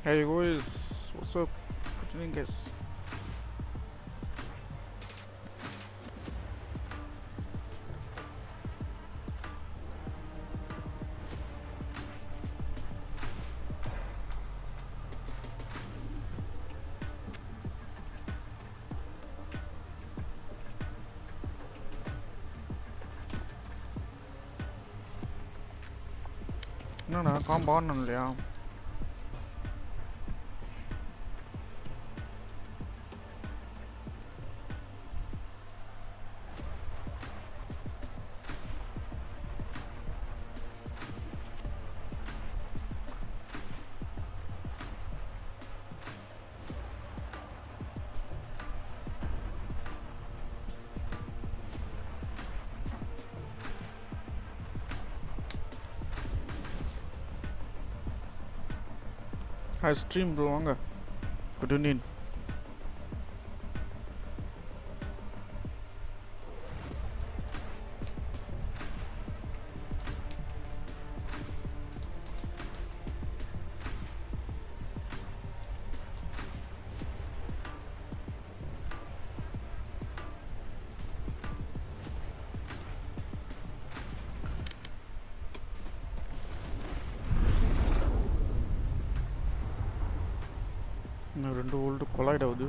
Hey guys, what's up? Good evening guys. என்னடா combo ஆடணும் இல்லையா? Hi stream bro, வாங்க. Good evening. இன்னும் ரெண்டு ஓல்டு கொலாய்ட் ஆகுது.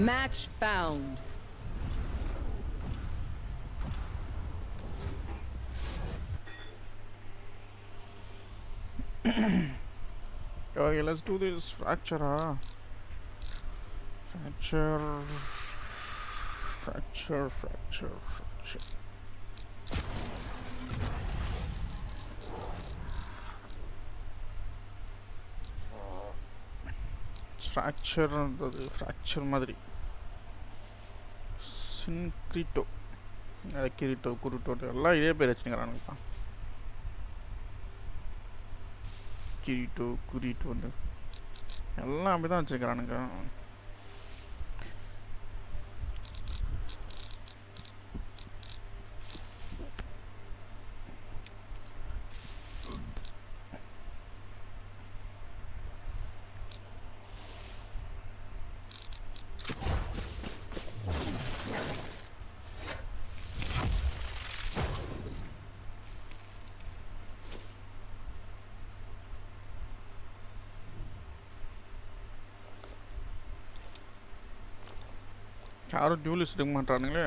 Match found. Okay, let's do this fracture. Fracture. ஃப்ராக்சர்ன்றது ஃப்ராக்சர் மாதிரி. சின்கிரிட்டோ, கிரிட்டோ, குருட்டோ எல்லாம் இதே பேர் வச்சுக்கிறானுங்கப்பா. கிரிட்டோ, குரிட்டோன்னு எல்லாம் அப்படி தான் வச்சுக்கிறானுங்க. யாரும் டியூலிஸ்ட் எடுக்க மாட்டானுங்களே.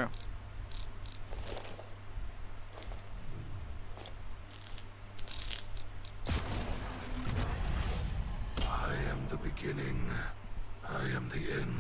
I am the beginning. I am the end.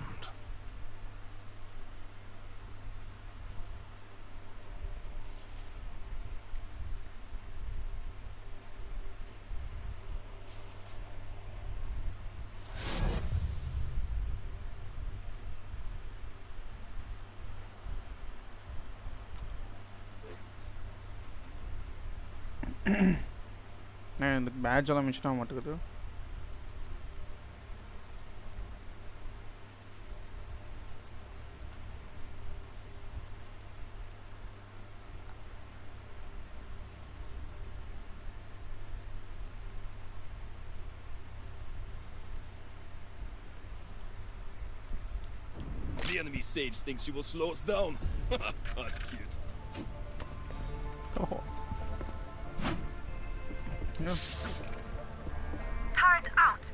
இந்த பேட்ச் எல்லாம் மிஷின் ஆக மாட்டேங்குது. The enemy sage thinks she will slow us down. That's cute. Oh. Yeah. Turret out.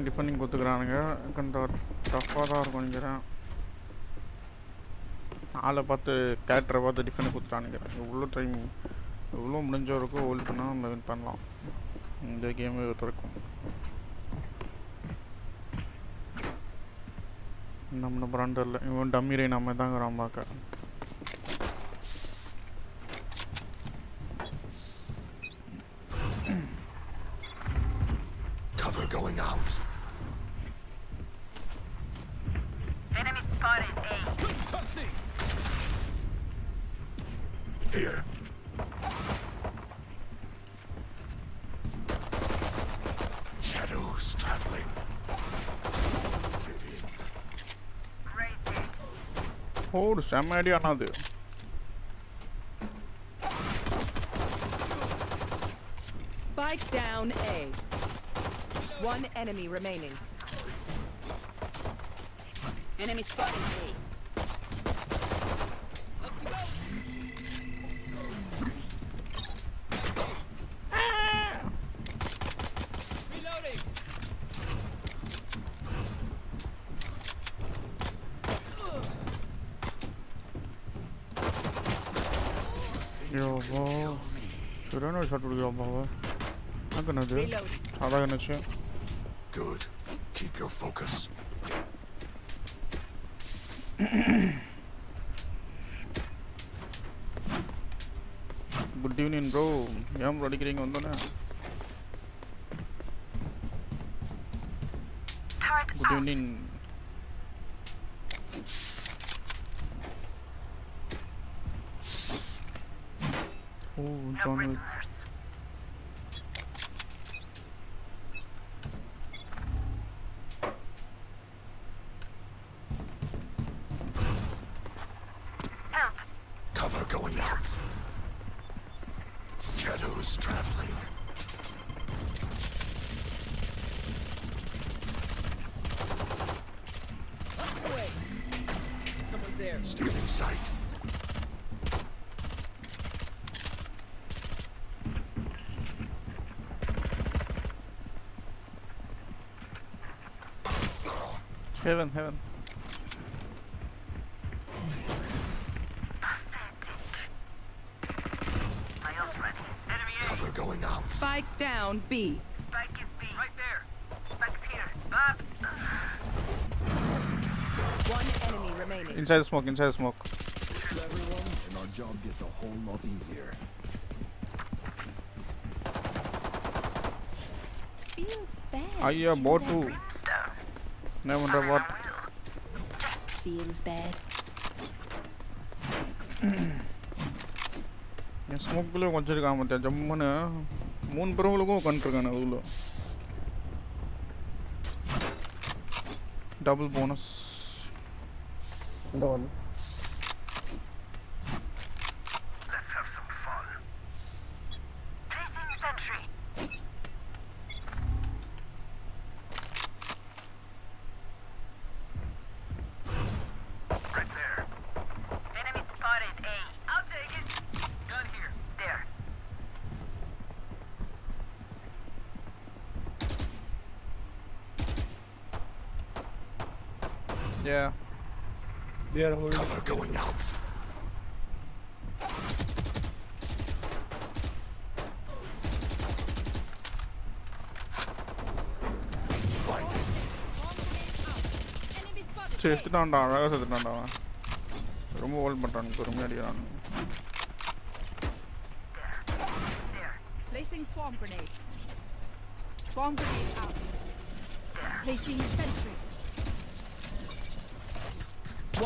டிஃபனிங் கொடுத்துக்கிறானுங்க. கொஞ்சம் டஃப்பாக தான் இருக்கும் நினைக்கிறேன். ஆளை பார்த்து கேரக்டரை பார்த்து டிஃபனை கொடுத்துட்டானுங்க. எவ்வளோ டைம் எவ்வளோ முடிஞ்ச வரைக்கும் ஹோல்ட் பண்ணால் நம்ம வின் பண்ணலாம் இந்த கேமு வரைக்கும். நம்ம பிராண்ட் இல்லை, இவன் டம்மி ரே நம்ம தாங்கிறான் பார்க்க. Cover going out. ஒரு செம்ம ஐடியா அது. Spike down A. One enemy remaining. Enemy spotted A. Reloading. யோவா சரியான ஷாட் கொடுக்குறாப்பா அவன். எனக்கு என்னது Reloading. அதான் என்னச்சு. Good. Keep your focus. Good evening bro. ஏன் ப்ரோ அடிக்கிறீங்க வந்தோன்னே? Turret good out. Evening. O No John prisoners. Help. Cover going out. Shadows traveling. Up the way. Someone's there. Stealing sight. Heaven heaven. My ult ready. Enemy A. Cover going out. Spike down B. Spike is B. Right there. Spike's here. Bob. One enemy remaining. Inside smoke inside smoke. Kill everyone, and our job gets a whole lot easier. Feels bad. ஐயா போட்டு Brimstone. என்ன பண்ணுற பாட். Feels bad. என் ஸ்மோக்குள்ளே கொஞ்சிருக்கான் மத்தியா ஜம்முன்னு 3 பேருங்களுக்கும் உட்காந்துருக்கானு அதுல. Double bonus. Let's have some fun. Placing sentry. Right there. Enemy spotted A. I'll take it. Gun here. There. Yeah. Cover going out. Blinded. Enemy spotted. செத்துட்டான்டா, அழகாக செத்துட்டான்டா அவன். ரொம்ப hold பண்ணுறான் பொறுமையாக அடிக்கிறான். There. Placing swarm grenade. Swarm grenade out. Placing sentry.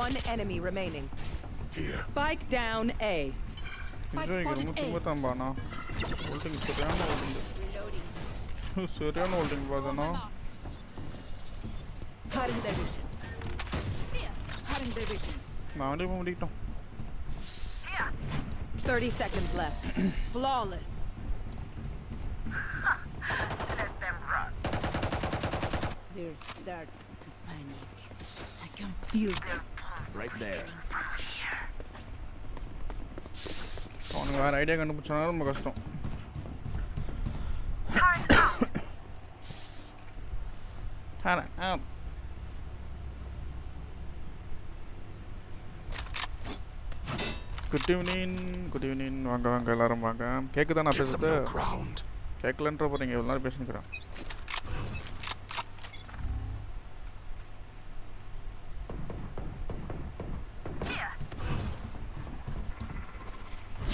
One enemy remaining. Here. Spike down A. Spike விஜய்க்கு spotted ரொம்ப A. திம்பத்தான்பாண்ணா. Holding சரியான holding. Reloading. சரியான ஹோல்டிங் பார்த்தேன்னா. Cutting their vision. Cutting their vision. நானே போக முடிக்கிட்டோம். Here. 30 seconds left. Flawless. Let them run. They're starting to panic. I can feel them. Right there. அவனுக்கு வேறு idea கண்டுபிடிச்சாலும் ரொம்ப கஷ்டம். Turret out. குட் ஈவினிங் வாங்க வாங்க எல்லாரும் வாங்க. கேட்குதான் நான் Give them பேசுறது? no ground. கேட்கலன்ற போகிறீங்க எவ்வளோ நேரம் பேசினுக்கிறேன். Here.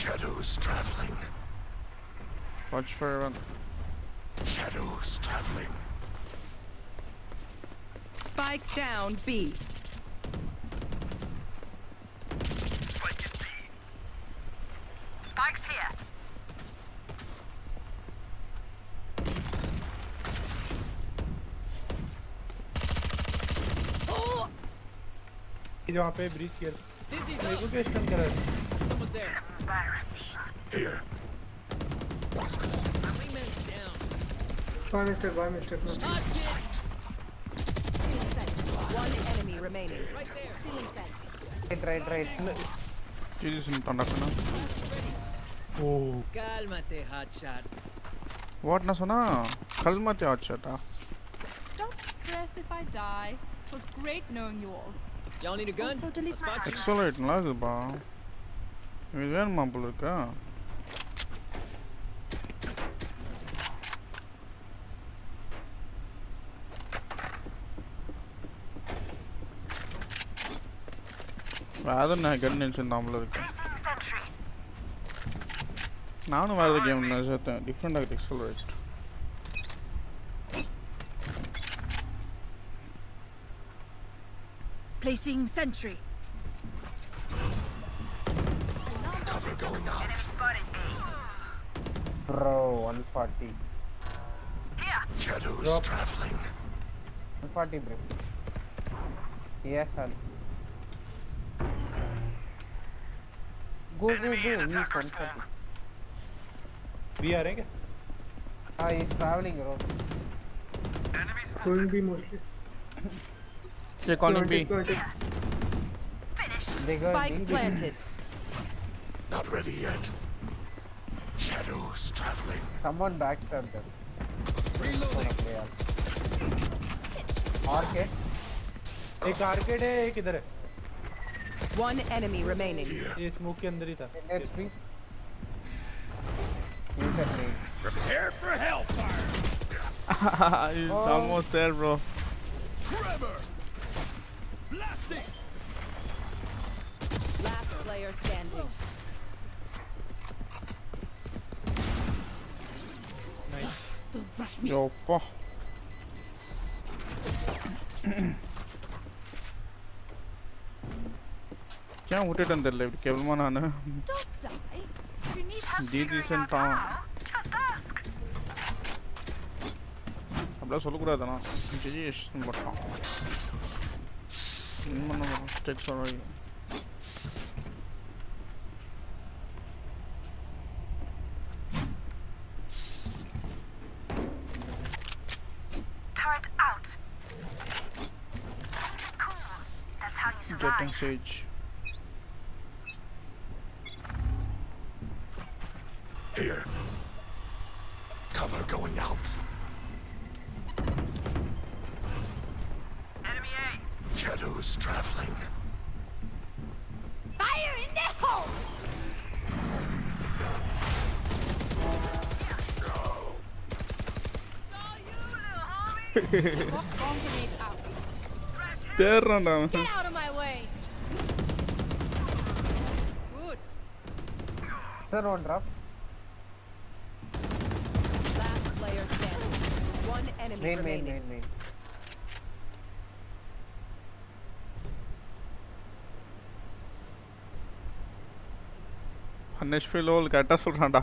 Shadows traveling. Watch for one. Shadows traveling. Spike down B. Spike is B. Spike's here. वहाँ पे ब्रीच किया Dizzy's मेरे up. को क्या स्टन कर रहा है? Someone's there. Here. My wingman's down. By mistake, by mistake. No. One enemy remaining. Right there. Right. తీసుకుంటాను అక్కడ ఓ Cálmate, hotshot. వాట్ నా Sona కల్మతే వచ్చాటా Don't stress if I die. It was great knowing you all. Y'all need a gun? Also delete I'll spot you. எக்ஸலரேட்லாம் இருக்குப்பா இது வேணுமா போல இருக்கா வேறு நான் கன் நினச்சிருந்தான் போல இருக்கு நானும் வேறு கேம் சேர்த்தேன் டிஃப்ரெண்டாக இருக்குது accelerate Placing sentry. Cover going out. Bro, 140. Shadows Drop. traveling. 140 bro. Yes sir. Go. He's 140. We are क्या? He's traveling bro. Going B mostly. ये calling B They go Spike B. planted. Not ready yet. Shadows traveling. Someone backstab them. Reloading. Arcade. एक arcade है एक इधर है One enemy remaining. Here. ये smoke के अंदर ही था Let's be. He's at me. Prepare for hellfire. He's almost there bro Trevor. Blasting. Last player standing. Don't rush me. யோப்பா क्या விட்டுட்டு தெரியல இப்படி கேவலமா நான் Don't die. If you need help டி figuring out decent how, just ask. அப்படிலாம் சொல்லக்கூடாதுண்ணா ஜெயேஷ் மட்டும் இன்னும் ஸ்டெக்ஸ் சொல்லி Turret out. Cool. That's how you survive. getting sage Here. Cover going out. Enemy A. Shadows traveling. Fire in the hole! Bomb grenade out. தேர்றான்டா Get out of my way. Good. Sir, one drop. Last player standing. One enemy remaining. Main. ஹன்னேஷ்ஃபி lol கரெக்டாக சொல்கிறான்டா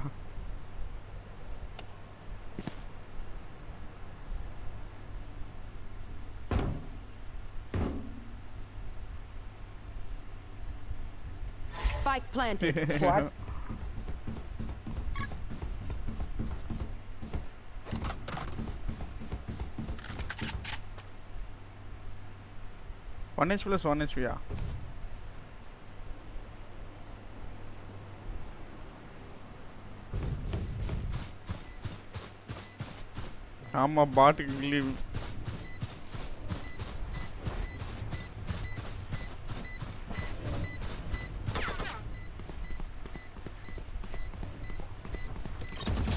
Spike planted. What? One H plus one ஹெச்பியா ஆமாம் பாட்டுக்கு leave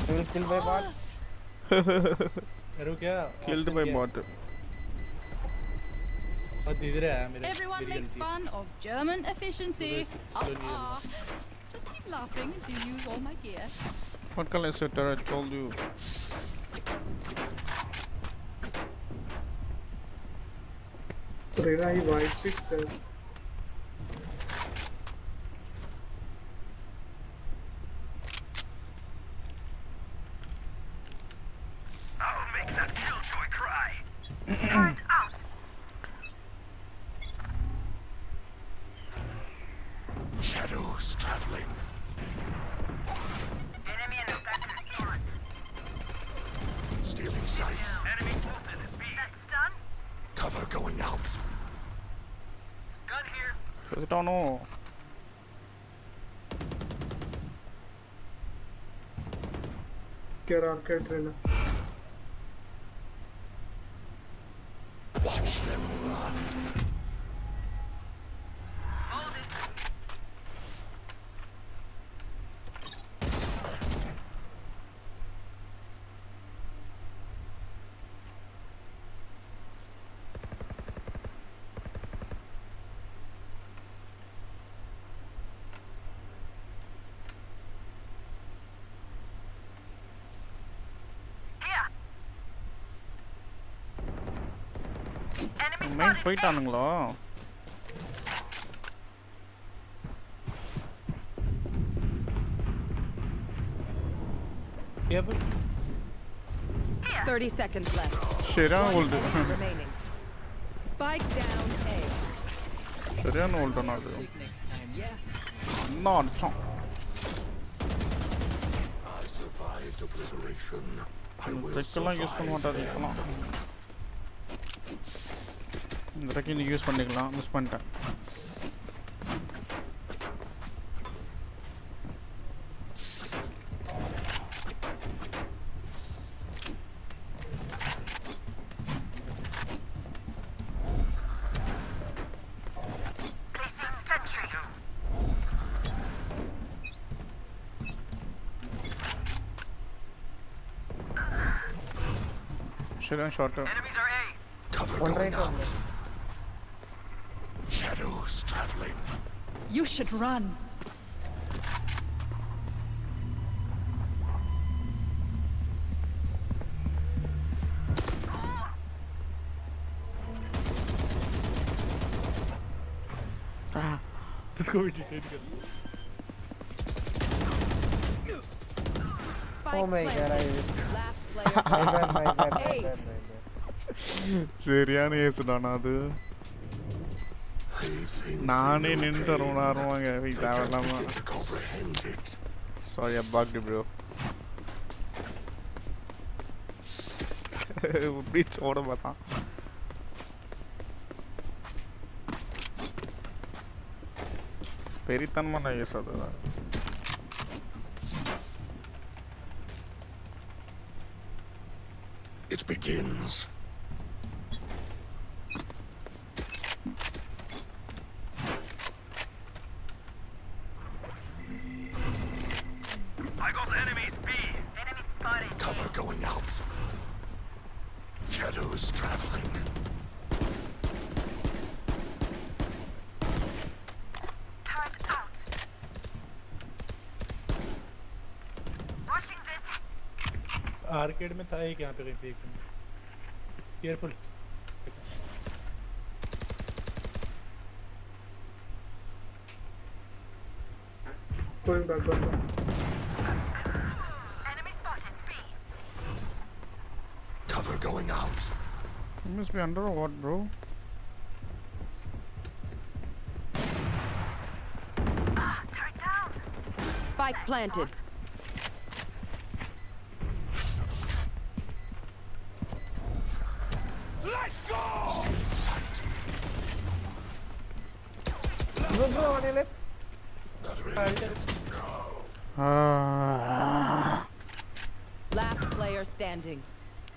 Will kill by bot. मेरे को क्या killed by bot बहुत इधर है मेरे Everyone मेरी makes गलती है। fun of German efficiency. Just keep laughing as you use all my gear. what can I say I told you Rera, he white picked them. I'll make that killjoy cry. Turret out. Shadows traveling. Enemy and attacker spawn. Stealing sight. Enemy spotted. That's stun. Cover going out. Gun here. செத்துட்டானோ? Care arcade trainer. Watch them run. Hold it. Here. Enemy main spotted. போயிட்டானுங்களா? Careful. 30 seconds left. சரியான old. Remaining. Spike down A. சரியான ஓல்டுனா அது. என்ன அடிச்சான்? I survived obliteration. I will ட்ரிக்கெல்லாம் use பண்ண survive மாட்டாரு இப்போலாம். them. இந்த ட்ரிக் இன்னைக்கு யூஸ் பண்ணிக்கலாம். மிஸ் பண்ணிட்டேன். Placing sentry. சரியான short. Enemies are A. Cover One going right, one out. Shadows traveling. You should run. इसको भी डिटेन कर लो. Oh my god, Last player. my bad. சரியான ஏசுடானா அது. They think நானே they know நின்று pain. வருவாங்க They can't தேவையில்லாம. begin to comprehend it. Sorry I bugged bro. பீச் ஓட பார்த்தான். பெரித்தனமான ஏசு அது. It begins. I got enemies B. Enemy spotted. Cover going out. Shadows traveling. Turned out. Watching this. Arcade में था एक यहाँ पे कहीं पे. Careful. Going back. Enemy spotted B. Cover going out. You must be under or what, bro? Turn down. Spike planted. Stealing sight. Go, on your left. Not ready yet. No. Last player standing.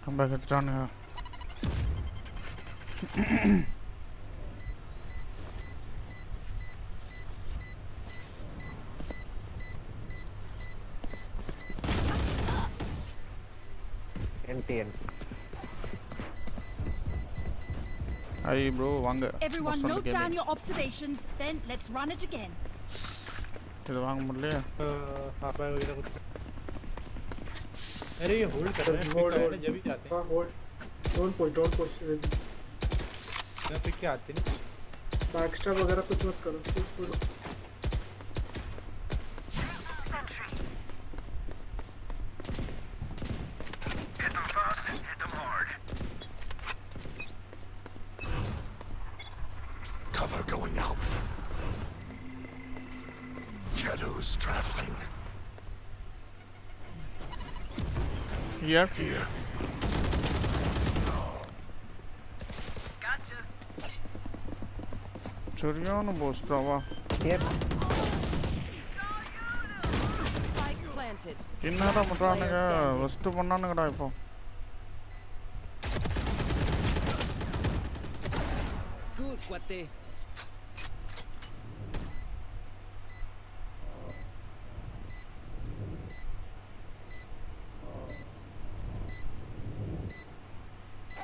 Come back, it's done here. NTN. Hi bro, வாங்க. Everyone First one note to down gaming. your observations, then let's run it again. இது வாங்க முடியலையா? हाँ पाए वगैरह कुछ. अरे ये होल्ड कर रहे हैं. Hold, pick hold. जब भी जाते हैं. Hold. Don't push. मैं पिक के आते नहीं. Backstab वगैरह कुछ मत करो. Just hold. Sentry. Hit them fast, hit them hard. Cover going out. Shadows traveling. Here. Here. Gotcha. சரியான போஸ்டாவா Here. Spike planted. என்னடா பண்றானுங்க ஃபர்ஸ்ட் பண்ணானுங்கடா இப்போ Good, cuate.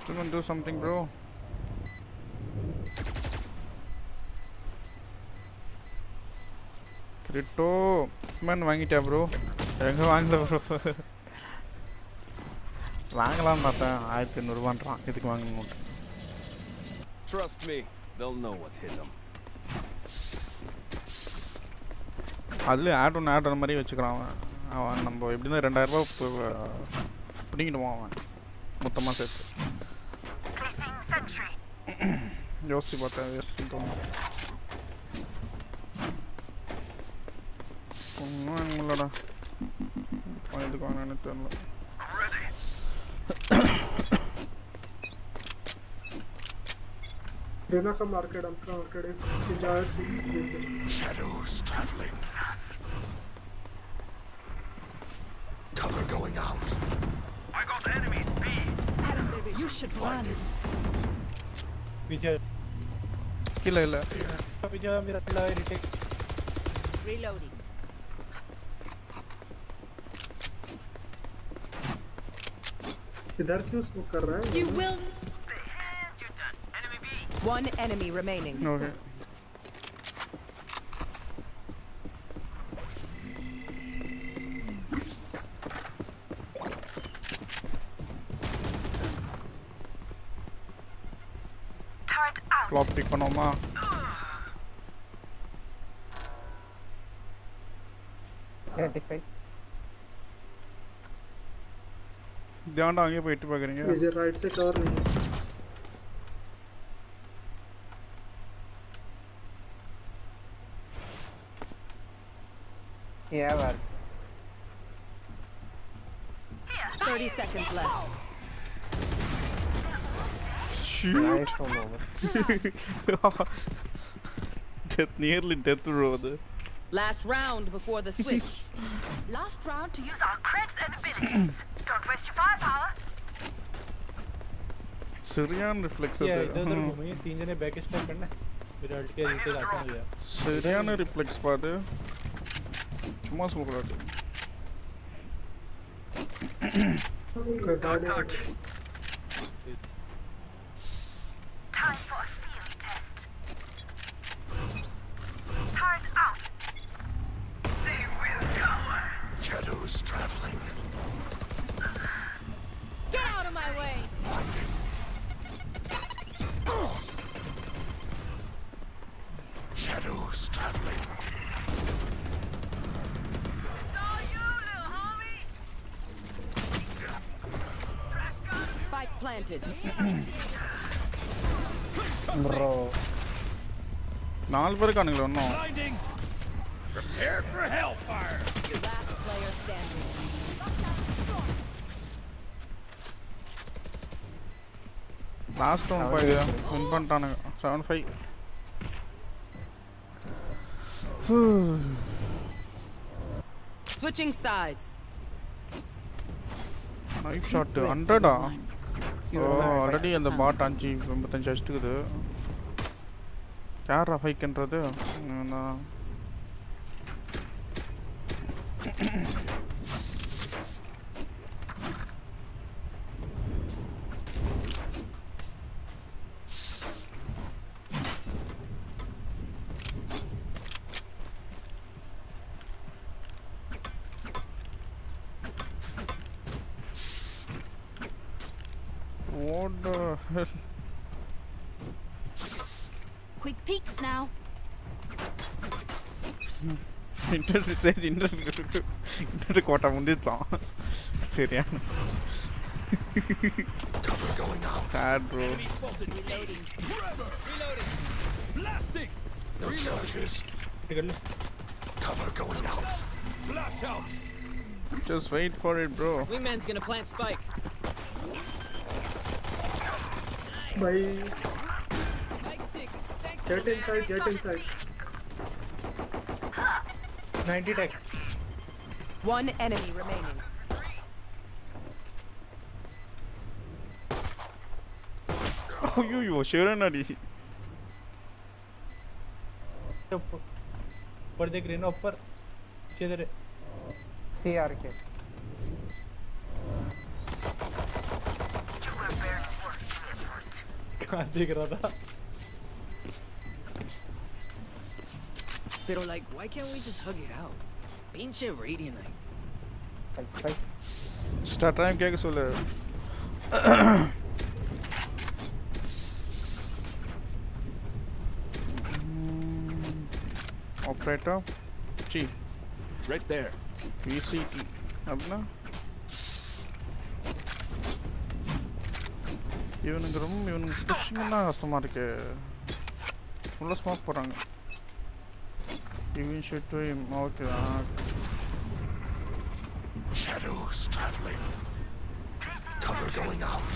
You can do something, bro. கிரிட்டோ Hitman வாங்கிட்டியா ப்ரோ எங்க வாங்கல ப்ரோ வாங்கலாம்னு பார்த்தேன் 1500 ரூபான்றான் இதுக்கு வாங்கணும் Trust me, they'll know what hit them. அதுல ஆட் ஒன்று மாதிரி வச்சுக்கிறான் அவன் நம்ம எப்படின்னா 2000 ரூபாய் பிடிக்கிடுவான் அவன் மொத்தமாக சேர்த்து Placing sentry. யோசிச்சு பார்த்தேன் யோசிச்சு தோணும் ஒன்றும் வாங்க முடியலடா இதுக்கு வாங்கன்னு தெரியல Rena का market हमका market है जायज Shadows traveling. Cover going out. I got enemies B. You should run. पीछे கீழே இல்லை पीछे मेरा पिला है रिटेक Reloading. इधर क्यों स्मोक कर रहा है You will. You're done. Enemy B. One enemy remaining. Okay Turret out. Flop pick பண்ணுவோமா StickFight. தியாண்டா அங்கேயே போய் எட்டி பார்க்குறீங்க मुझे राइट से कवर नहीं है Yeah, well. 30 seconds left. Nice one, over. Death, nearly death bro அது Last round before the switch. Last round to use our creds and abilities. Don't waste your firepower. சரியான ரிஃப்ளெக்ஸ் ये அது इधर उधर घूमिए तीन जने बैक स्टेप करना है मेरा अल्ट के रीटेक आता है यार சரியான ரிஃப்ளெக்ஸ் பாது சும்மா சொல்லக்கூடாது Time for a field test. Turret out. They will cover. Shadows traveling. Get out of my way! Shadows traveling. Saw you, little homie. Spike planted. Bro. 4 பேர் காணுங்களா இன்னும் Blinding! Prepare for hellfire! Last player standing. Last round போய் win பண்ணிட்டானுங்க 7-5 Switching sides. Night shot 100டா oh already அந்த பாட் 5-55 அடிச்சுக்குது யாரா ஃபைக்ன்றது நான் What the hell? Quick peeks now. Inter கோட்டா முடிச்சான் சரியான Cover going out. sad bro Enemy spotted! Reloading! Blasting! No charges. कर ले Cover going out. Flash out. Just wait for it, bro. Wingman's gonna plant spike. Bye. Spike stick. Thanks. Get inside, get inside. 90 tech. One enemy remaining. Oh, you Sharon Adi. ऊपर देख रहे ना ऊपर इधर CR के कहाँ देख रहा था Pero like, why can't we just hug it out? Pinche Radianite. Fight. Start time क्या सोले? Operator, G. Right there. VCT. अब ना இவனுக்கு ரொம்ப இவனுக்கு புஷ்னா கஷ்டமா இருக்கு ஃபுல்லா ஸ்மோக் போறாங்க இவன் shoot okay Shadows traveling. Cover going out.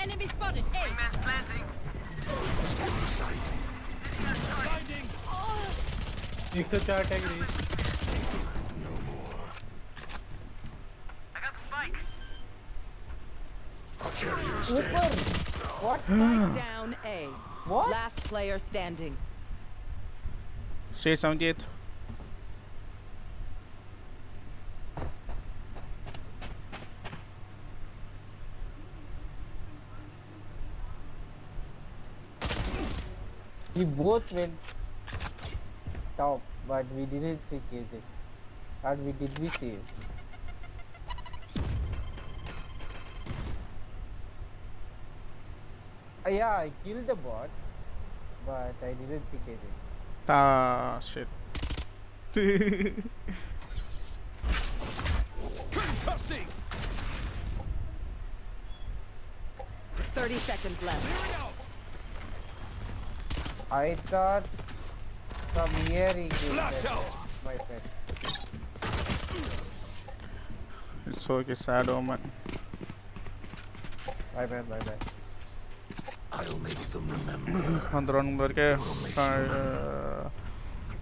Enemy spotted. A. Wingman's planting. Stealing sight. Blinding. 104 tag रही No more. I got the spike. Our carrier is dead. What? Spike down A. What? Last player standing. Say 78. We both went top, but we didn't see KJ. Or did we see it? Yeah, I killed the bot, but I didn't see KJ. Ah, shit. Concussing. 30 seconds left. Clearing out. I thought from here he killed Flash that, out. my friend. It's okay, sad omen. Bye bye. I'll make them remember. அந்த round number இருக்கு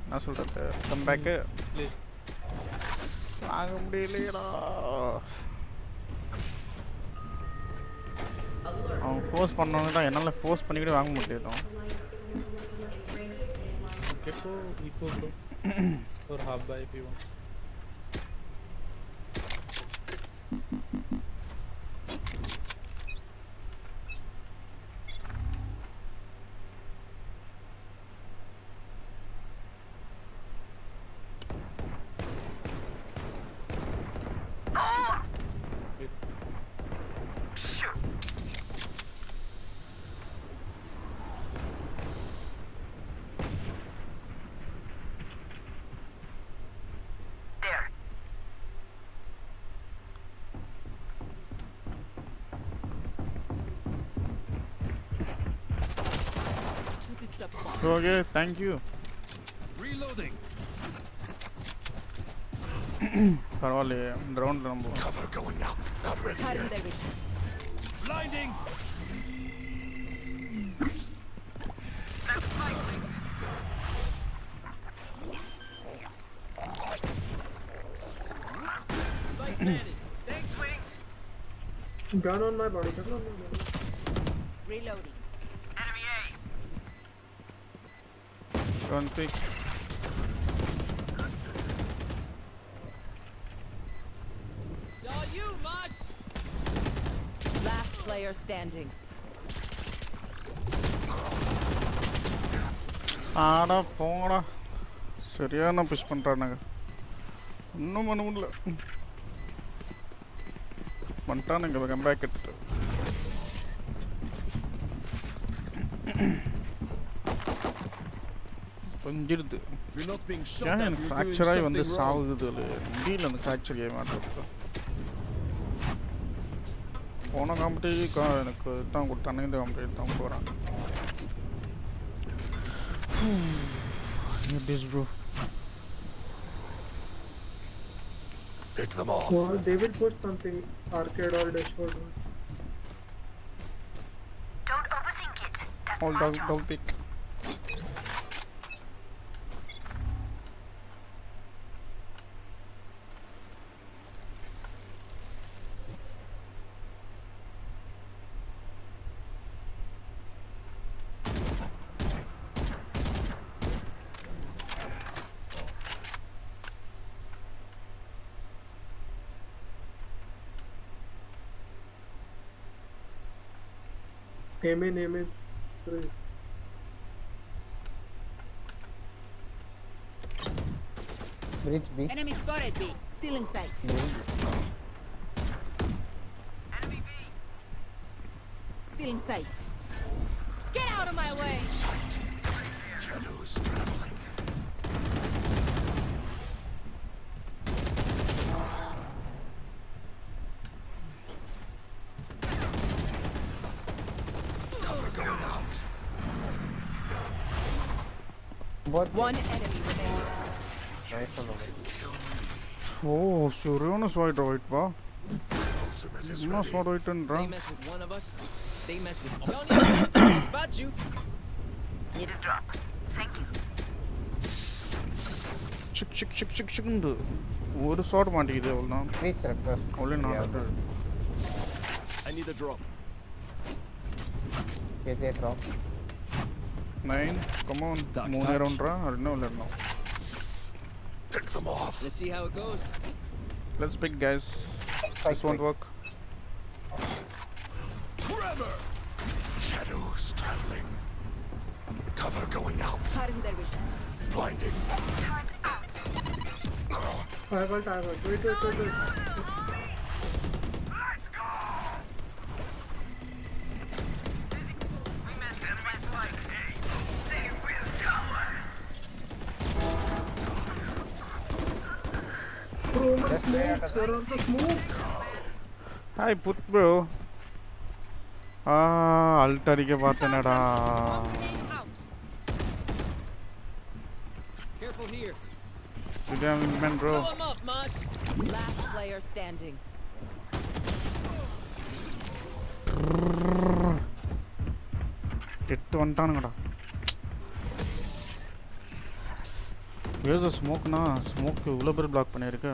நான் சொல்றது come back வாங்க முடியலையடா அவன் force பண்ணவங்க தான் என்னால் force பண்ணிக்கிட்டு வாங்க முடியாது Get to eco bro or half buy if you want. Shoot. There. Okay thank you Reloading. பரவாயில்லையே இந்த ரவுண்டில் நம்ம Cover going out. Not ready yet. Blinding. That's spike. Spike planted. Thanks, Wings. Gun on my body, gun on my body. Reloading. Enemy A. Don't pick. Saw you, Mosh. Last player standing. ஆடா போங்கடா சரியான push பண்ணுறானுங்க இன்னும் பண்ண முடியல பண்ணிட்டானுங்க comeback எடுத்துட்டு கொஞ்சிடுது If you're not being shot ஏன் at, எனக்கு you're doing ஃப்ராக்சராகி வந்து something wrong. சாகுது முடியல அந்த ஃப்ராக்சர் கேம் ஆடுறது போன காம்படிட்டிவ் எனக்கு தான் கொடுத்தானே இந்த காம்படிட்டிவ் தான் போகிறேன் Get this, bro. Pick them off. Well, they will put something arcade or dashboard. Don't overthink it. That's Hold my down, job. don't pick. Amen. Praise. Bridge B. Enemy spotted B. Still in sight. Enemy B. Still in sight. Get out of my way! Shadows traveling. Cover going out. Both. One enemy remaining. Nice one. Oh, Suryono sword right, pa. Ultimate is No ready. sword right and They run. mess with one of us, they mess with all. I'll spot you. Need a drop. Thank you. Chick ഉണ്ട് ഒരു shot മാറ്റിക്കിത് അவ்வளோதான் Reach request. only 400 I need a drop. KJ drop. 9 come on Touch, 3 touch. round ra arno ledno Pick them off. Let's see how it goes. let's pick guys this won't work Trevor! Shadows traveling. Cover going out. Cutting their vision. Blinding. I got. Wait. Let's go! We met them last like, hey, they will cover. Bro, my smokes. You're on the smoke. hi put bro alt அடிக்க பார்த்தேனடா Name out. Careful here. you damn man bro Blow him up, Mosh. Last player standing. எட்டு வந்துட்டானுங்கடா where's the smoke na smoke இவ்வளோ பேர் black பண்ணிருக்கு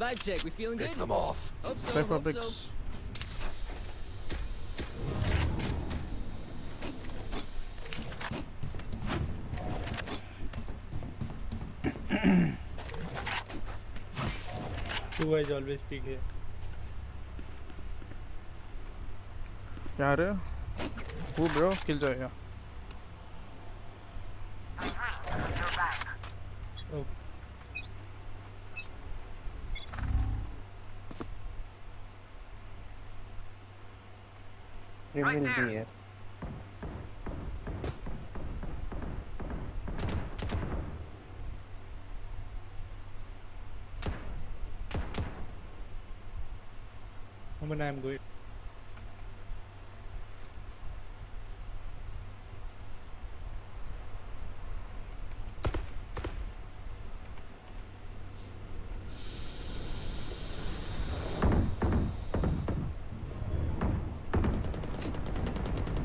Vibe check, we feeling Pick good? them off. Hope so, Cypher hope so. picks Two guys always speak here. யாரு who bro kill joy yeah Oh, We will be here. I mean, I'm going.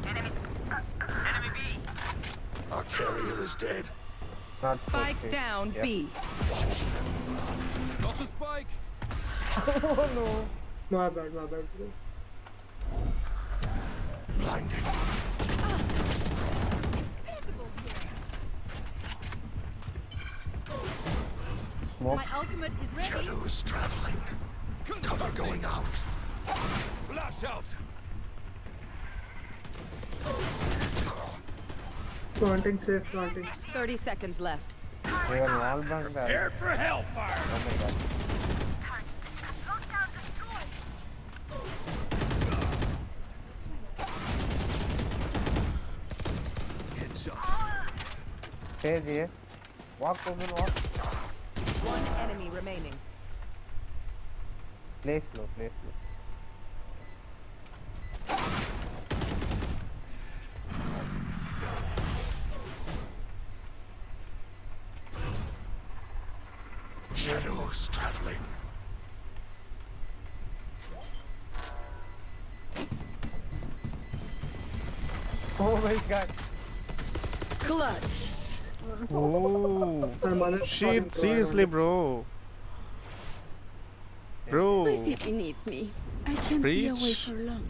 Enemy B. Our carrier is dead. Not Spike okay. down Yeah. B. Got the spike. Oh no. My bad, bro. Blinding. Smoke. My ultimate is ready. Shadows traveling. Cover going out. Flash out. Planting safe, planting. 30 seconds left. We are wall back there. Prepare for hellfire. Oh my god. Lockdown destroyed. Headshot. Sage here. Walk, open, walk. One enemy remaining. Play slow, play slow. Shadows traveling. Oh my god. Clutch. Oh I'm on it. shit, seriously bro. Bro. My city needs me. I can't be away Preach. for long.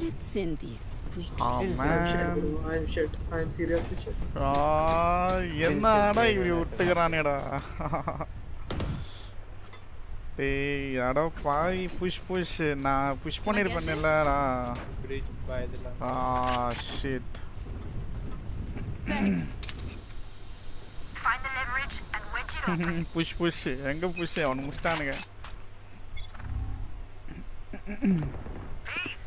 Let's end this quick. Oh I'm shit, man. bro. I'm shit. I'm seriously shit. என்னடா இப்படி விட்டுக்கிறானேடா. டேய் அட பாய் push நான் push பண்ணிருப்பேன்லடா. Bridge by the line. Shit. Thanks. Find the leverage and wedge it open. Push எங்க push அவன் முடிச்சிட்டானுங்க. Peace.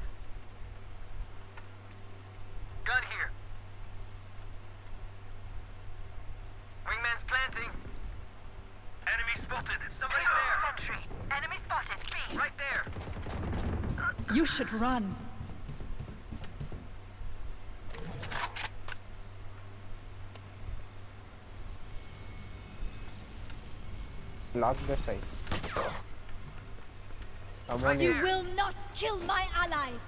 Gun here. Wingman's planting. Enemy spotted. Somebody's there. Sentry. Enemy spotted. B. Right there. You should run. Lock the site. I'm on You it. will not kill my allies.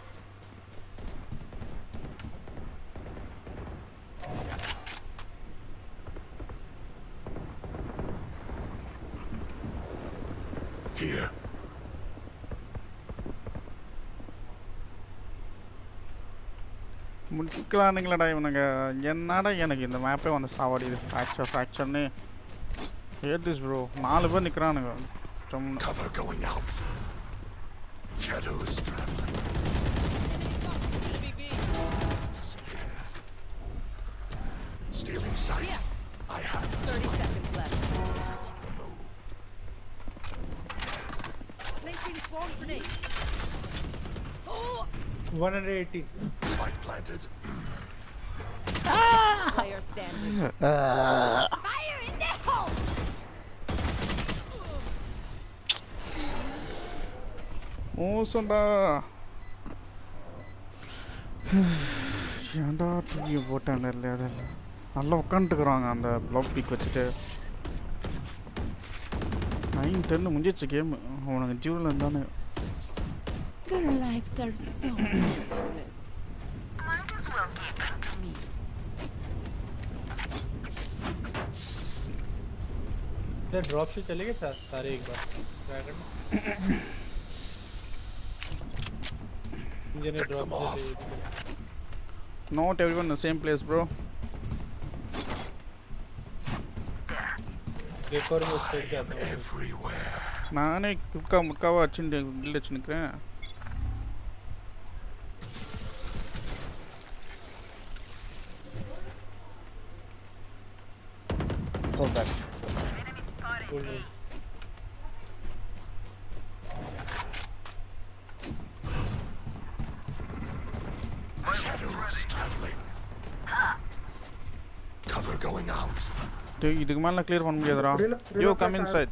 Here. முடிக்கலானுங்களடா இவனுங்க. என்னடா எனக்கு இந்த மேப்பே வந்து சாவடிது. ஃப்ராக்சர்னு had this bro. 4 பேர் நிற்கிறானுங்க. Cover going out. Shadows traveling. Stealing sight. I have 30 seconds left. removed. Placing swarm grenade. 180. Spike planted. Player standing. Fire in the hole. மோசம்டா. ஏன்டா தூக்கி போட்டேன் இல்லை அதெல்லாம். நல்லா உட்காந்துட்டுக்குறாங்க அந்த ப்ளாக் பீக் வச்சுட்டு. 9-10 முடிஞ்சிச்சு கேமு. அவனுக்கு ஜீவில் இருந்தானே. Their lives are so meaningless. Might as well give them to me. इधर ड्रॉप से चले गए सारे एक बार ट्राई करना। मुझे ने ड्रॉप से Not everyone in the same place bro. एक और वो स्टेज जाता है Everywhere. நானே முக்காவா வச்சுட்டு கில் வச்சு நிற்கிறேன். Go back. Enemy spotted. A. Shadows traveling. Cover going out. இதுக்கு மேலே கிளியர் பண்ண முடியாதுடா. யோ கம் இன்சைட்.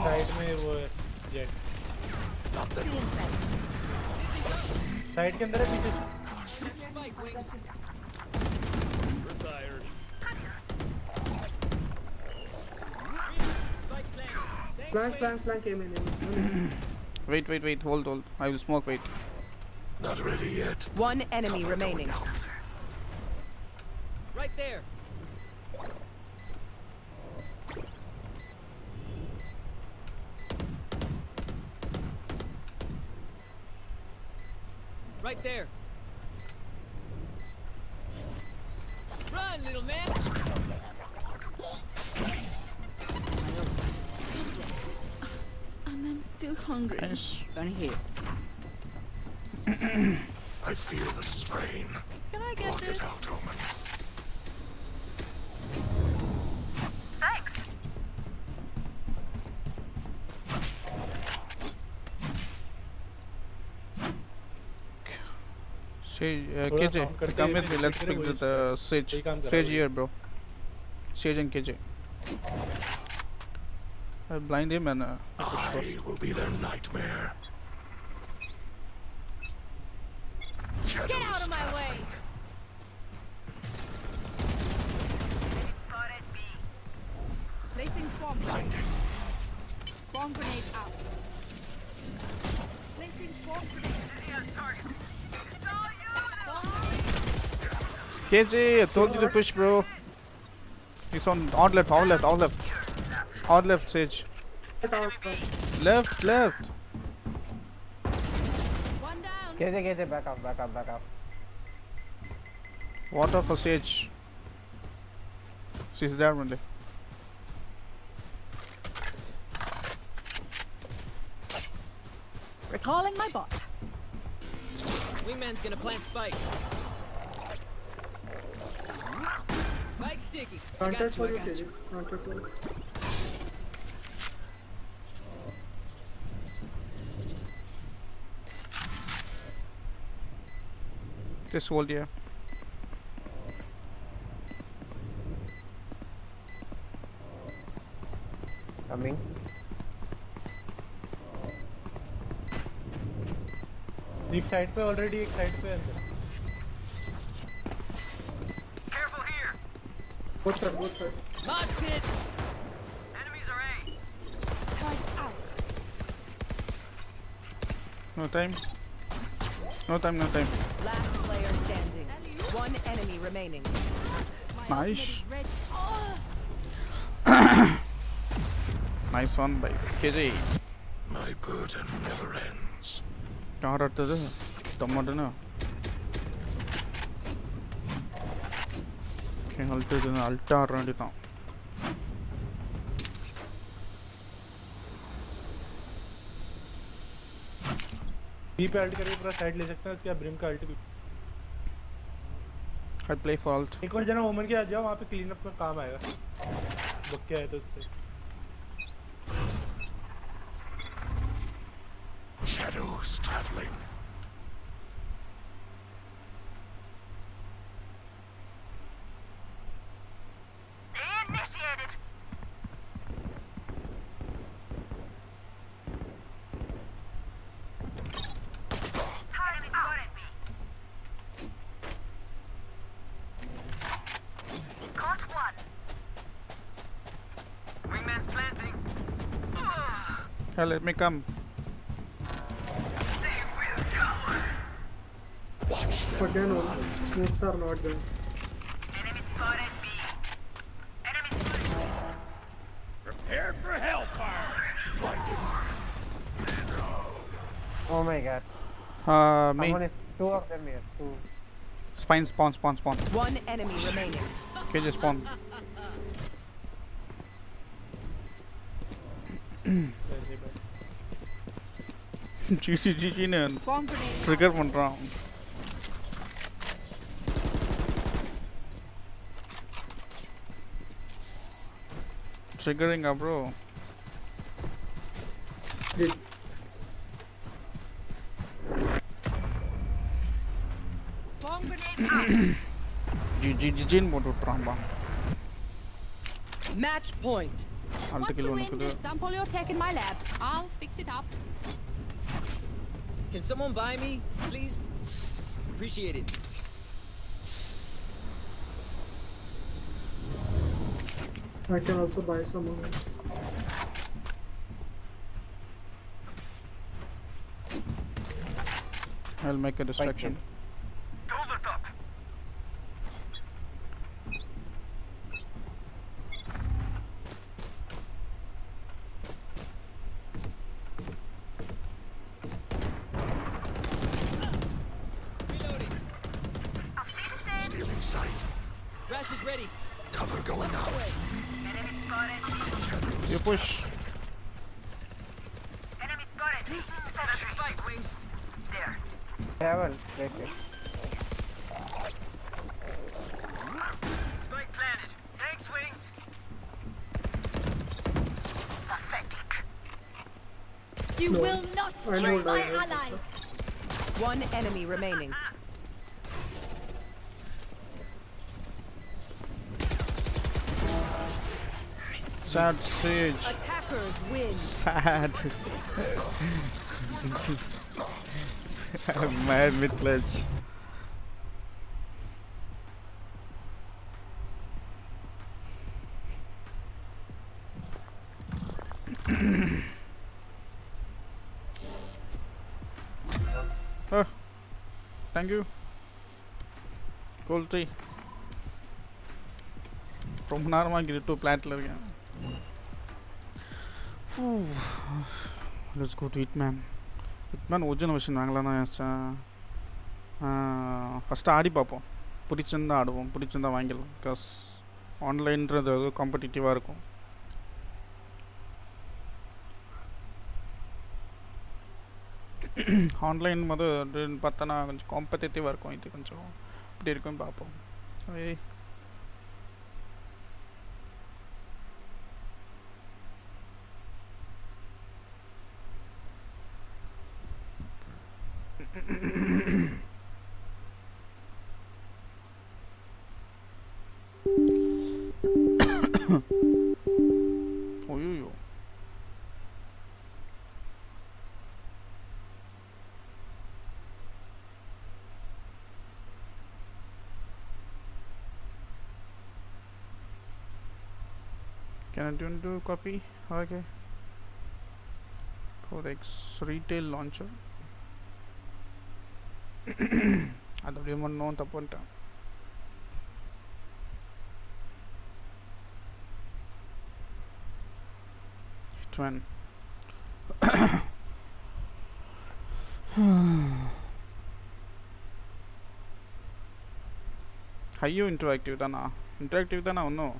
साइड में वो जेट Not that साइड के अंदर है पीछे Retired. Flank came in. Wait, hold. I will smoke, wait. not ready yet. One enemy Cover remaining. going out. Right there. Right there. Run, little man. And I'm still hungry. Nice. Gonna hit. I feel the strain. Can I get Block this? it out, Omen. Thanks. Sage, थोड़ा KJ, sound करते come हुए with me. Let's दिख रहे pick वही the Sage. यही काम कर Sage रहा है here, bro. Sage and KJ. I blind him and I will be their nightmare. Shadows Get out of my way. traveling. Spotted B. Placing Swarm grenade out. Placing swarm grenade. KJ, I told you to push, bro. He's on odd left, odd left, odd left. Odd left, Sage. Left, left. One down. KJ, back up. Water for Sage. She's there, Monday. Recalling my bot. Wingman's gonna plant spike. Spike sticky. Contact for you, KJ. Contact for you. Just hold here. Coming. एक side पे already एक side पे अंदर Careful here. Both side. Mosh pit. Enemies are A. Turret out. No time. No time. Last player standing. One enemy remaining. Nice. Red. Nice one by KJ. My burden never ends. யார் அடுத்தது டொமாட்டோனா ult அல்ட்டா ஆட வேண்டியதான் B पे alt करके पूरा side ले सकते हैं उसके बाद ब्रिम का अल्ट भी I play for alt. एक और जना ओमन के आ जाओ वहाँ पे क्लीन अप का काम आएगा बुक के आए तो उससे Shadows traveling. Initiated. Target spotted me. Caught one. Wingman's planting. Hey, let me come. But then smokes are not there. Enemy spotted B. Enemy spotted. Prepare for hellfire. Blinding. Oh my god. Me. Someone is two of them here. Two. Spine spawn. One enemy remaining. KJ spawn. GG Swarm grenade. trigger பண்றான் triggering bro Did Swarm grenade out. GG ன்னு போட்டு விட்டுறான்பா Match point. Ult Want kill to win? ஒன்று Just dump all your tech in my lab. I'll fix it up. Can someone buy me, please? Appreciate it. I can also buy someone. I'll make a distraction Hold it up. Reloading. Stealing sight. Rash is ready. Cover going out. Enemy spotted. you push Enemy spotted. Sentry. Spike wings. There. Heaven. Place it. Spike planted. Thanks, wings. Pathetic. You No. will not I kill know my that. allies. One enemy remaining. sad Sage Attackers win. sad I'm mad with ledge Oh, thank you. Cool tree. ரொம்ப நேரமாக இங்கே 2 பிளாட்டில் இருக்கேன். Let's go to Hitman. Hitman original version வாங்கலாம்னு நினச்சேன். First ஆடி பார்ப்போம். பிடிச்சிருந்தா ஆடுவோம், பிடிச்சிருந்தா வாங்கிடலாம். பிகாஸ் ஆன்லைன்றது அது காம்படிட்டிவாக இருக்கும். ஆன்லைன் பார்த்தோன்னா கொஞ்சம் காம்படிட்டிவாக இருக்கும். இது கொஞ்சம் இப்படி இருக்குன்னு பார்ப்போம். ஏய் ஐயோ Can I do copy? Okay. Codex retail launcher. அது அப்படியே பண்ணோம், தப்பு பண்ணிட்டேன். Hitman. ஹையோ இன்டராக்டிவ் தானா? இன்டராக்டிவ் தானா ஒன்றும்?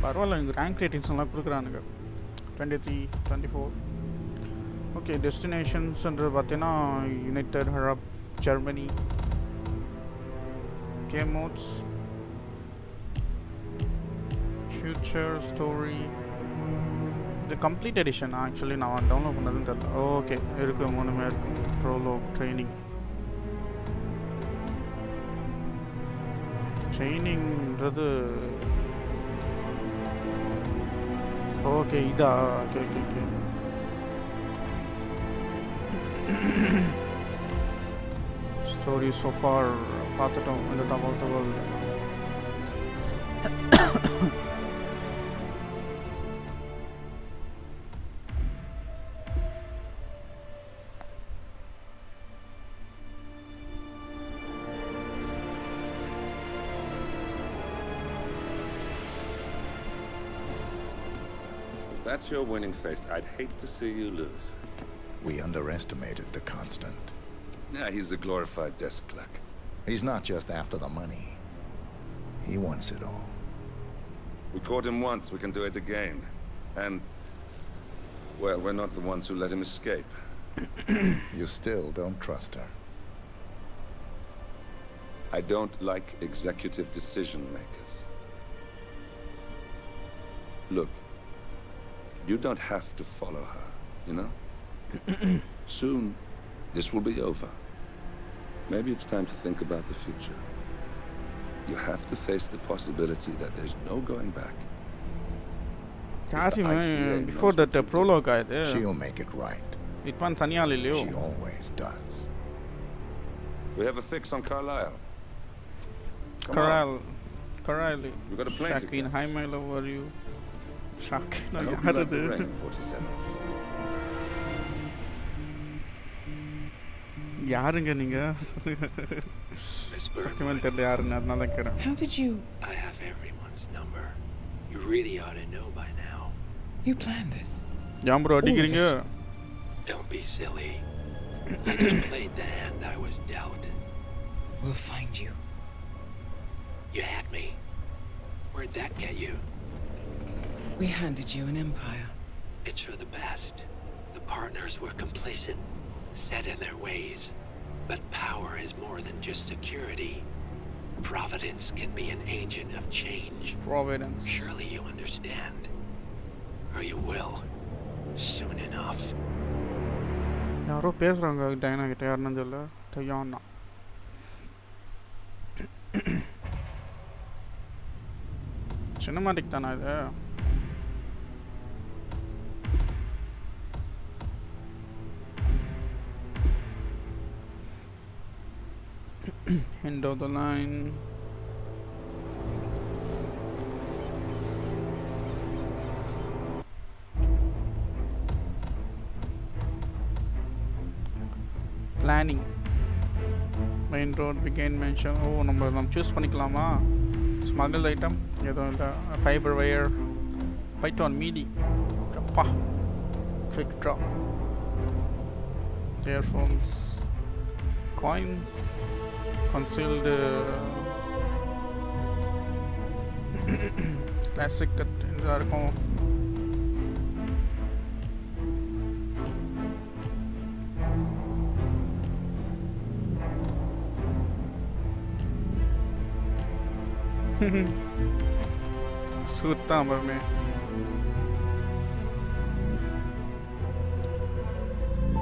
பரவாயில்ல, எனக்கு ரேங்க் ரேட்டிங்ஸ்லாம் கொடுக்குறானுங்க. 23, 24. ஓகே, டெஸ்டினேஷன்ஸ்ன்றது பார்த்தீங்கன்னா united Arab, Germany. Game modes, future, story. இது கம்ப்ளீட் எடிஷன். ஆக்சுவலி நான் டவுன்லோட் பண்ணதுன்னு தெரியல. ஓகே, இருக்குது, 3 இருக்கும். ப்ரோலோக், ட்ரைனிங்ன்றது ஓகே இதா. Okay okay okay. Story so far பார்த்துட்டோம். இந்த top of the world. That's your winning face. I'd hate to see you lose. We underestimated the Constant. Yeah, he's a glorified desk clerk. He's not just after the money. He wants it all. We caught him once, we can do it again. And, well, we're not the ones who let him escape. You still don't trust her. I don't like executive decision makers. Look, you don't have to follow her, you know? Soon, this will be over. Maybe it's time to think about the future. You have to face the possibility that there's no going back. Before that prologue guy there. She'll make it right. Hitman தனியால் இல்லையோ? She always does. We have a fix on Carlisle. Carlisle. We got a plane to Queen high mile over you. Shock. I hope you like the rain, 47. யாருங்க நீங்க? சத்தியமா தெரியல யாருன்னு, அதனால தான் கேட்குறேன். How did you? I have everyone's number. You really ought to know by now. You planned this? ஏன் bro அடிக்கிறீங்க? Don't be silly. I just played the hand I was dealt. We'll find you. You had me. Where'd that get you? We handed you an empire. It's for the best. The partners were complacent, set in their ways. But power is more than just security. Providence can be an agent of change. Providence. Surely you understand. Or you will. Soon enough. யாரோ பேசுகிறாங்க டைனா கிட்ட, யாருன்னு தெரியல. டையானா. 'Cause cinematic தானா இது? End of the line. Planning. Main road began mention. Oh, நம்ம choose பண்ணிக்கலாமா? Smuggled item. ஏதோ இல்ல. Fiber wire. Python meaty. அப்பா. Quick draw. Earphones. Coins. Concealed. Classic cut. இதா இருக்கும். सूता पर में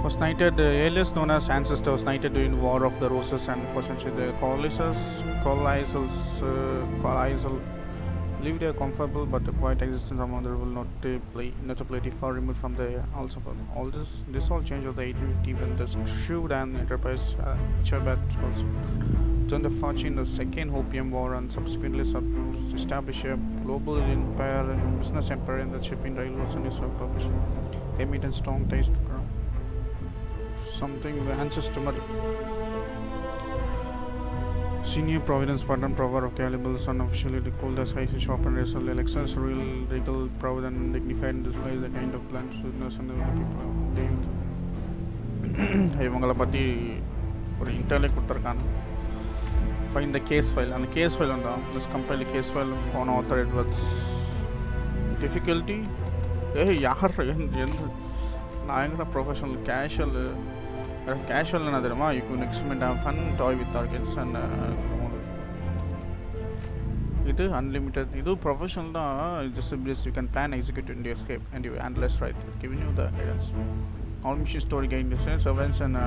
was knighted, alias known as ancestor, was knighted during War of the Roses and essentially the Colisal lived a comfortable but a quiet existence among the rebel notability far removed from the also this all changed of the 1850 when the shrewd and enterprise Chabat was turned the fortune the Second Opium War and subsequently established a global empire, business empire in the shipping, railroads and newspaper publishing. They made a strong ties to ground. Something ancestor Senior Providence Pardon Prover of Calibles unofficially recalled as high shop and racial elections, real regal proud and dignified and displays the kind of blunt sweetness and the people named. இவங்கள பற்றி ஒரு இன்டர்லே கொடுத்துருக்காங்க. Find the case file and the case file on this compile the case file on author Edwards difficulty yaar na engada professional casual na theruma you can experiment have fun toy with targets and it is unlimited idu professional da just you can plan execute and escape and you analyze right giving you the guidance all mission story gain distance events and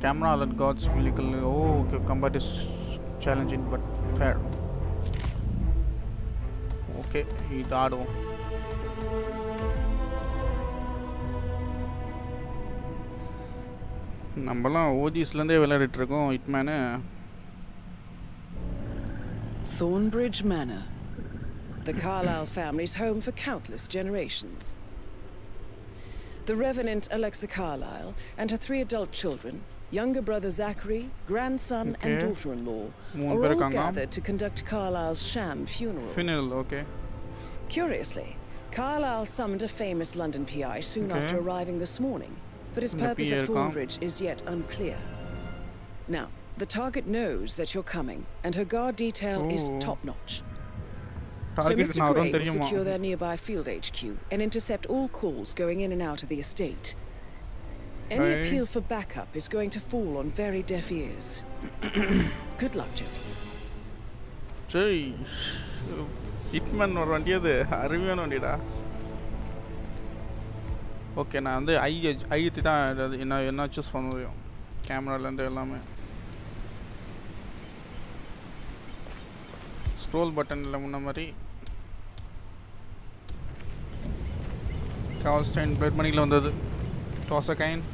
camera alert gods vehicle. Oh, combat is challenging but fair. Okay, இது ஆடுவோம். நம்மலாம் ஓஜிஸ்லேருந்தே விளையாடிட்டு இருக்கோம் hitman. Thornbridge Manor, the Carlyle family's home for countless generations. The Revenant Alexa Carlyle and her 3 adult children, younger brother Zachary, grandson and daughter-in-law, are all gathered to conduct Carlyle's sham funeral. Okay. Curiously, Carlyle summoned a famous London PI soon after arriving this morning, but his purpose at Thornbridge is yet unclear. Now, the target knows that you're coming, and her guard detail is top-notch. So Mr. Gray will secure their nearby field HQ and intercept all calls going in and out of the estate. Any appeal for backup is going to fall on very deaf ears. Good luck, gentlemen. Hitman or வண்டியது அருமையான வண்டிடா. Okay நான் வந்து ஐத்தி தான் என்ன choose பண்ண முடியும் கேமராலேருந்து எல்லாமே. Scroll button இல்லை முன்ன மாதிரி. கால்ஸ்டைன் பிளட் மணியில் வந்தது. டோசகைன்.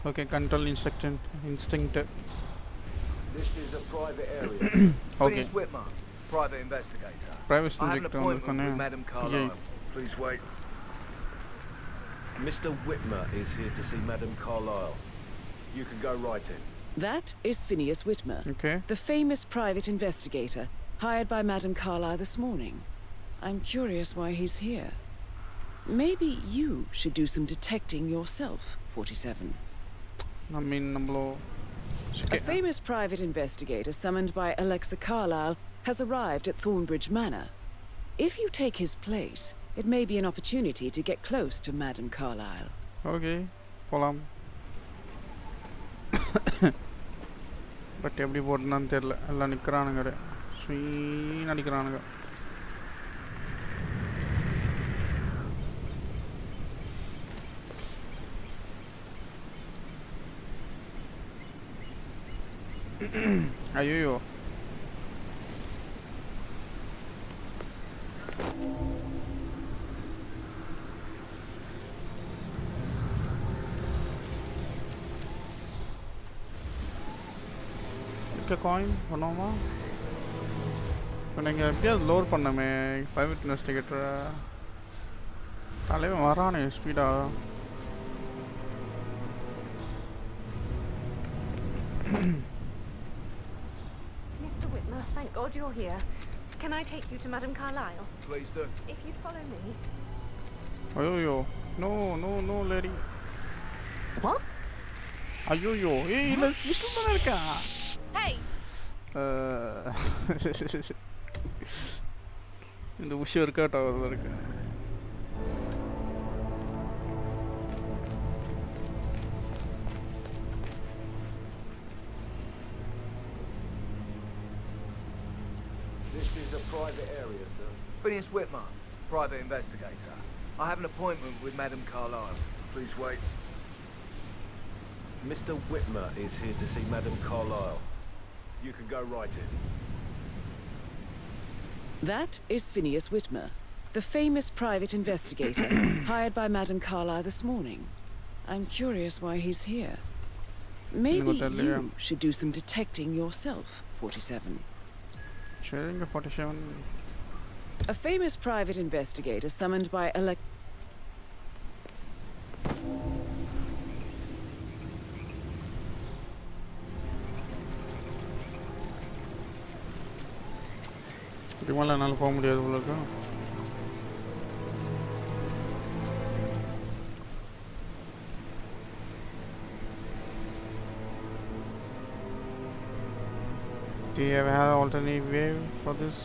Okay, control instinct. This is a private area. Okay. Phineas Whitmer, private investigator. Private I have an investigator appointment with Madam Carlyle. Please wait. Mr. Whitmer is here to see Madam Carlyle. You can go right in. That is Phineas Whitmer, the famous private investigator hired by Madam Carlyle this morning. I'm curious why he's here. Maybe you should do some detecting yourself, 47. I mean, a famous private investigator summoned by Alexa Carlyle has arrived at Thornbridge Manor. If you take his place, it may be an opportunity to get close to Madam Carlyle. Okay, polam. But every word nan therla ella nikrananga sween adikrananga. ஐயோ coin பண்ணுவோமா இப்போ நீங்கள் எப்படியாவது load பண்ணமே private இன்வெஸ்டிகேட்டரை தலைவன் வரானே ஸ்பீடாக Mr. Whitmer, thank God you're here. Can I take you to Madame Carlyle? Please do. If you'd follow me. ஐயோ no lady What? ஐயோ ஏய் இல்லை விஷ்ணு தானே இருக்கா Hey! இந்த விஷயம் இருக்கா டவர் இருக்கு This is a private area, sir. Phineas Whitmer, private investigator. I have an appointment with Madame Carlyle. Please wait. Mr. Whitmer is here to see Madame Carlyle. You can go right in. That is Phineas Whitmer, the famous private investigator hired by Madame Carlyle this morning. I'm curious why he's here. Maybe you should do some detecting yourself, 47. Sharing a 47. A famous private investigator summoned by இதுக்கு மேலே என்னால் போக முடியாது உங்களுக்கு Do you have an alternate way for this?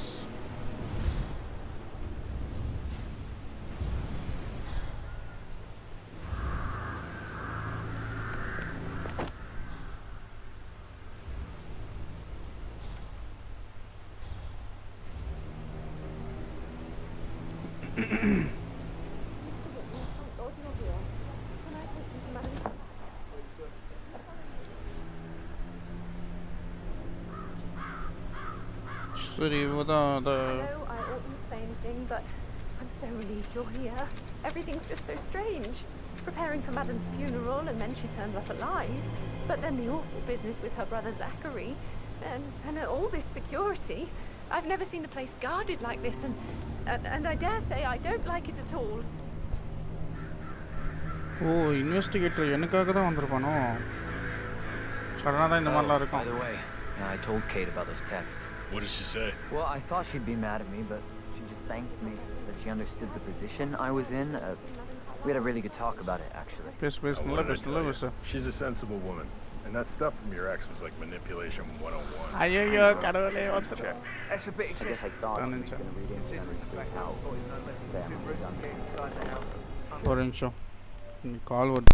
Sorry, what are the... I know I oughtn't say anything, but I'm so relieved you're here. Everything's just so strange. Preparing for Madame's funeral, and then she turns up alive. But then the awful business with her brother Zachary, and all this security. I've never seen the place guarded like this, and I dare say I don't like it at all. Oh, investigator, எனக்காக தான் வந்திருப்பானோ சடனா தான் இந்த மாதிரிலாம் இருக்கும். By the way, I told Kate about those texts. What did she say? Well, I thought she'd be mad at me, but she just thanked me that she understood the position I was in. We had a really good talk about it, actually. She's a sensible woman. And that stuff from your ex was like manipulation 101. ஐயோ கடவுளே வந்துரு. That's a bit excessive. I guess I thought I was going to read into everything how family done. ஒரு நிமிஷம் கால் வருது.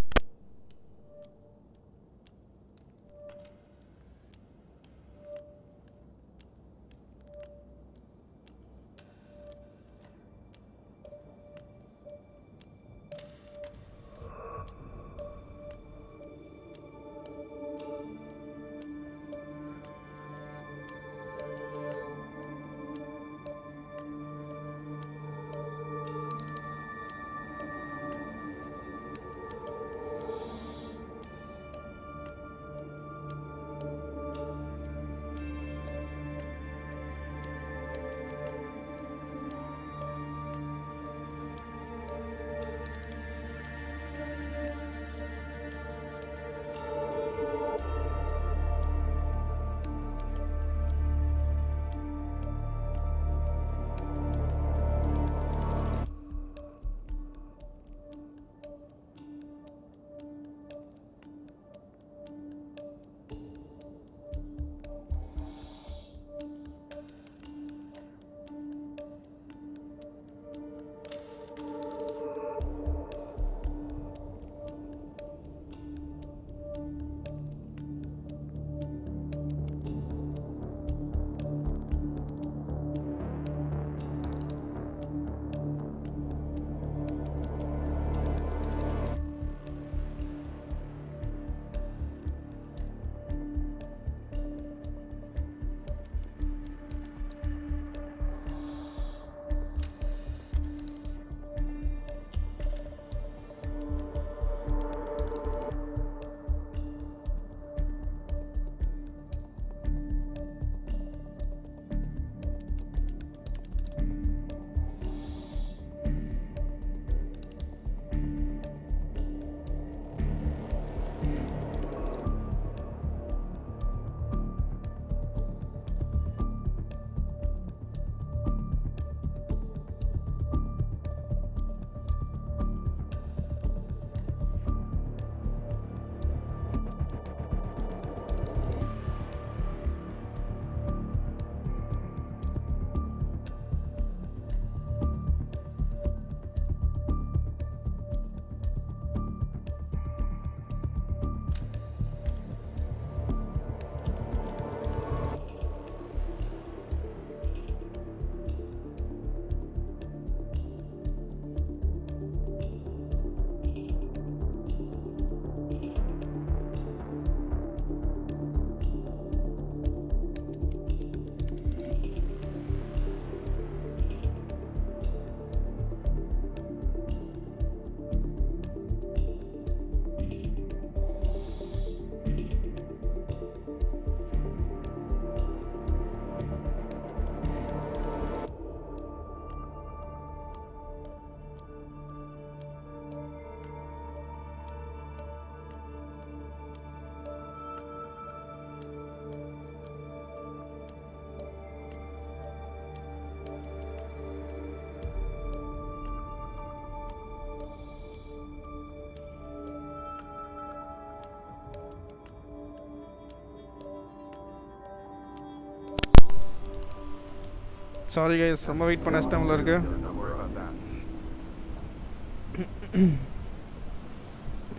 Sorry guys, ரொம்ப wait பண்ண டைம்ல இருக்கு.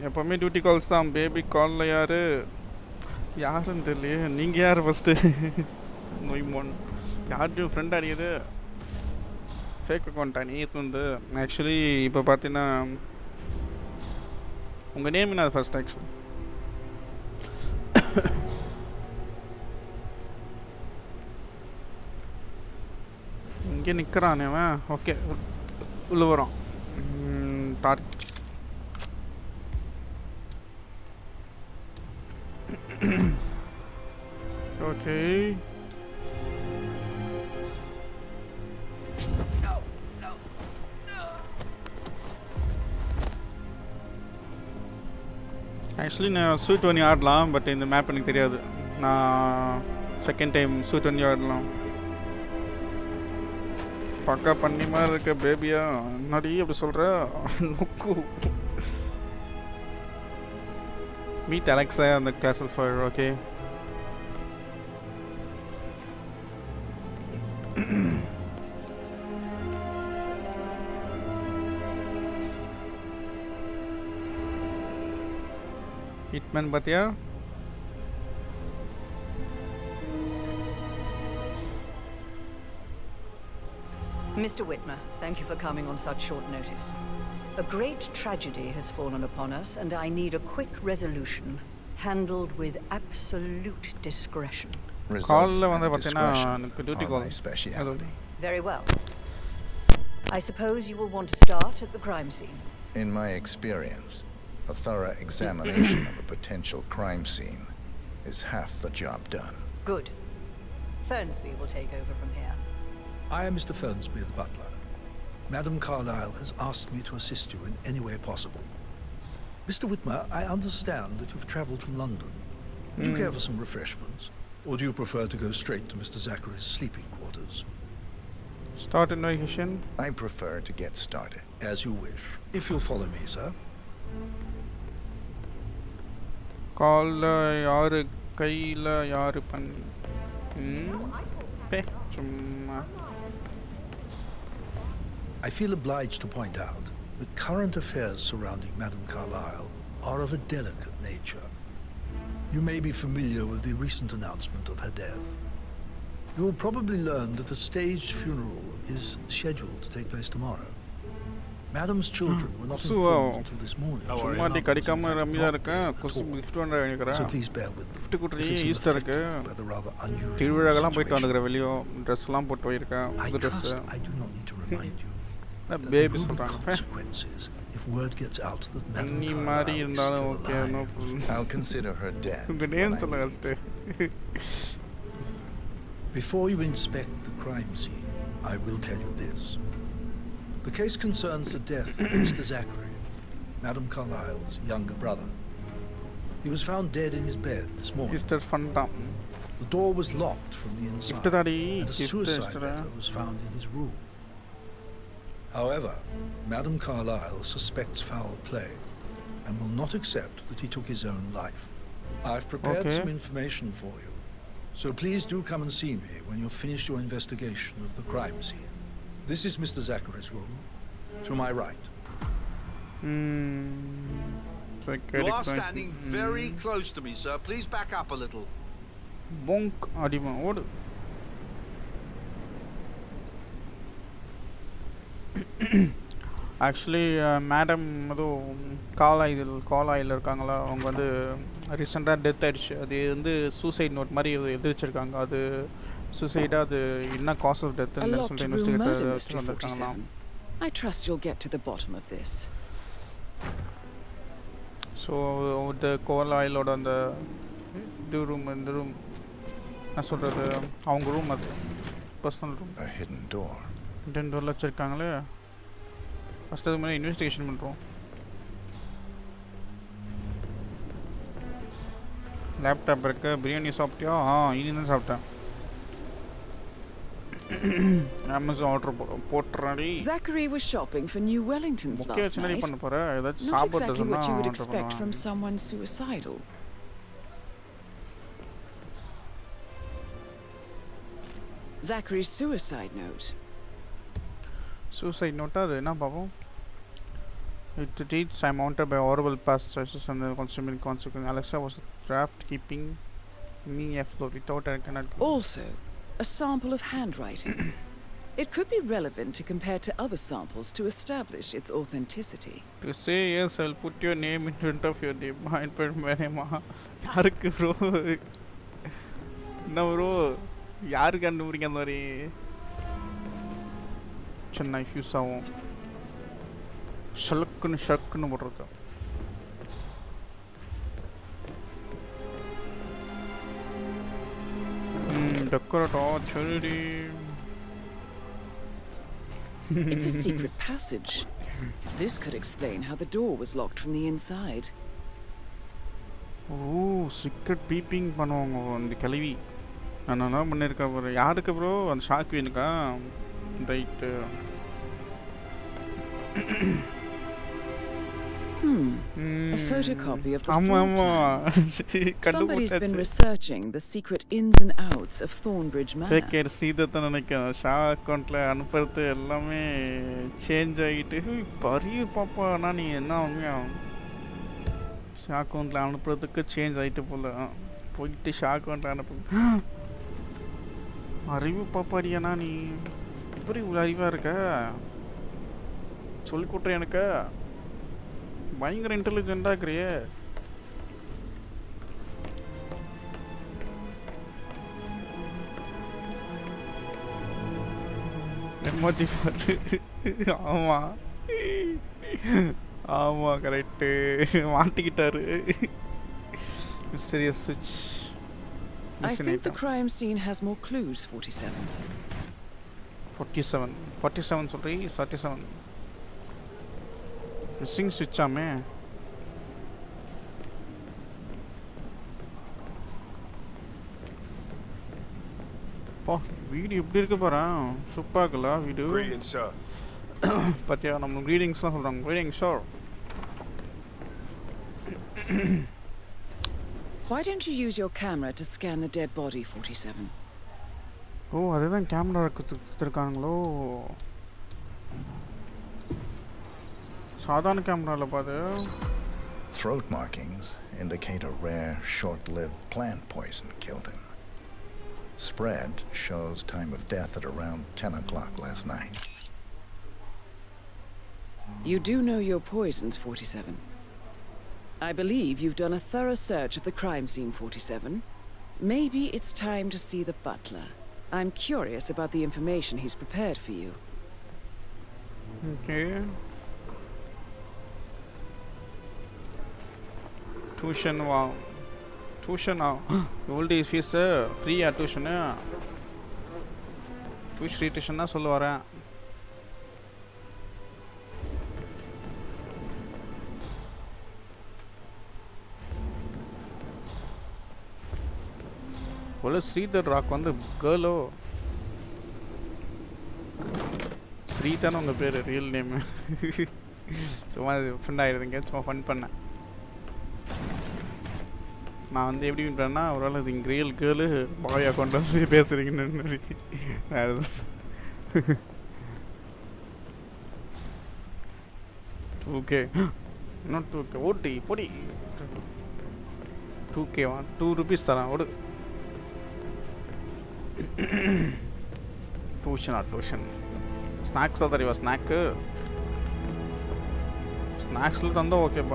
எப்பவுமே டியூட்டி கால்ஸ் தான். பேபி காலில் யாருன்னு தெரியலையே. நீங்கள் யார் ஃபஸ்ட்டு? நொய்மோன் யார்ட்டையும் ஃப்ரெண்ட் அடிக்குது. ஃபேக் அக்கௌண்ட்டா நீ வந்து? ஆக்சுவலி இப்போ பார்த்தீங்கன்னா உங்கள் நேம் என்ன ஃபர்ஸ்ட் ஆக்சுவலி? இங்கே நிற்கிறானே அவன். ஓகே உள்ள வரோம். ஓகே ஆக்சுவலி நான் சூட் பண்ணி ஆடலாம், பட் இந்த மேப் எனக்கு தெரியாது. நான் செகண்ட் டைம் சூட் பண்ணி ஆடலாம். பக்கா பண்ணி மாதிரி இருக்க பேபியா, என்னடி அப்படி சொல்கிற? நொக்கு மீட் அலெக்ஸா அந்த கேசல் ஃபயர். ஓகே ஹிட்மேன் பார்த்தியா? Mr. Whitmer, thank you for coming on such short notice. A great tragedy has fallen upon us, and I need a quick resolution, handled with absolute discretion. Results and discretion are my speciality. Very well. I suppose you will want to start at the crime scene. In my experience, a thorough examination of a potential crime scene is half the job done. Good. Fernsby will take over from here. I am Mr. Fernsby, the butler. Madam Carlyle has asked me to assist you in any way possible. Mr. Whitmer, I understand that you've travelled from London. Do you care for some refreshments? Or do you prefer to go straight to Mr. Zachary's sleeping quarters? Start investigation. I prefer to get started. As you wish. If you'll follow me, sir. Call yaru kaila yaru panni. I feel obliged to point out that current affairs surrounding Madame Carlyle are of a delicate nature. You may be familiar with the recent announcement of her death. You will probably learn that a staged funeral is scheduled to take place tomorrow. Madam's children were not informed until this morning. So please bear with me. This is by the rather unusual situation. I trust I do not need to remind you that there will be consequences if word gets out that Madam Carlyle is still alive. I'll consider her dead. Before you inspect the crime scene, I will tell you this. The case concerns the death of Mr. Zachary, Madame Carlyle's younger brother. He was found dead in his bed this morning. The door was locked from the inside, and a suicide letter was found in his room. However, Madame Carlyle suspects foul play and will not accept that he took his own life. I've prepared some information for you, so please do come and see me when you've finished your investigation of the crime scene. This is Mr. Zachary's room, to my right. You are standing very close to me, sir. Please back up a little. Bonk adima odu. Actually madam அதுவும் காலாயில் இருக்காங்களா, அவங்க வந்து ரீசெண்டாக death ஆகிடுச்சு. அது வந்து suicide note மாதிரி எழுதிச்சிருக்காங்க. அது சூசைடாக அது என்ன காஸ் ஆஃப் டெத்துன்னு சொல்லிட்டு இன்வெஸ்டிகேட்டர் வந்திருக்காங்களாம். I trust you'll get to the bottom of this. So இந்த கோலாயிலோட அந்த இந்த ரூம் நான் சொல்கிறது அவங்க ரூம், அது பர்சனல் ரூம். hidden door வச்சுருக்காங்களே. ஃபஸ்ட் அதுக்கு முன்னாடி இன்வெஸ்டிகேஷன் பண்ணுறோம். லேப்டாப் இருக்கு. பிரியாணி சாப்பிட்டியா? இனி தான் சாப்பிட்டேன். Amazon order போட்றடி. Zachary was shopping for new Wellingtons last night. Not exactly what you would expect from someone suicidal. Zachary's suicide note. Suicide note adu na pavom. It reads, I'm haunted by horrible past choices and the consuming consequence. Alexa was a draft keeping me afloat. Without I cannot. Also, a sample of handwriting. It could be relevant to compare to other samples to establish its authenticity. To say yes, I'll put your name in front of your name. I'll put my name. Yarku bro. No bro. Yaar kandupidinga andari. Chennai fuse avum. Shalakku போடுறது. Decorate charity. It's a secret passage. This could explain how the door was locked from the inside. Oh, secret peeping பண்ணுவாங்க அந்த கலவி. நான் என்ன பண்ணிருக்க bro? யாருக்கு bro? அந்த shock வேணுக்கா? Right. A photocopy of the Amma. Somebody's been researching the secret ins and outs of Thornbridge Manor. Take சீதத்தை நினைக்கிறேன். ஷா அக்கௌண்ட்ல அனுப்புறது எல்லாமே சேஞ்ச் ஆகிட்டு பரிய பாப்பா அண்ணா நீ என்ன உண்மையா ஷா அக்கௌண்ட்ல அனுப்புறதுக்கு சேஞ்ச் ஆகிட்டு போல போயிட்டு ஷா அக்கௌண்ட்ல அனுப்பு அறிவு பாப்பாடியாண்ணா நீ இப்படி இவ்வளோ அறிவாக இருக்க சொல்லி கொடுறேன் எனக்கு பயங்கர இன்டெலிஜென்ட்டாக இருக்கிறியே எமோஜி பாரு ஆமாம் ஆமாம் கரெக்டு மாட்டிக்கிட்டாரு மிஸ்டீரியஸ் சுவிட்ச் I think the crime scene has more clues, 47. 47 sorry 37 missing switch ஆமே பா வீடியோ எப்படி இருக்கு பாரு சூப்பரா இருக்குல வீடியோ பத்தியா நம்ம ரீடிங்ஸ்லாம் சொல்றாங்க reading sir Why don't you use your camera to scan the dead body, 47? Oh, அதுதான் கேமரா கொடுத்துருக்காங்களோ சாதாரண கேமரால பாரு Throat markings indicate a rare, short-lived plant poison killed him. Spread shows time of death at around 10 o'clock last night. You do know your poisons, 47. I believe you've done a thorough search of the crime scene, 47. Maybe it's time to see the butler. I'm curious about the information he's prepared for you. Okay. Tuition, wow. Tuition now. Old days fees free tuition. Free tuition na சொல்ல வரேன். Well, Sridhar Rock வந்து கேர்ளோ ஸ்ரீதான் உங்கள் பேர் real name சும்மா friend ஆகிடுதுங்க சும்மா fun பண்ணேன் நான் வந்து எப்படி பண்ணுறேன்னா ஒரு வேளை இது இங்கே ரியல் கேர்ளு பாய் அக்கௌண்ட் வந்து பேசுகிறீங்கன்னு ஓகே இன்னும் 2K ஓட்டி பொடி 2K வா 2 rupees தரேன் ஓடு ಟ್ಯೂಷನ್ ಸ್ನ್ಯಾಕ್ಸ್ ಅದ ಇವ ಸ್ನ್ಯಾಕ್ಸ್ಲಿ ತಂದ ಓಕೆಪ್ಪ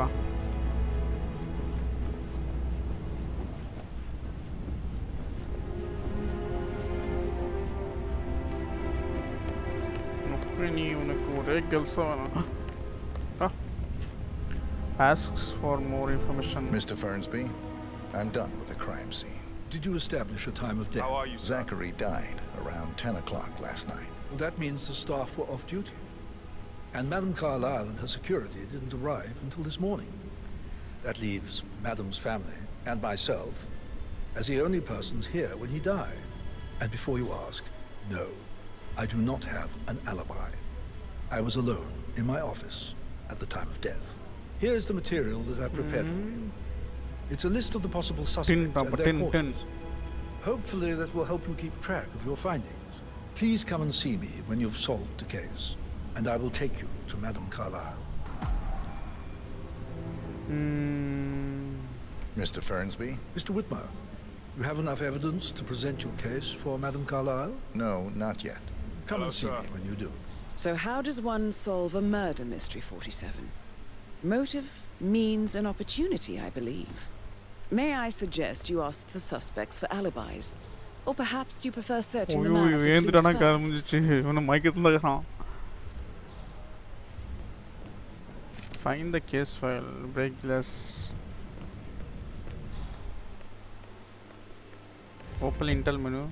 ಇವನಕ್ಕೆ ಒರೇ ಕೆಲಸ asks for more information. Mr. Fernsby, I'm done with the crime scene. Did you establish a time of death? How are you, sir? Zachary died around 10 o'clock last night. Well, that means the staff were off duty. And Madame Carlyle and her security didn't arrive until this morning. That leaves Madame's family and myself as the only persons here when he died. And before you ask, no, I do not have an alibi. I was alone in my office at the time of death. Here's the material that I prepared for you. It's a list of the possible suspects and their quarters. Hopefully that will help you keep track of your findings. Please come and see me when you've solved the case, and I will take you to Madame Carlyle. Mr. Fernsby? Mr. Whitmer, you have enough evidence to present your case for Madame Carlyle? No, not yet. Come and see me when you do. So how does one solve a murder mystery, 47? Motive, means, and opportunity, I believe. May I suggest you ask the suspects for alibis? Or perhaps you prefer searching the manor for clues first? Find the case file, break glass. Open Intel menu.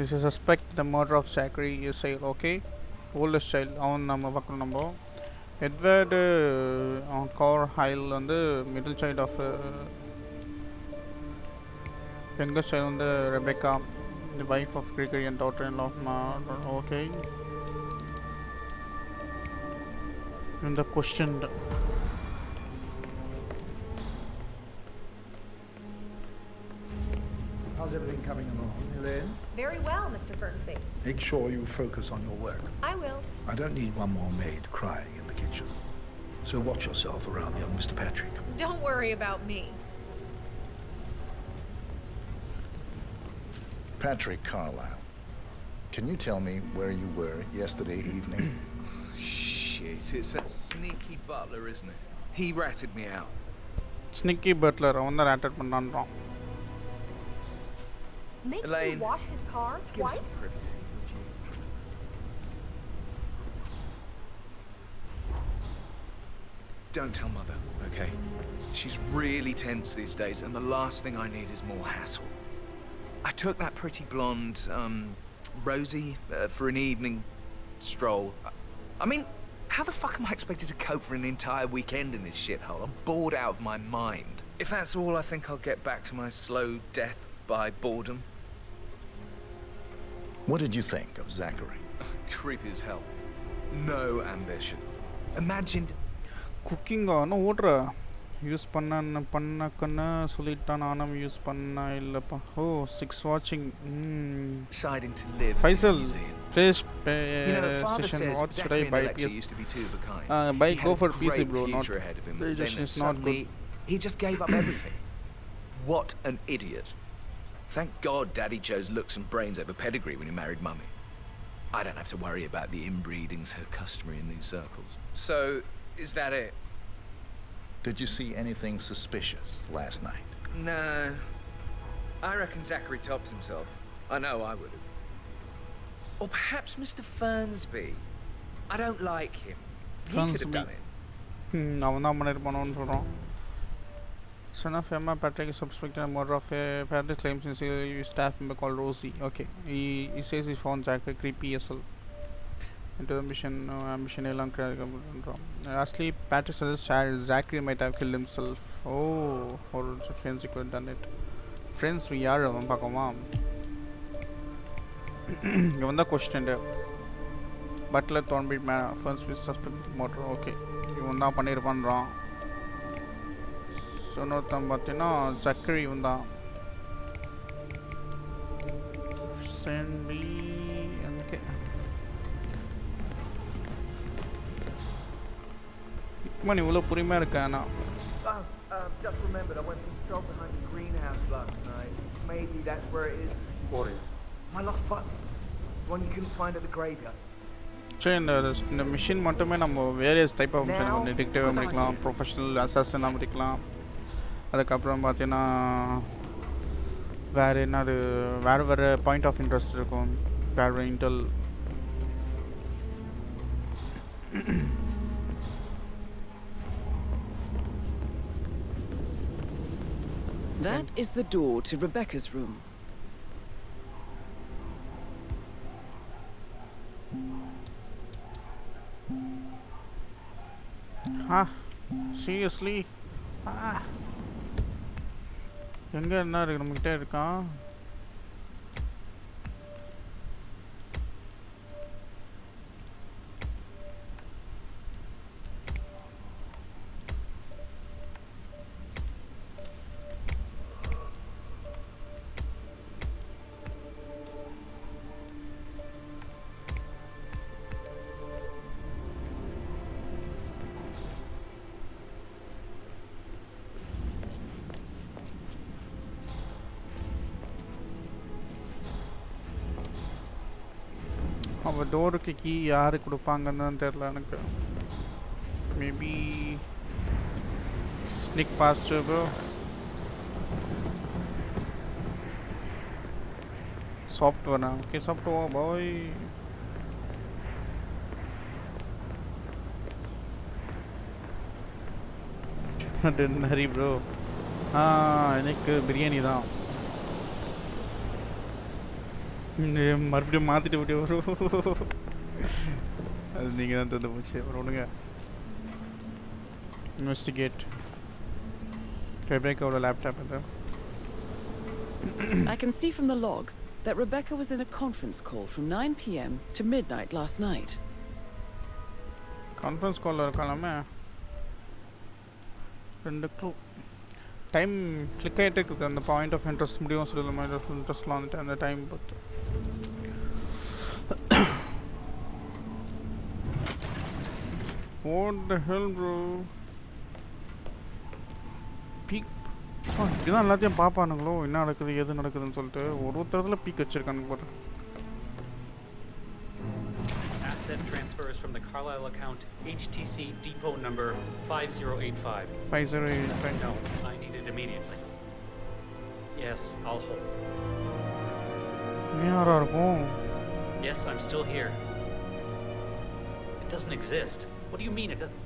Is a suspect the murder of Zachary, you say, okay? Oldest child, அவன் நம்ம பார்க்கணும் நம்ம Edward கார்ஹைல் வந்து middle child of youngest child வந்து Rebecca the wife of Gregory and daughter-in-law of okay. And the questioned How's everything coming along, Elaine? Very well, Mr. Fernsby. Make sure you focus on your work. I will. I don't need one more maid crying in the kitchen. So watch yourself around young Mr. Patrick. Don't worry about me. Patrick Carlyle. Can you tell me where you were yesterday evening? Shit, it's that sneaky butler, isn't it? He ratted me out. Sneaky butler, அவன் தான் ratted பண்ணான்றான். Make Elaine, you wash his car give us twice? some privacy, would you? Don't tell Mother, okay? She's really tense these days, and the last thing I need is more hassle. I took that pretty blonde, Rosie, for an evening stroll. I mean, how the fuck am I expected to cope for an entire weekend in this shithole? I'm bored out of my mind. If that's all, I think I'll get back to my slow death by boredom. What did you think of Zachary? Creepy as hell. No ambition. Imagine... Cooking no order. Use பண்ணக்கன்னு சொல்லிட்டான் நானும் use பண்ண இல்லப்பா ஓ 6 watching deciding to live Faisal please you know, Father says what should I Zachary buy and Alexei PS used to be two of a kind. Buy He go had for a PC great bro not future ahead of him. PlayStation Then is not good. He just gave up everything. What an idiot. Thank God Daddy chose looks and brains over pedigree when he married Mummy. I don't have to worry about the inbreeding so customary in these circles. So, is that it? Did you see anything suspicious last night? No. I reckon Zachary tops himself. I know I would have. Or perhaps Mr. Fernsby. I don't like him. He could have done it. அவன் தான் பண்ணிருப்பானோன்னு சொல்கிறான் Son of Emma Patrick is suspected in the murder of a Patrick claims in a staff member called Rosie. Okay. He says he found Zachary creepy as well. Into the mission, ambition along. Lastly, Patrick suggests Zachary might have killed himself. Oh, or friends could have done it. Friends, we are on Pakoma. Given the question, Butler Thornbeat man, first with suspect motor. Okay, you want to panir one wrong. So, no, Zachary, you want send me. Okay. Hitman இவ்வளோ பொறுமையாக இருக்கானா Just remembered, I went for a stroll behind the greenhouse last night. Maybe that's where it is. What is? My lost button. The one you couldn't find at the graveyard. சரி இந்த machine மட்டுமே நம்ம various type of machine டிடெக்டிவாக முடிக்கலாம் professional அசாசனாக முடிக்கலாம் அதுக்கப்புறம் பார்த்தீங்கன்னா வேறு என்ன அது வேறு பாயிண்ட் ஆஃப் இன்ட்ரெஸ்ட் இருக்கும் வேறு Intel That is the door to Rebecca's room. Seriously? எங்க என்ன இருக்கு நம்மகிட்ட இருக்கான் அவ டோருக்கு கீ யாரு கொடுப்பாங்கன்னு தெரியல எனக்கு. Maybe sneak past bro. Software now. Okay, software boy. Didn't hurry bro. எனக்கு பிரியாணி தான். மறுபடியும் மாத்திட்டு விட்டு bro. அது நீங்க தான் தந்து போச்சு. ஒண்ணுங்க. Investigate. Rebecca laptop in there. I can see from the log that Rebecca was in a conference call from 9 p.m. to midnight last night. Conference call irukkalame. Rendu clue. Time click aayittu irukku and the point of interest mudiyum sollu point of interest la and the time but what the hell bro? Peak இதான் எல்லாத்தையும் பார்ப்பானுங்களோ என்ன நடக்குது எது நடக்குதுன்னு சொல்லிட்டு ஒருத்தரத்துல peak வச்சிருக்கானுங்க பாரு. Asset transfers from the Carlisle account HTC depot number 5085. 5085. No, I need it immediately. Yes, I'll hold. யாரா இருக்கும்? Yes, I'm still here. It doesn't exist. What do you mean it doesn't?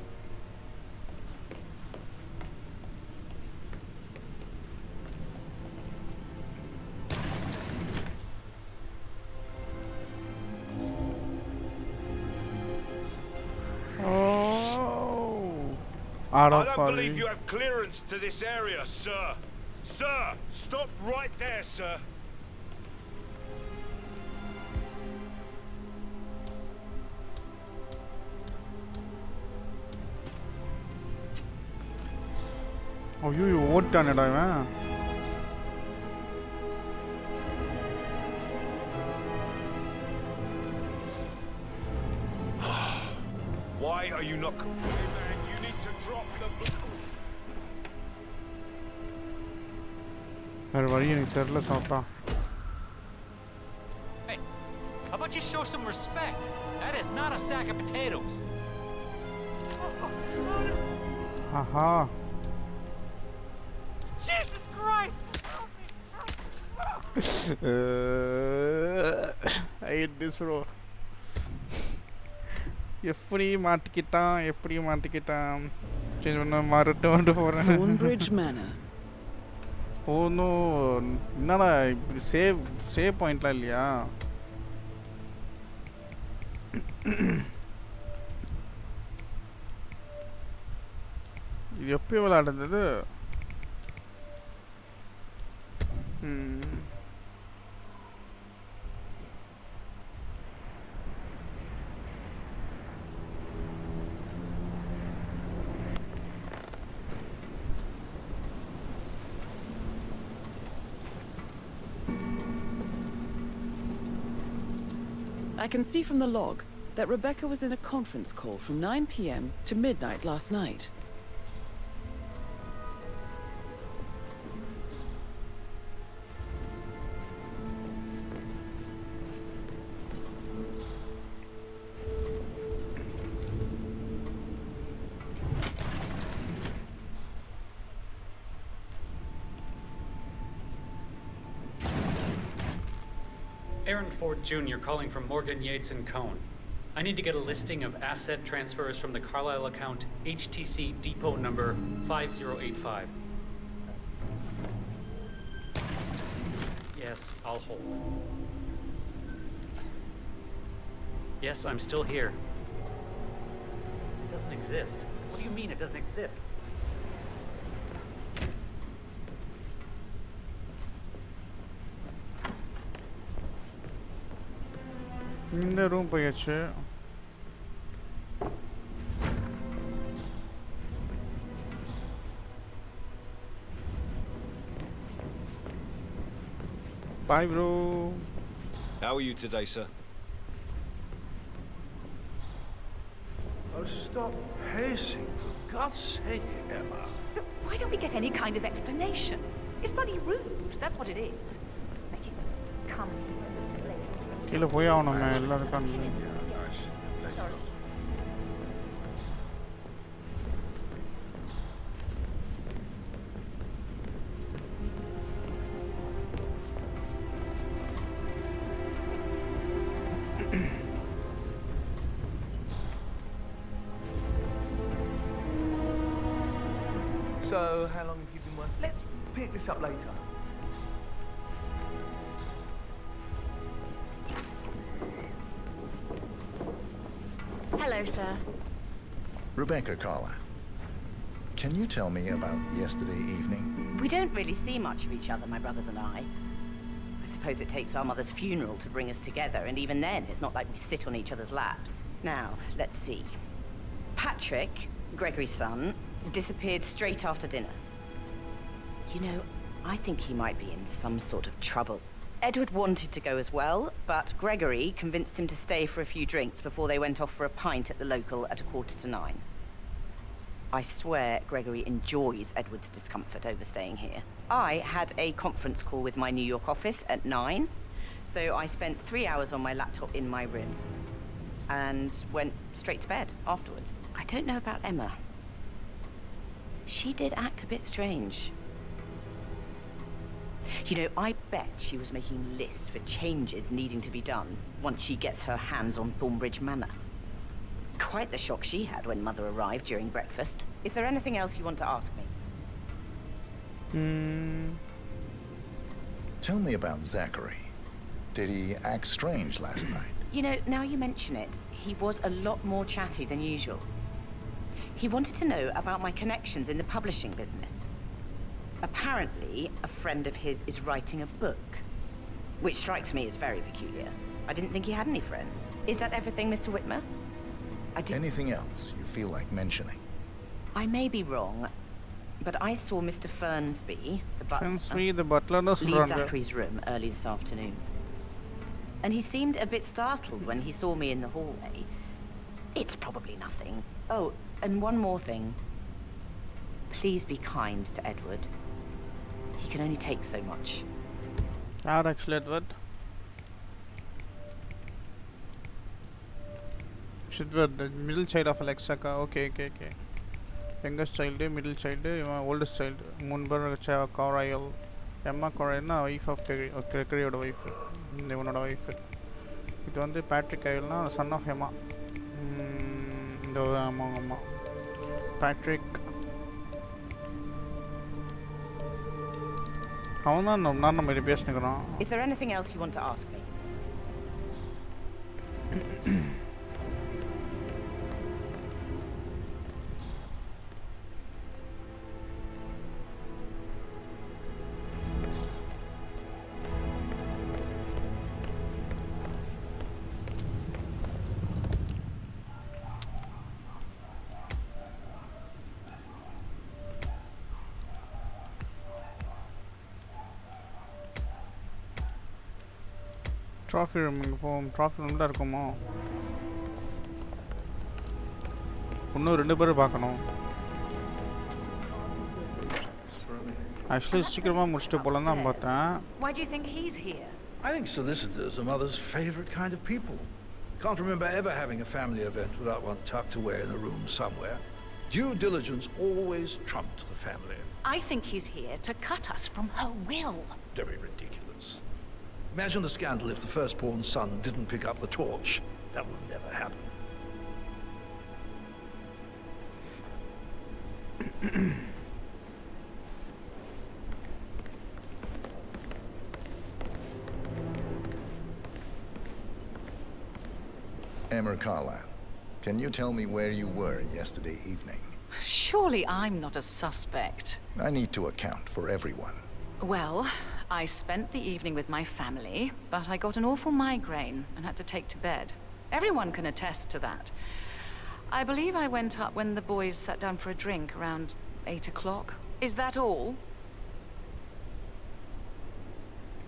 I don't believe you have clearance to this area, sir. Sir, stop right there, sir. ஐயோ ஓட்டானடா இவன். Why are you not... Hey man, you need to drop the... வேற வழி எனக்கு தெரியல சாப்பிட்டா. Hey, how about you show some respect? That is not a sack of potatoes. Haha. Jesus Christ! I hate this bro. எப்படி மாட்டிக்கிட்டான் change பண்ண மாறிட்டு வந்து போறேன். Thornbridge Manor. ஓ நோ என்னடா இப்படி சேவ் பாயிண்ட்லாம் இல்லையா? இது எப்போ விளையாடுறது? I can see from the log that Rebecca was in a conference call from 9 p.m. to midnight last night. Aaron Ford Jr. calling from Morgan, Yates & Cohn. I need to get a listing of asset transfers from the Carlisle account HTC depot number 5085. Yes, I'll hold. Yes, I'm still here. It doesn't exist. What do you mean it doesn't exist? இந்த room போயாச்சு. Bye bro. How are you today, sir? Oh, stop pacing, for God's sake, Emma. Why don't we get any kind of explanation? It's bloody rude, that's what it is. Making us come here and play. கீழே போய் ஆகணுங்க எல்லாம் இருக்காங்க. So, how long have you been working? Let's pick this up later. Hello, sir. Rebecca Carlyle, can you tell me about yesterday evening? We don't really see much of each other, my brothers and I. I suppose it takes our mother's funeral to bring us together, and even then, it's not like we sit on each other's laps. Now, let's see. Patrick, Gregory's son, disappeared straight after dinner. You know, I think he might be in some sort of trouble. Edward wanted to go as well, but Gregory convinced him to stay for a few drinks before they went off for a pint at the local at 8:45. I swear Gregory enjoys Edward's discomfort over staying here. I had a conference call with my New York office at 9, so I spent 3 hours on my laptop in my room and went straight to bed afterwards. I don't know about Emma. She did act a bit strange. You know, I bet she was making lists for changes needing to be done once she gets her hands on Thornbridge Manor. Quite the shock she had when Mother arrived during breakfast. Is there anything else you want to ask me? Tell me about Zachary. Did he act strange last night? You know, now you mention it, he was a lot more chatty than usual. He wanted to know about my connections in the publishing business. Apparently, a friend of his is writing a book, which strikes me as very peculiar. I didn't think he had any friends. Is that everything, Mr. Whitmer? Anything else you feel like mentioning? I may be wrong, but I saw Mr. Fernsby, the butler, leave Zachary's room early this afternoon. And he seemed a bit startled when he saw me in the hallway. It's probably nothing. Oh, and one more thing. Please be kind to Edward. He can only take so much. Actually, Edward. Edward, the middle child of Alexa. Okay. Youngest child, middle child, oldest child. Munbar Corail. Emma Corena, wife of Gregory wife. Never wife. It was the Patrick Ayla, son of Emma. Patrick. Is there anything else you want to ask me? Trophy room, trophy room there இருக்குமோ இன்னும் ரெண்டு பேர் பார்க்கணும் actually சீக்கிரமா முடிச்சிட்டு போலாம் தான் பார்த்தேன். Why do you think he's here? I think solicitors are Mother's favorite kind of people. Can't remember ever having a family event without one tucked away in a room somewhere. Due diligence always trumped the family. I think he's here to cut us from her will. Very ridiculous. Imagine the scandal if the firstborn son didn't pick up the torch. That will never happen. Emma Carlyle, can you tell me where you were yesterday evening? Surely I'm not a suspect. I need to account for everyone. Well, I spent the evening with my family, but I got an awful migraine and had to take to bed. Everyone can attest to that. I believe I went up when the boys sat down for a drink around 8 o'clock. Is that all?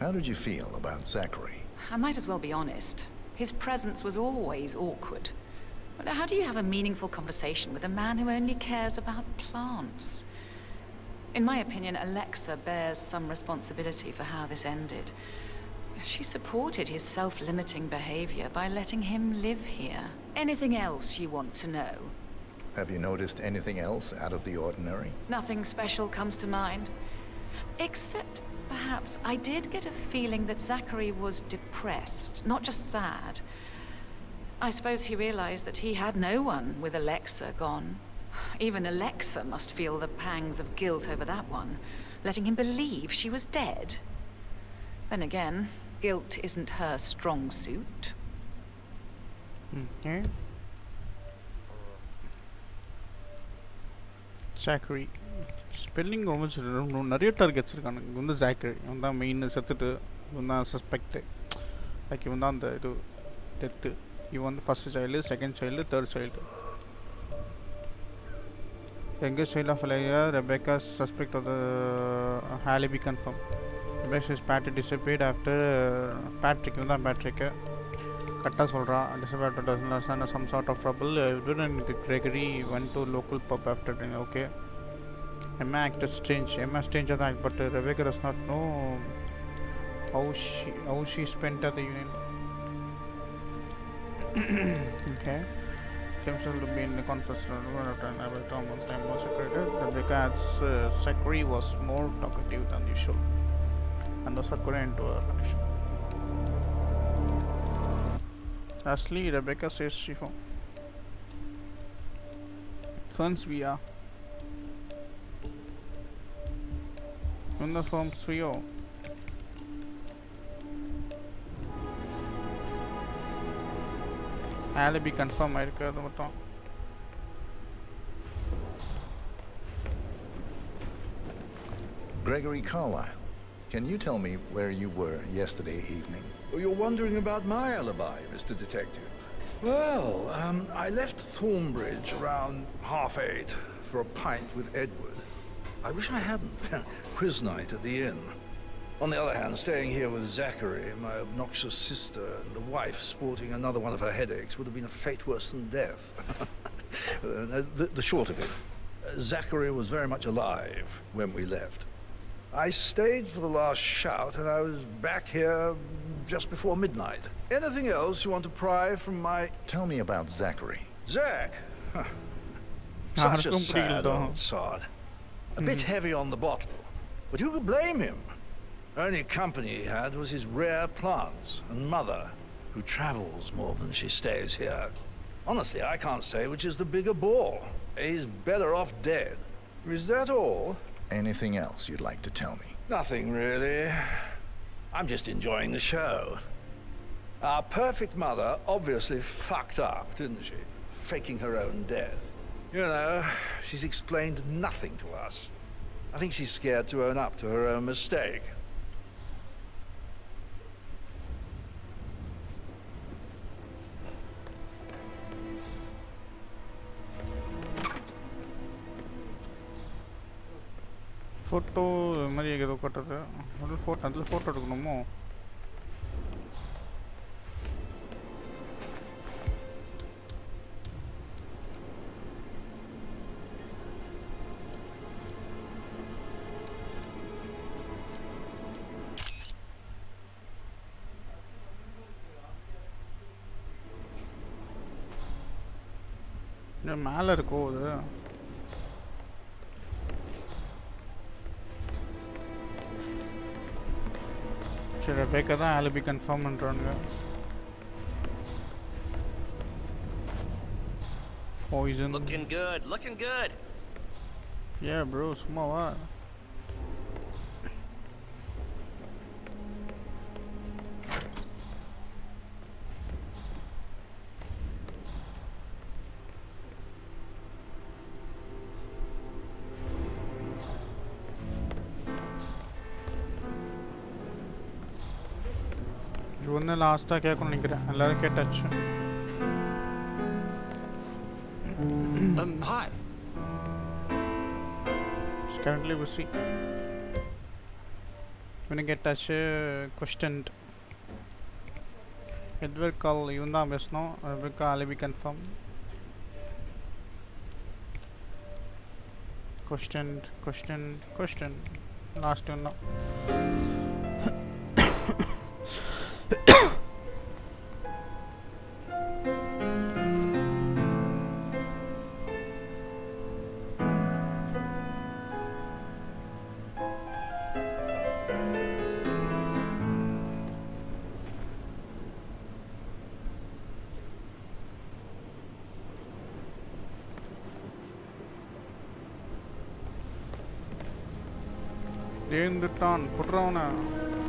How did you feel about Zachary? I might as well be honest. His presence was always awkward. But how do you have a meaningful conversation with a man who only cares about plants? In my opinion, Alexa bears some responsibility for how this ended. She supported his self-limiting behavior by letting him live here. Anything else you want to know? Have you noticed anything else out of the ordinary? Nothing special comes to mind. Except, perhaps, I did get a feeling that Zachary was depressed, not just sad. I suppose he realized that he had no one with Alexa gone. Even Alexa must feel the pangs of guilt over that one, letting him believe she was dead. Then again, guilt isn't her strong suit. Okay. Zachary. Spelling almost நிறைய targets இருக்காங்க. இவன் வந்து Zachary. இவன் தான் main செத்துட்டு இவன் தான் suspect. Like இவன் தான் அந்த இது டெத். இவன் வந்து first child, second child, third child. Youngest child of Elijah, Rebecca suspect of the alibi confirmed. Rebecca is Patrick disappeared after Patrick. இவன் தான் Patrick. கரெக்டாக சொல்கிறான். Disappeared after some sort of trouble. Edward and Gregory went to local pub after dinner. Okay. Emma acted strange. Emma strange act, but Rebecca does not know how she spent at the union. Okay. Himself to be in the conference room and every time was time was secreted. Rebecca adds Zachary was more talkative than usual, and thus according into her condition. Lastly, Rebecca says she found funds via in the form trio. Alibi confirm ஆயிருக்கிறது மட்டும். Gregory Carlyle, can you tell me where you were yesterday evening? Oh, you're wondering about my alibi, Mr. Detective. Well, I left Thornbridge around 8:30 for a pint with Edward. I wish I hadn't. Quiz night at the inn. On the other hand, staying here with Zachary, my obnoxious sister, and the wife sporting another one of her headaches would have been a fate worse than death. The short of it, Zachary was very much alive when we left. I stayed for the last shout, and I was back here just before midnight. Anything else you want to pry from my... Tell me about Zachary. Zach? Huh. Such a sad old sod. A bit heavy on the bottle, but who could blame him? Only company he had was his rare plants and mother, who travels more than she stays here. Honestly, I can't say which is the bigger bore. He's better off dead. Is that all? Anything else you'd like to tell me? Nothing, really. I'm just enjoying the show. Our perfect mother obviously fucked up, didn't she? Faking her own death. You know, she's explained nothing to us. I think she's scared to own up to her own mistake. Photo இது மாதிரி ஏதோ கட்டுறது அதில் photo எடுக்கணுமோ? மேலே இருக்கோ அது? சரி, Rebecca தான் alibi confirm பண்ணுறானுங்க. Poison. Looking good, looking good. Yeah, bro, சும்மாவா? ஒன்று லாஸ்ட்டாக கேட்கணும்னு நினைக்கிறேன். எல்லோரும் கேட்டாச்சு. Hi. It's currently busy. இவனை கேட்டாச்சு. questioned. Edward call இவன் தான் பேசணும். Rebecca alibi confirm. questioned. Last one now.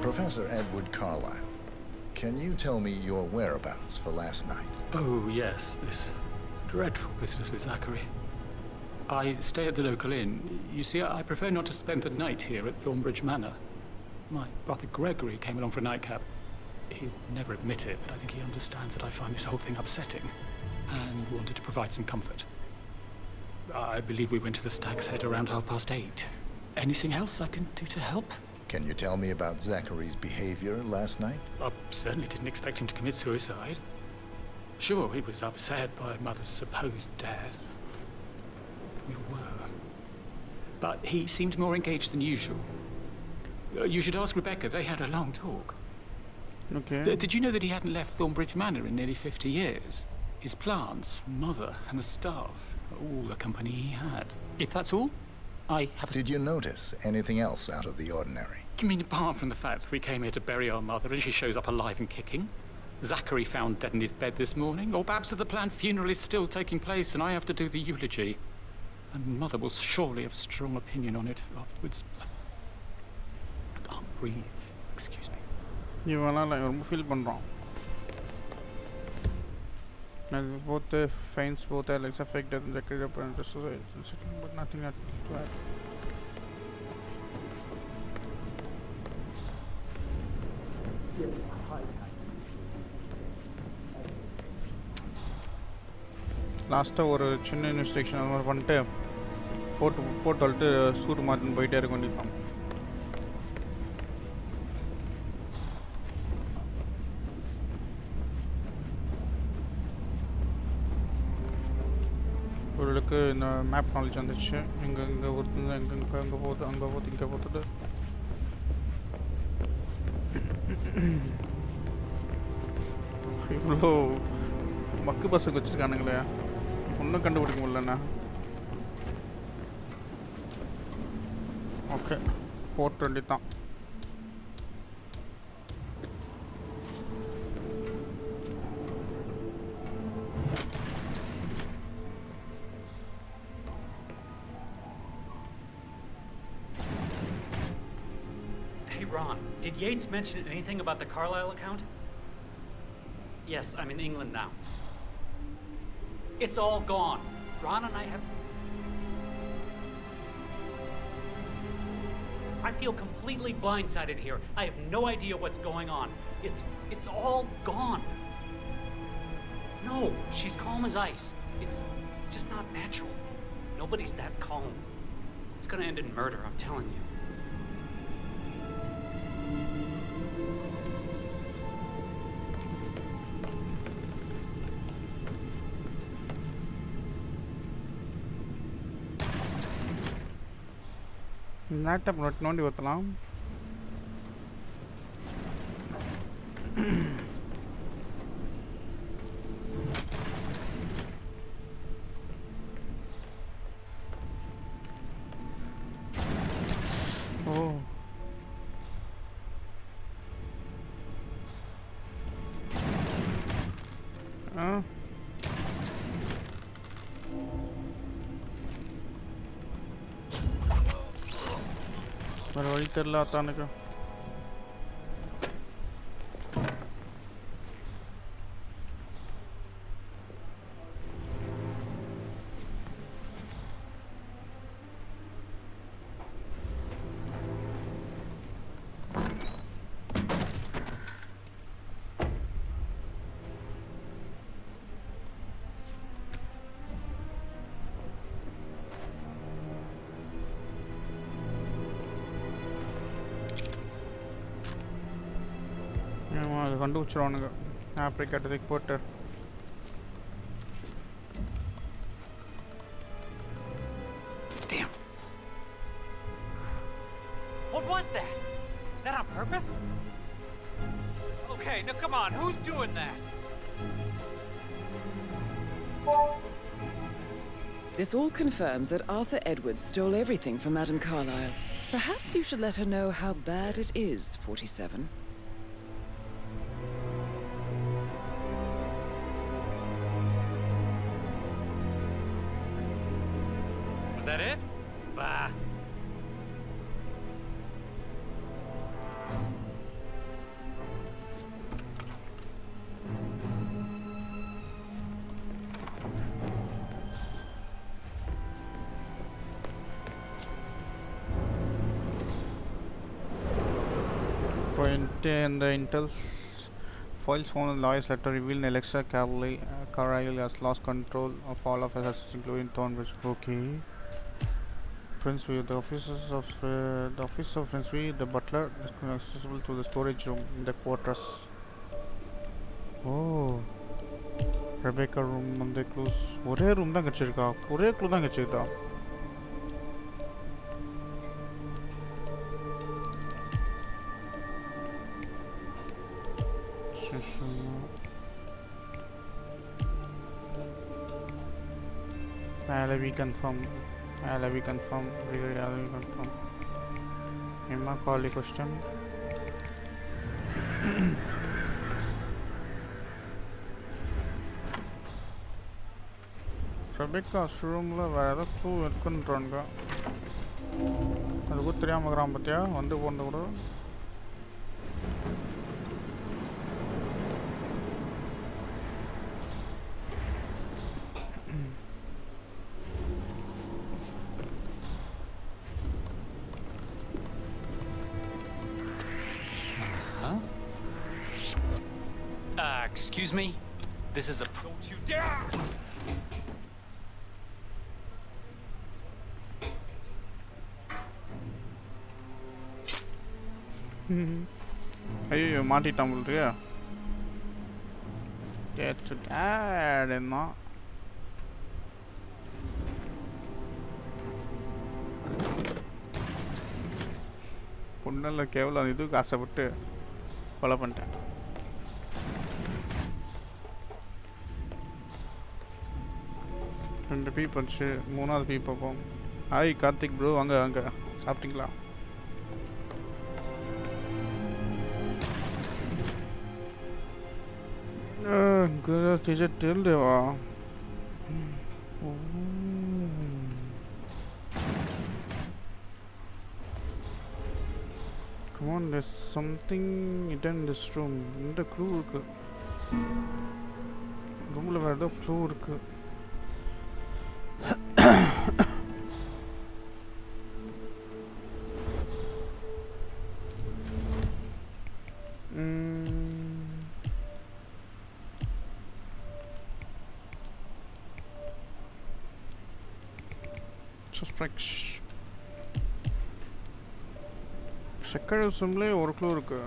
Professor Edward Carlyle, can you tell me your whereabouts for last night? Oh, yes, this dreadful business with Zachary. I stay at the local inn. You see, I prefer not to spend the night here at Thornbridge Manor. My brother Gregory came along for a nightcap. He'd never admit it, but I think he understands that I find this whole thing upsetting and wanted to provide some comfort. I believe we went to the Stag's Head around 8:30. Anything else I can do to help? Can you tell me about Zachary's behavior last night? I certainly didn't expect him to commit suicide. Sure, he was upset by Mother's supposed death. We were. But he seemed more engaged than usual. You should ask Rebecca. They had a long talk. Okay. Did you know that he hadn't left Thornbridge Manor in nearly 50 years? His plants, Mother, and the staff, all the company he had. If that's all, I have a... Did you notice anything else out of the ordinary? You mean apart from the fact that we came here to bury our mother and she shows up alive and kicking? Zachary found dead in his bed this morning? Or perhaps that the planned funeral is still taking place and I have to do the eulogy? And Mother will surely have a strong opinion on it afterwards. I can't breathe. Excuse me. இவெல்லாம் ரொம்ப feel பண்ணுறான். Both the fines, both Alex affected the career apprentice, but nothing to add. லாஸ்ட்டாக ஒரு சின்ன investigation அது மாதிரி பண்ணிட்டு போட்டு சூட்டு மாற்றின்னு போயிட்டே இருக்க வேண்டியதான். பொருளுக்கு இந்த மேப் நாலேஜ் வந்துச்சு. இங்கே ஒருத்தங்க அங்கே போகுது, அங்கே போகுது, இங்கே போகுது. இவ்வளோ மக்கு பஸ்ஸுக்கு வச்சுருக்கானுங்களே, ஒன்றும் கண்டுபிடிக்க முடியலண்ணா. ஓகே, போட்டு வேண்டியதான். Ron, did Yates mention anything about the Carlisle account? Yes, I'm in England now. It's all gone. Ron and I have... I feel completely blindsided here. I have no idea what's going on. It's all gone. No, she's calm as ice. It's just not natural. Nobody's that calm. It's gonna end in murder, I'm telling you. Laptop நோண்டி ஊற்றலாம். ஓ ஆ வேறு வழி தெரில அத்தானுக்கு. அது கண்டுபிடிச்சிருவானுங்க. ஆப்ரிக்காட்டதுக்கு போட்டு What was that? Was that on purpose? Okay, now come on, who's doing that? This all confirms that Arthur Edwards stole everything from Madame Carlyle. Perhaps you should let her know how bad it is, 47. Was that it? Bah. in the Intel files found in lawyer's letter revealed Alexa Carlyle has lost control of all of us, including Thornbridge. Okay. Princeview, the office of Princeview, the butler, is accessible to the storage room in the quarters. Oh, Rebecca room on the clues. ஒரே room தான் கச்சிருக்கா. ஒரே clue தான் கச்சிருக்கா. I'll be confirm. Emma call the question. Rebecca room la vera clue irukundranga. Adukku theriyama irukkran pathiya vandu pondu kudu. Excuse me? This is a... Don't you dare! ஐயோ மாட்டிட்டான் போல்றியா? Get to dad and not. பொண்ணல்ல கேவலம் இதுக்கு ஆசைப்பட்டு கொலை பண்ணிட்டேன். ரெண்டு பீ பஞ்சு மூணாவது பீ பார்ப்போம். ஹாய் கார்த்திக் ப்ரோ, வாங்க வாங்க, சாப்பிட்டீங்களா? டெல்டேவா? Come on, there's something hidden in this room. இந்த க்ளூ இருக்கு. ரூமில் வேறு ஏதோ க்ளூ இருக்கு. Suspects. செக்கர் சிம்லே ஒரு க்ளூ இருக்கு.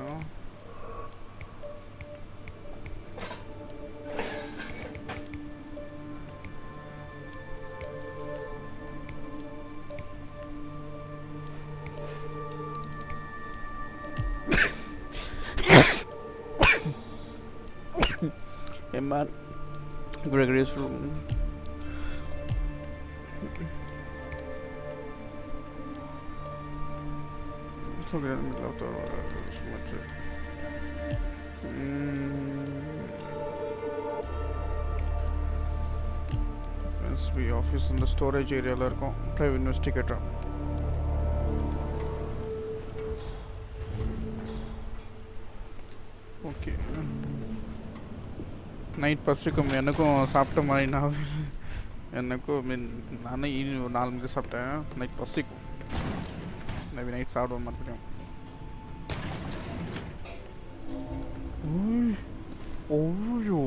Emma Gregory's room. Look at the middle of the road. So much. FSB office in the storage area. Private investigator. Okay. Night பசிக்கும் எனக்கும் சாப்பிட்ட மாதிரி நான் எனக்கும் நானே ஒரு 4 மணிக்கு சாப்பிட்டேன். நைட் பசிக்கும். மேபி நைட் சாப்பிடுவோம் மறுபடியும். ஓய்யோ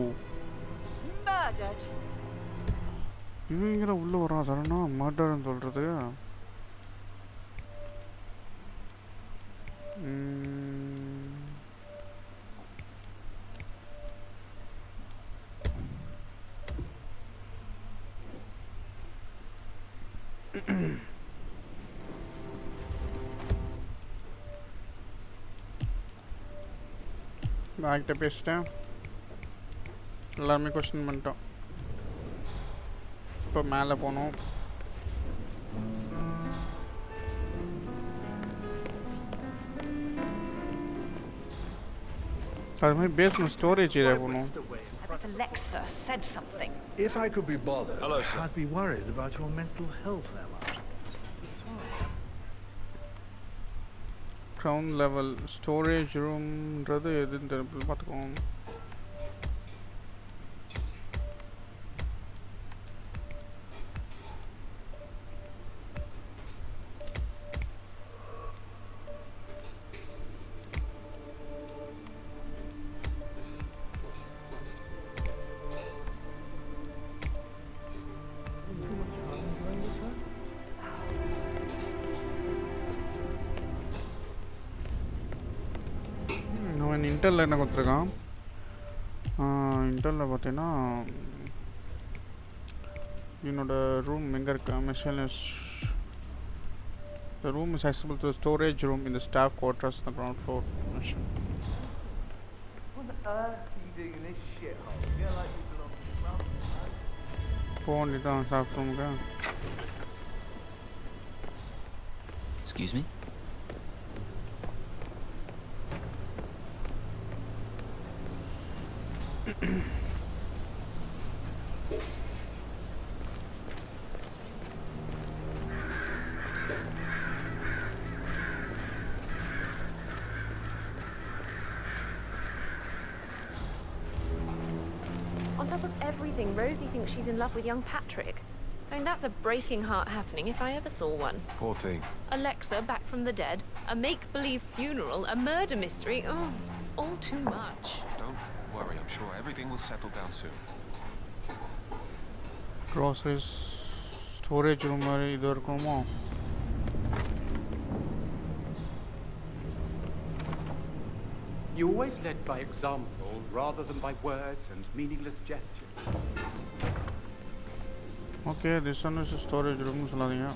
இவங்கிற உள்ள வரான் சரணா மர்டர்னு சொல்றது. பேக்கிட்ட பேசிட்டேன். எல்லாருமே கொஸ்டின் பண்ணிட்டோம். இப்போ மேலே போனோம். அது மாதிரி பேஸ்மெண்ட் ஸ்டோரேஜ் ஏரியா போகணும். Alexa said something. If I could be bothered, hello, sir. I'd be worried about your mental health, Emma. Ground level storage room ன்றது எதுன்னு தெரியல, பார்த்துக்கோங்க. இன்டெல் என்ன கொடுத்துருக்கான் இன்டெல்ல பார்த்தீங்கன்னா என்னோட ரூம் எங்கே இருக்கு machine the room is accessible to the storage room in the staff quarters on the ground floor mission. What on earth are you doing in this shithole? You feel like you belong to something. Phone it on staff room ka. Excuse me? On top of everything, Rosie thinks she's in love with young Patrick. I mean, that's a breaking heart happening if I ever saw one. Poor thing. Alexa back from the dead, a make-believe funeral, a murder mystery. Oh, it's all too much. Don't worry, I'm sure everything will settle down soon. Groceries storage room மாதிரி இது இருக்குமோ You always led by example rather than by words and meaningless gestures. Okay, this one is a storage room சொல்லாதீங்க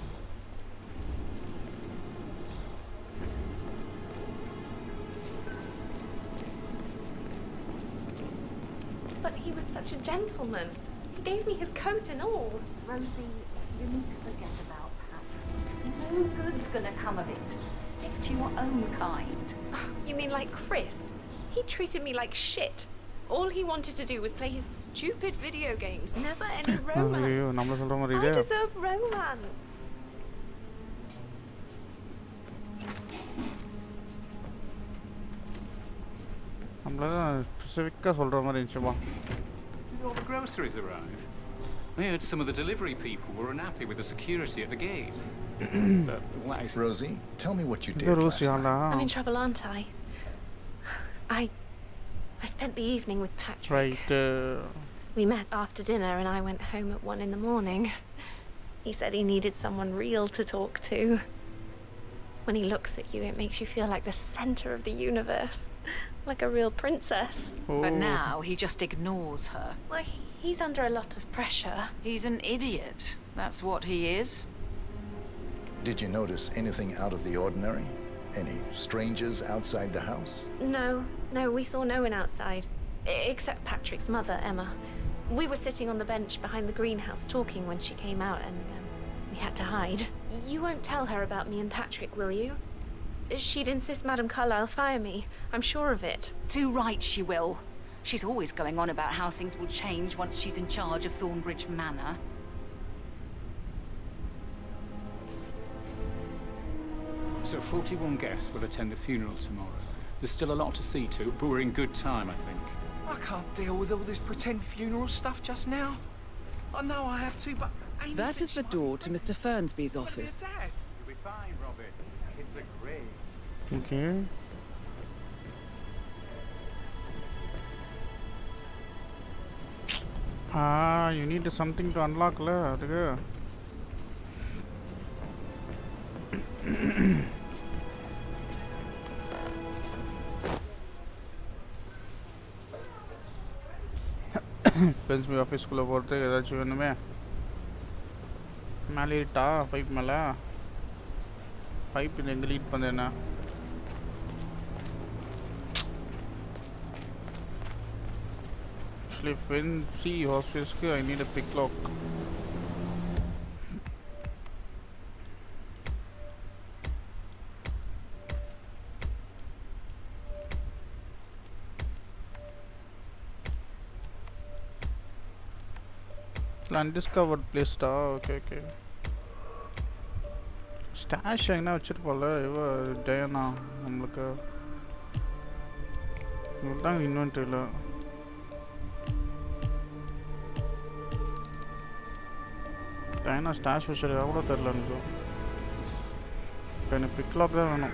But he was such a gentleman. He gave me his coat and all. Rosie, you need to forget about Pat. No good's gonna come of it. Stick to your own kind. You mean like Chris? He treated me like shit. All he wanted to do was play his stupid video games. Never any romance. ஐயோ நம்மள சொல்ற மாதிரி I இதே deserve romance. நம்மள ஸ்பெசிஃபிக்கா சொல்ற மாதிரி இருந்துச்சுமா Did all the groceries arrive? I heard some of the delivery people were unhappy with the security at the gate. But what Rosie, tell me what you did இது last Rosie night. I'm in trouble, aren't I? I spent the evening with Patrick. Right. We met after dinner and I went home at 1 in the morning. He said he needed someone real to talk to. When he looks at you, it makes you feel like the center of the universe. Like a real princess. But now he just ignores her. Well, he's under a lot of pressure. He's an idiot. That's what he is. Did you notice anything out of the ordinary? Any strangers outside the house? No, we saw no one outside. Except Patrick's mother, Emma. We were sitting on the bench behind the greenhouse talking when she came out and we had to hide. You won't tell her about me and Patrick, will you? She'd insist Madame Carlyle fire me. I'm sure of it. Too right she will. She's always going on about how things will change once she's in charge of Thornbridge Manor. So 41 guests will attend the funeral tomorrow. There's still a lot to see to, but we're in good time, I think. I can't deal with all this pretend funeral stuff just now. I know I have to, but... That is the door to Mr. Fernsby's office. You'll be fine, Robin. It's a great. Okay. You need something to unlock la adukku Friends me office kulla porthu edachu venume male ita pipe mala pipe enga lead pandena actually fancy office ku I need a pick lock undiscovered place ta okay stash egna vechirupala iva Diana namakku ivudang inventory la Diana stash vechirukka kuda therilla enakku pena pick lock da venum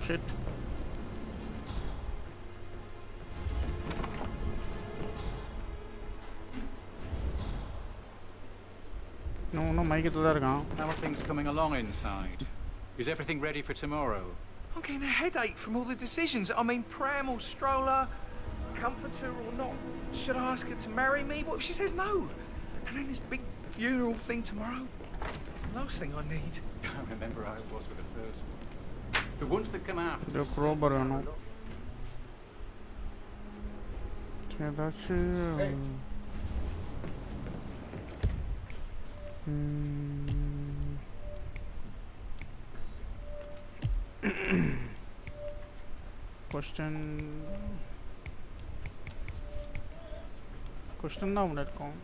Shit. No, மைக்கத்துல தான் இருக்கான். How are things coming along inside? Is everything ready for tomorrow? I'm getting a headache from all the decisions. I mean, pram or stroller, comforter or not. Should I ask her to marry me? What if she says no? And then this big funeral thing tomorrow. It's the last thing I need. I remember how it was with the first one. The ones that come after. The crowbar வேணும். Question தான் ஒன்று இருக்கும்.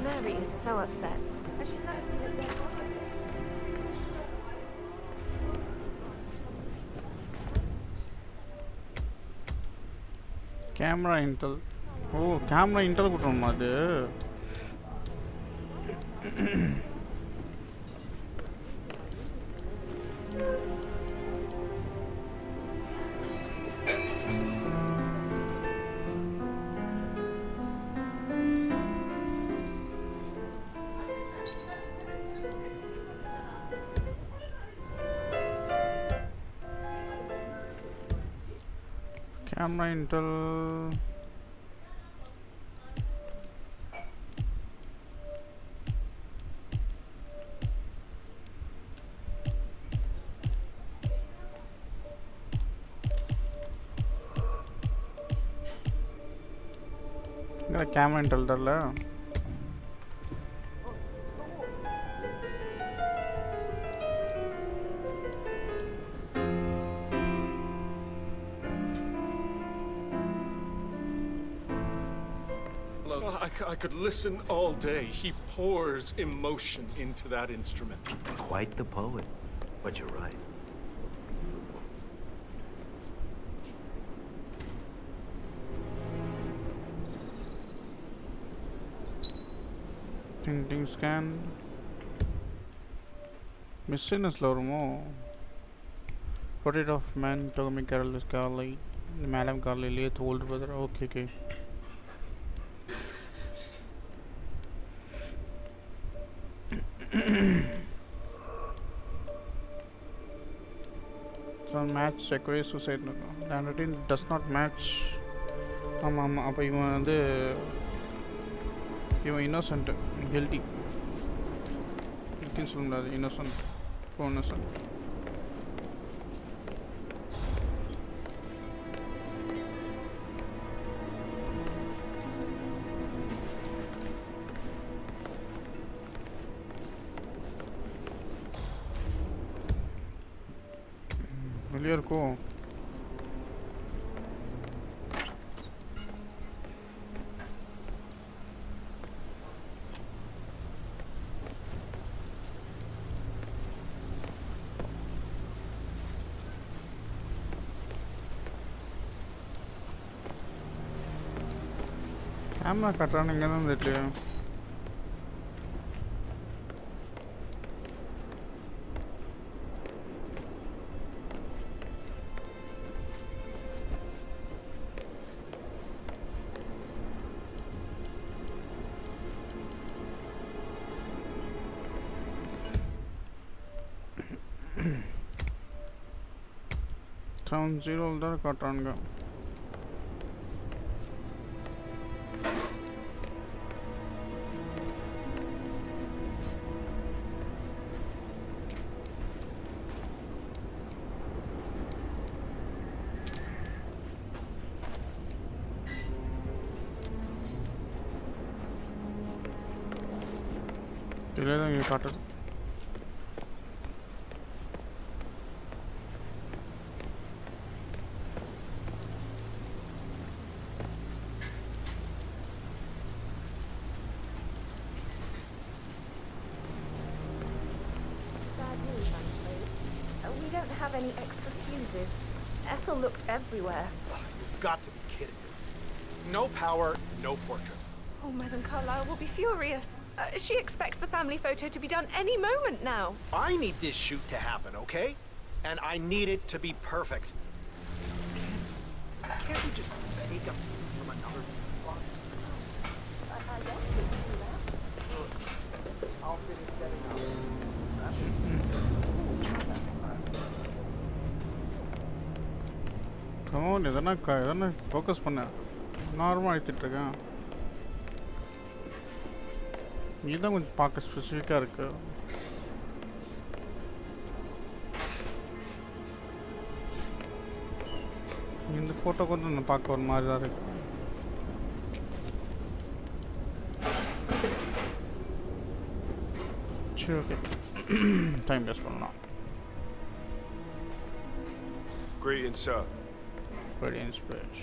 Mary is so upset. I should never be upset. Camera intel. Oh, camera intel கொடுறோமா அது? Camera intel. Camera intel தரல. I could listen all day. He pours emotion into that instrument. Quite the poet, but you're right. Tinting scan. Missiness Lormo. Portrait of man, Tommy Carol Carly, Madame Carly, late old brother. Okay. So match Sequoia suicide. The handwriting does not match. அப்போ இவன் வந்து இவன் Innocent guilty கில்ட்டின்னு சொல்ல முடியாது. Innocent Innocent வெளியே இருக்கும். Camera கட்டுறான்னு இங்கே தான் வந்துட்டு Sound 0 தான் காட்டுறானுங்க. இதில் தான் இங்கே காட்டுது. We don't have any extra fuses. Ethel looked everywhere. You've got to be kidding me. No power, no portrait. Oh, Madame Carlyle will be furious. She expects the family photo to be done any moment now. I need this shoot to happen, okay? And I need it to be perfect. Can't we just take a from another spot? I guess we can do that. I'll finish setting up. Come on, idana focus panna. Normal edutittu iruken. Idha konjam paaka specific ah irukku. இந்த photo கொஞ்சம் நான் பார்க்க ஒரு மாதிரி தான் இருக்கு. சரி okay time waste பண்ணலாம். Greetings, sir. Greetings, bitch.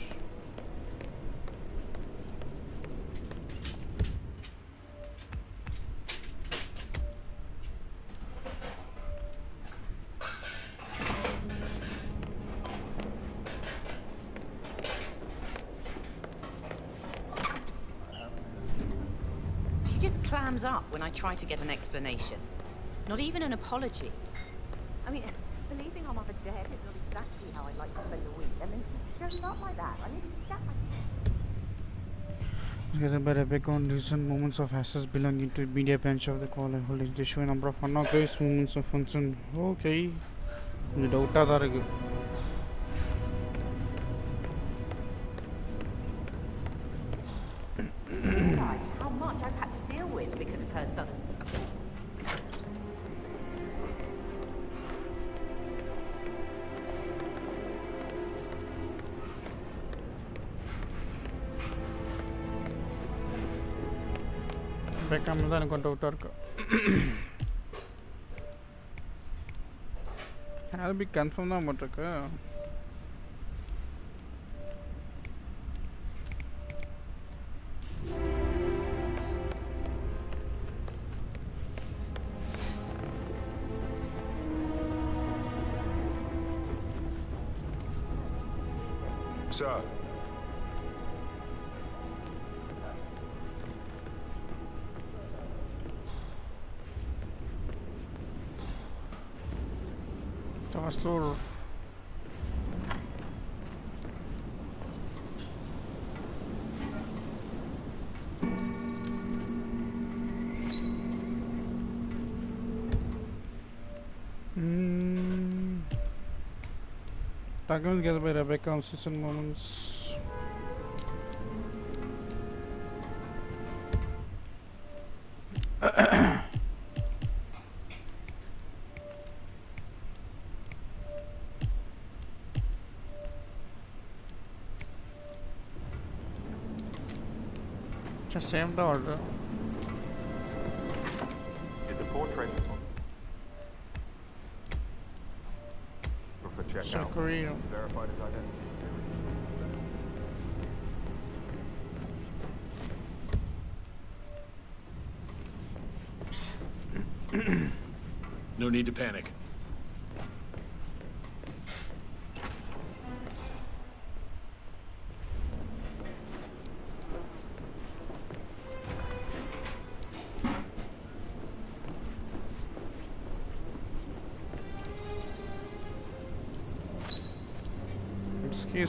Clams up when I try to get an explanation. Not even an apology. I mean, believing our mother dead is not exactly how I'd like to spend the week. And then she shows up like that. I mean, that Together by Rebecca on recent moments of access belonging to media branch of the call holding the show a number of unauthorized moments of function. Okay. You doubt that. How much I've had to deal with because of her sudden. Becca me தான் கொஞ்சம் டவுட்டா இருக்கு. I'll be confirm தான் போட்டுருக்கு. Sir. Taslur. Taken together by Rebecca on season moments. Just same the order. Did the portrait for checkout verified his identity? No need to panic.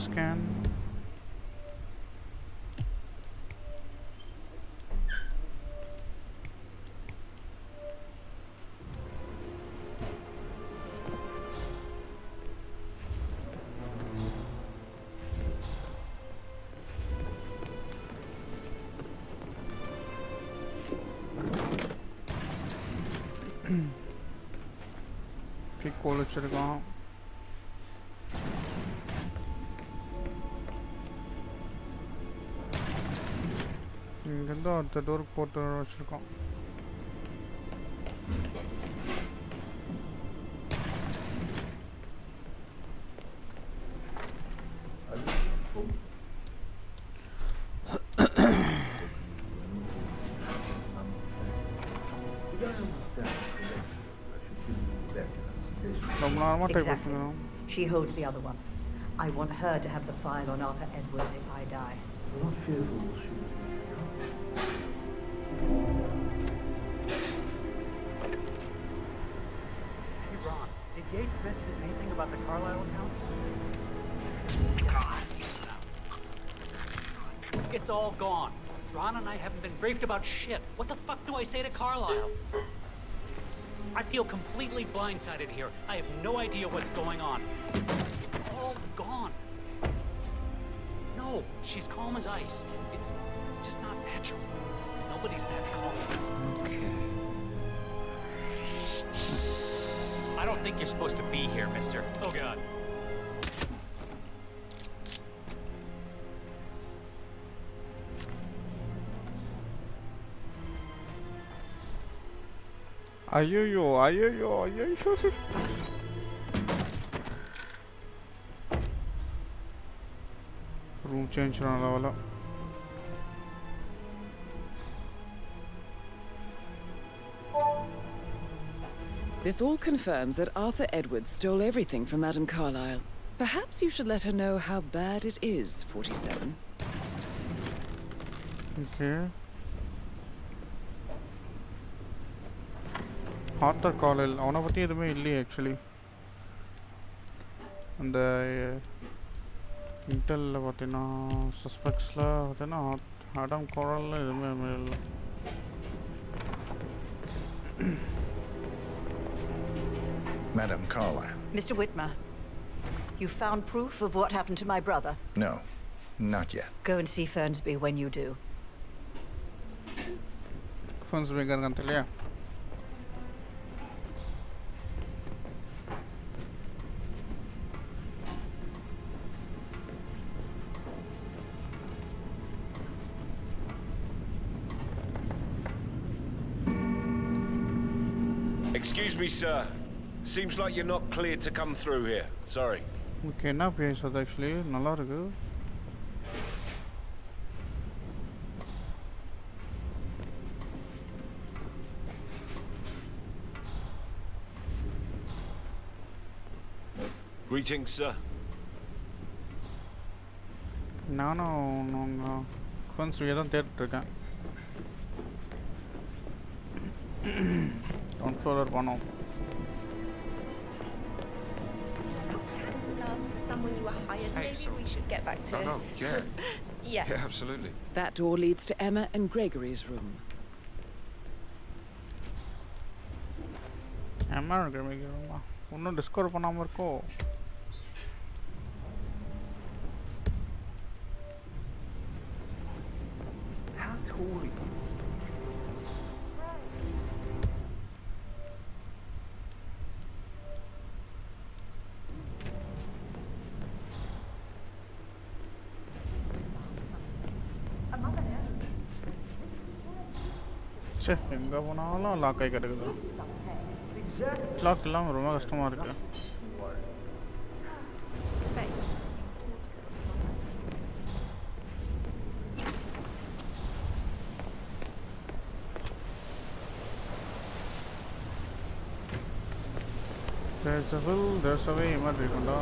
Scan. Pick call வச்சிருக்கோம். இங்கேருந்து அடுத்த டோருக்கு போட்டு வச்சுருக்கோம். ரொம்ப நேரமாக type பண்ணிக்கிறோம். She holds the other one. I want her to have the file on Arthur Edwards if I die. I'm not fearful we'll shoot Hey, Ron, did Yates mention anything about the Carlisle account? It's all gone. Ron and I haven't been briefed about shit. What the fuck do I say to Carlisle? I feel completely blindsided here. I have no idea what's going on. All gone. No, she's calm as ice. It's just not natural. Nobody's that calm. Okay. I don't think you're supposed to be here, mister. Oh, God. Ayyo. Room change wala. This all confirms that Arthur Edwards stole everything from Madame Carlisle. Perhaps you should let her know how bad it is, 47. Okay. Arthur Carlisle, அவனை பத்தி எதுவுமே இல்லையே actually. அந்த இன்டெல்ல பார்த்தீங்கன்னா சஸ்பெக்ட்ஸில் பார்த்தீங்கன்னா Adam Carlyle எதுவுமே இல்லை. Madame Carlisle. Mr. Whitmer, you found proof of what happened to my brother? No, not yet. Go and see Fernsby when you do. Fernsby garganta இல்லையா? Excuse me, sir. Seems like you're not cleared to come through here. Sorry. Okay, என்ன பேசுறது actually நல்லா இருக்கு. Greetings, sir. நானும் ஃபர்ன்ஸ்வியை தான் தேடிட்டு இருக்கேன். Don't follow one. Someone you were hired. Maybe we should get back to. Oh, no, yeah. Yeah. Yeah, absolutely. That door leads to Emma and Gregory's room. Emma and Gregory's room. ஒன்றும் discover பண்ணாமல் இருக்கோ? How tall are you? சே எங்கே போனாலும் lock ஆகி கிடக்குது. Lock இல்லாமல் ரொம்ப கஷ்டமாக இருக்கு. There's a will, there's a way மாதிரி இருக்குண்டா.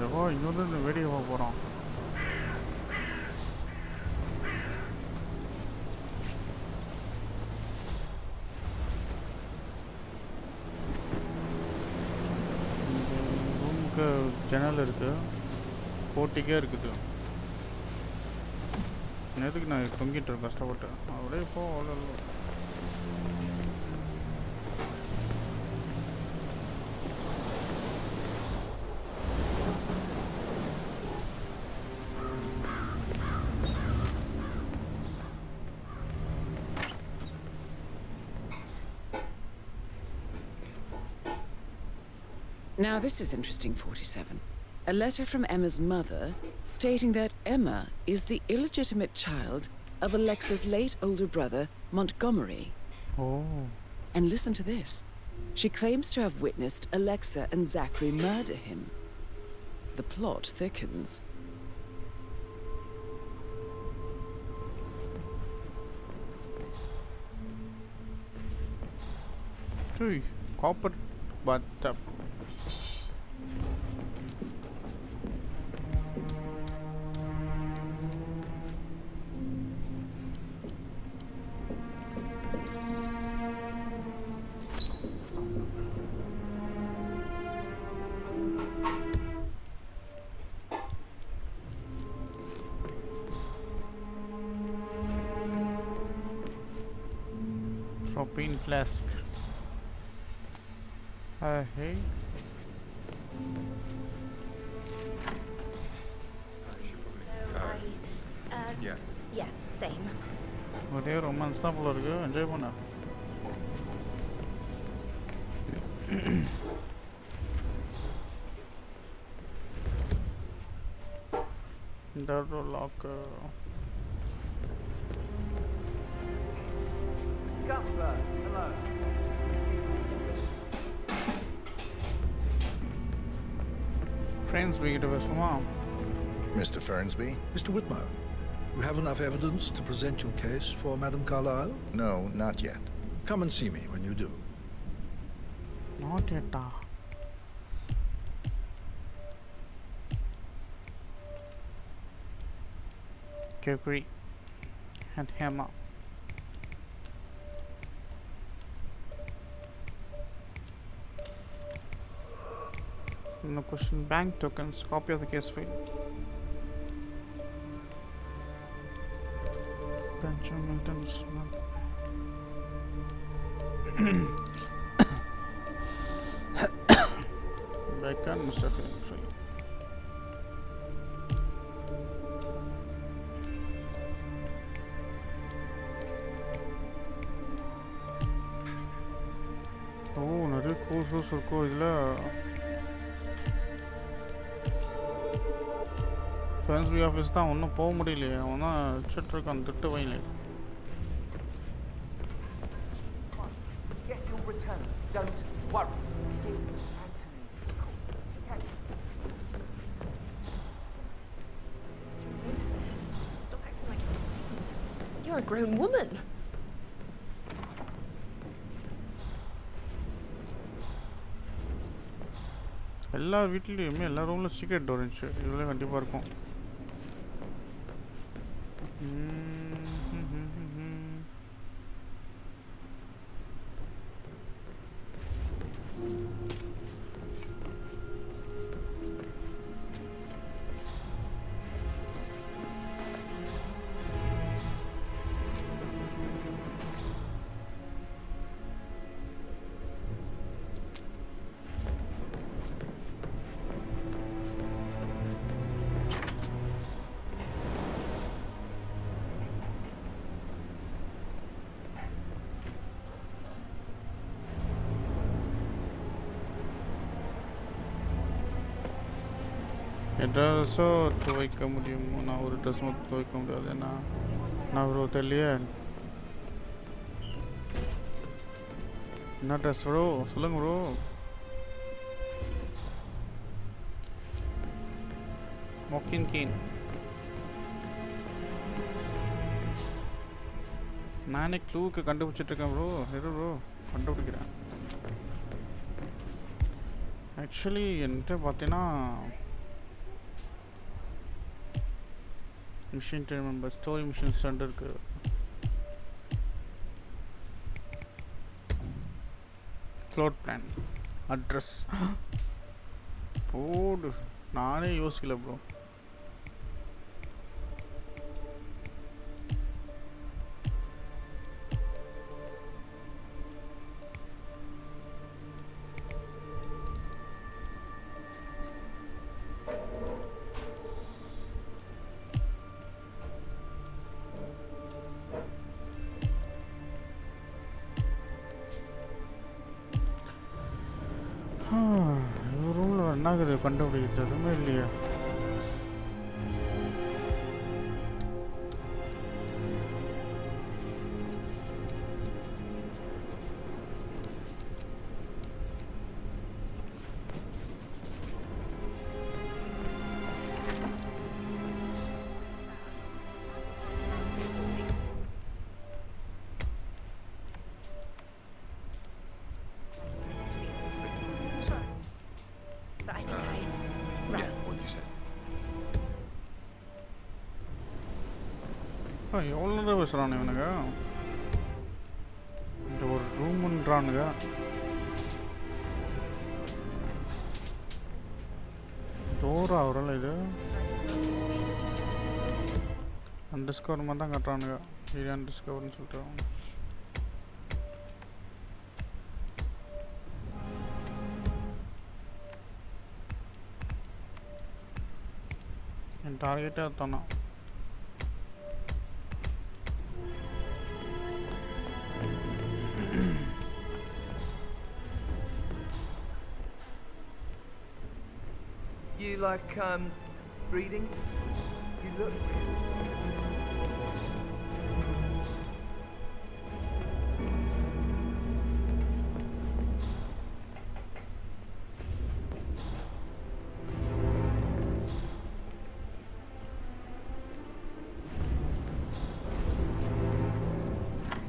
ஏவா இன்னொரு வெடி போக போகிறோம். ரூமுக்கு ஜன்னல் இருக்குது, போட்டிக்கே இருக்குது. எதுக்கு நான் தொங்கிட்டு இருக்கேன் கஷ்டப்பட்டு? அப்படியே போ. அவ்வளோ Now this is interesting, 47. A letter from Emma's mother stating that Emma is the illegitimate child of Alexa's late older brother, Montgomery. Oh. And listen to this. She claims to have witnessed Alexa and Zachary murder him. The plot thickens. Hey, copper bathtub. propane flask. Hey. Yeah, same. ஒரே romance தான் போல இருக்கு. Enjoy பண்ண. Door lock. Hello. Friends, we get a Mr. Fernsby? Mr. Whitmer, you have enough evidence to present your case for Madame Carlyle? No, not yet. Come and see me when you do. Not yet. Kukri and hammer. No question. Bank tokens. Copy of the case file. Benjamin Milton's. Bacon, Mr. Free. Oh, நிறைய course இருக்கும் இதுல. ஃபேன்ஸ்பி office தான் ஒன்றும் போக முடியலையே. அவன் தான் வச்சுட்டு இருக்கான் திட்டு வையில. Get your return. Don't worry. Stop acting like you're a grown woman. எல்லா வீட்லேயுமே எல்லா ரூமில் சீக்ரெட் டோர் இருந்துச்சு. இதில் கண்டிப்பாக இருக்கும். ட்ரெஸ்ஸோ துவைக்க முடியும். நான் ஒரு ட்ரெஸ் மட்டும் துவைக்க முடியாது. நான் ப்ரோ தெரியலையே. என்ன ட்ரெஸ் ப்ரோ சொல்லுங்க ப்ரோ. மொக்கின் கீன். நானே க்ளூக்கு கண்டுபிடிச்சிட்ருக்கேன் ப்ரோ. எது ப்ரோ கண்டுபிடிக்கிறேன். ஆக்சுவலி என்கிட்ட பார்த்தீங்கன்னா machine to remember story mission center ku float plan address code naane yosikala bro. கண்டுபிடிக்கிறது எதுவுமே இல்லையா? எவ்வளோ நேரம் பேசுகிறானு இவனுங்க. இந்த ஒரு ரூமுன்றானுங்க. டோரா அவரால் இது அன்டிஸ்கவர் மாதிரி தான் கட்டுறானுங்க. இது அன்டிஸ்கவர்னு சொல்லிட்டு என் டார்கெட்டே அதுதானா. You like, reading? You look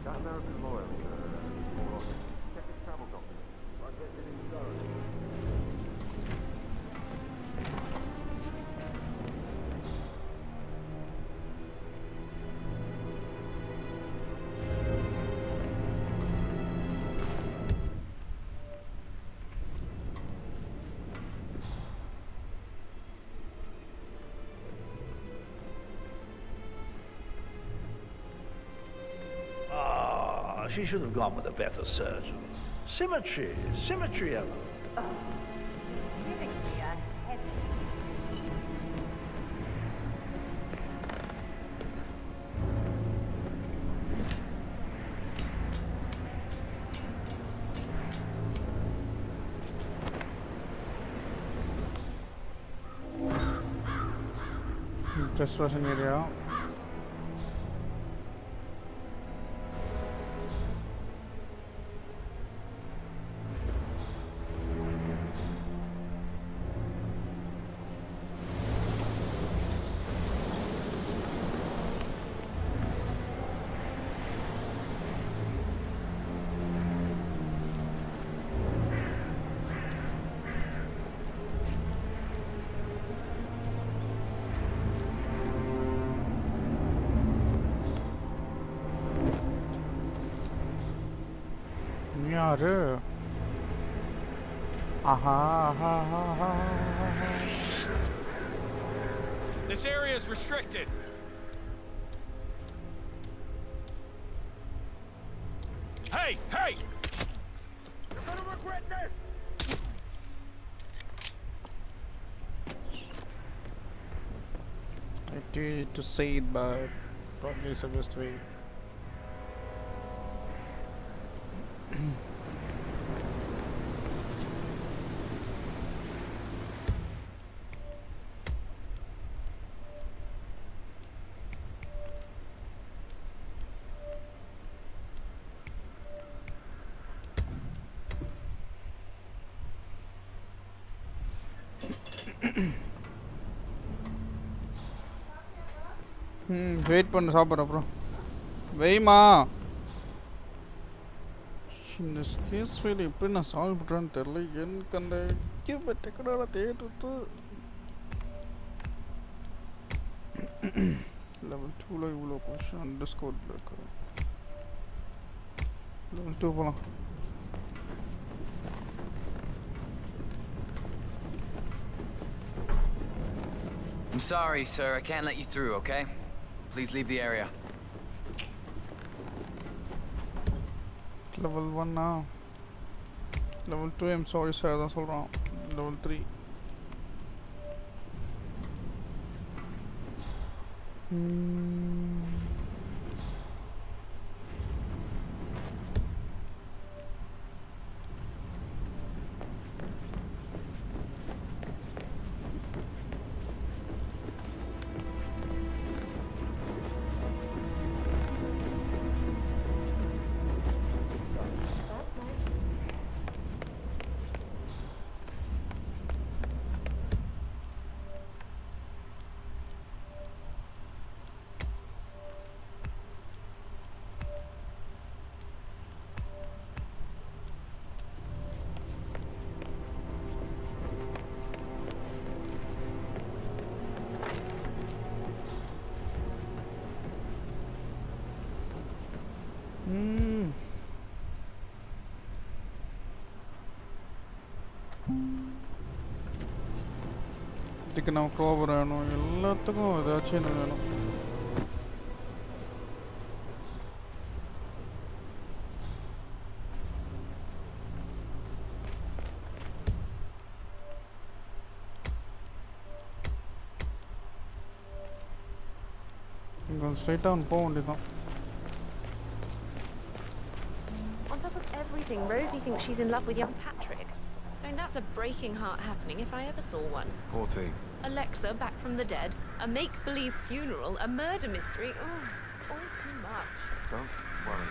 that American lawyer, check his travel documents. Right there, did him go. She should have gone with a better surgeon. Symmetry, Ella. Giving me a headache. Trespassing area. யாரு ஆஹா ஆஹா ஆஹா. This area is restricted. Hey, hey! You're gonna regret this! I did to say it, but probably it's the best way. Wait பண்ணு சாப்பிட்ற அப்புறம் வெய்மா. இந்த case file எப்படி நான் solve பண்ணுறேன்னு தெரில. எனக்கு அந்த டெக்கடாக தேட்டு லெவல் 2ல இவ்வளோ கொஷின் அண்டர்ஸ்கோரில் இருக்கு. லெவல் 2 போகலாம். I'm sorry, sir. I can't let you through, okay? Please leave the area. Level 1 now. Level 2, I'm sorry, sir. That's all wrong. Level 3. இதுக்கு நம்ம க்ரோவர் வேணும், எல்லாத்துக்கும் ஏதாச்சும் என்ன வேணும். straight down போக வேண்டியதான். On top of everything, Rosie thinks she's in love with young Patrick. I mean, that's a breaking heart happening if I ever saw one. Poor thing. Alexa back from the dead, a make-believe funeral, a murder mystery. Oh, all too much. Don't worry.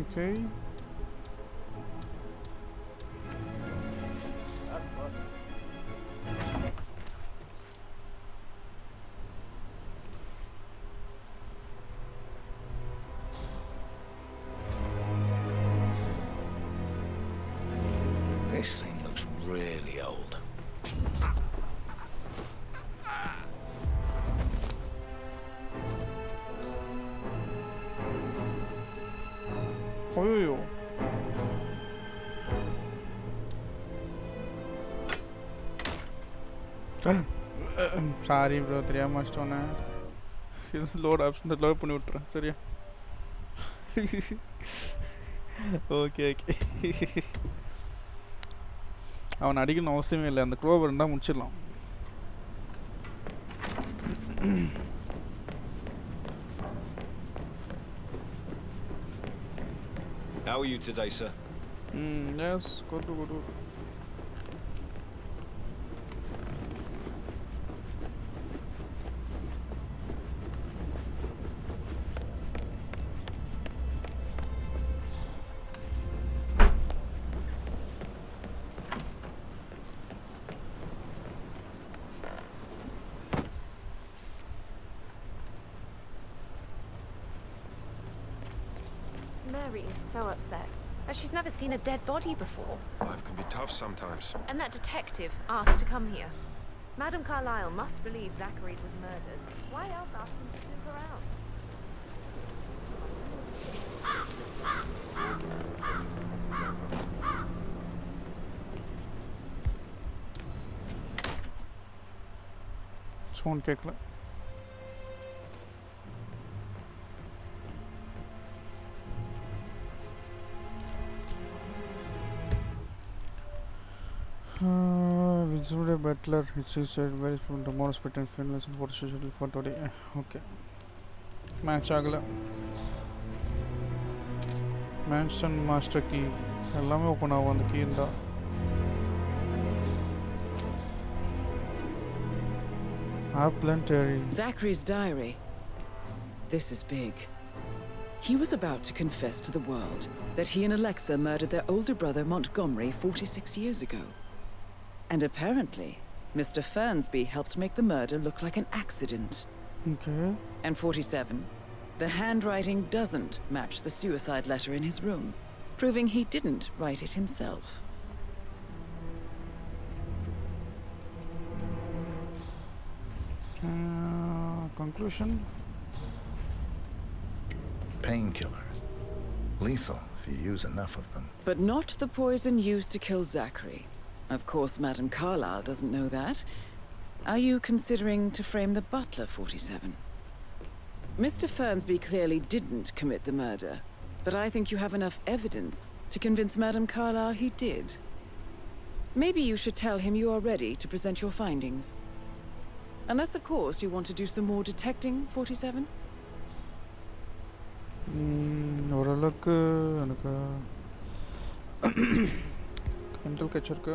Okay. This thing looks really old. Oyoyo. Sorry bro, தெரியாம வச்சிட்டோனே. இது load option load பண்ணி விட்டுறேன். சரியா? Okay okay. அவன் அடிக்கணும் அவசியமே இல்லை. அந்த க்ரோவர் இருந்தால் முடிச்சிடலாம். How are you today, sir? Yes, good. Mary is so upset. She's never seen a dead body before. Life can be tough sometimes. And that detective asked to come here. Madam Carlyle must believe Zachary was murdered. Why else ask him to snoop around? Sound கேட்கல. Visible butler, it's said very from the most pattern finless and what usually for today. Okay. Match agla. Mansion master key. எல்லாமே open ஆகும் அந்த key இருந்தா. Zachary's diary. This is big. He was about to confess to the world that he and Alexa murdered their older brother Montgomery 46 years ago. And apparently, Mr. Fernsby helped make the murder look like an accident. Okay. And 47, the handwriting doesn't match the suicide letter in his room, proving he didn't write it himself. Conclusion? Painkillers. Lethal if you use enough of them. But not the poison used to kill Zachary. Of course, Madam Carlyle doesn't know that. Are you considering to frame the butler, 47? Mr. Fernsby clearly didn't commit the murder, but I think you have enough evidence to convince Madam Carlyle he did. Maybe you should tell him you are ready to present your findings. Unless, of course, you want to do some more detecting, 47? ஓரளவுக்கு எனக்கு mental Kutch இருக்கு.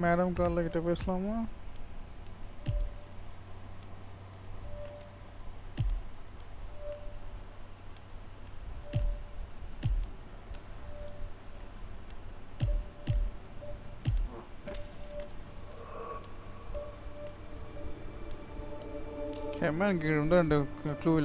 Madam காலில் கிட்ட பேசலாமா? Hitman gave him the clue.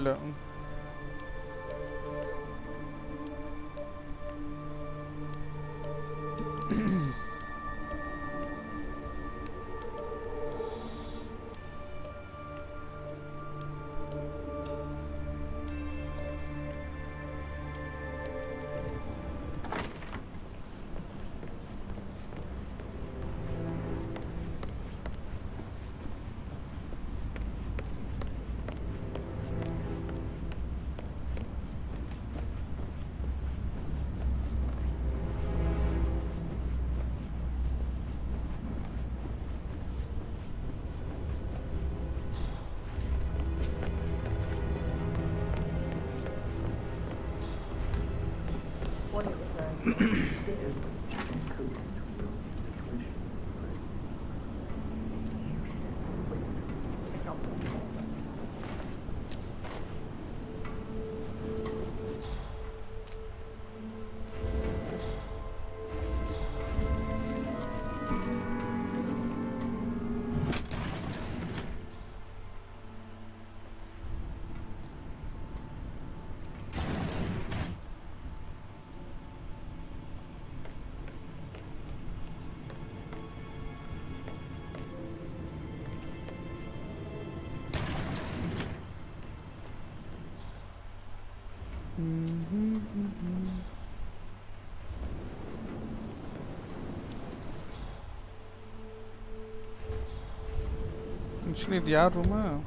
Actually, the other room.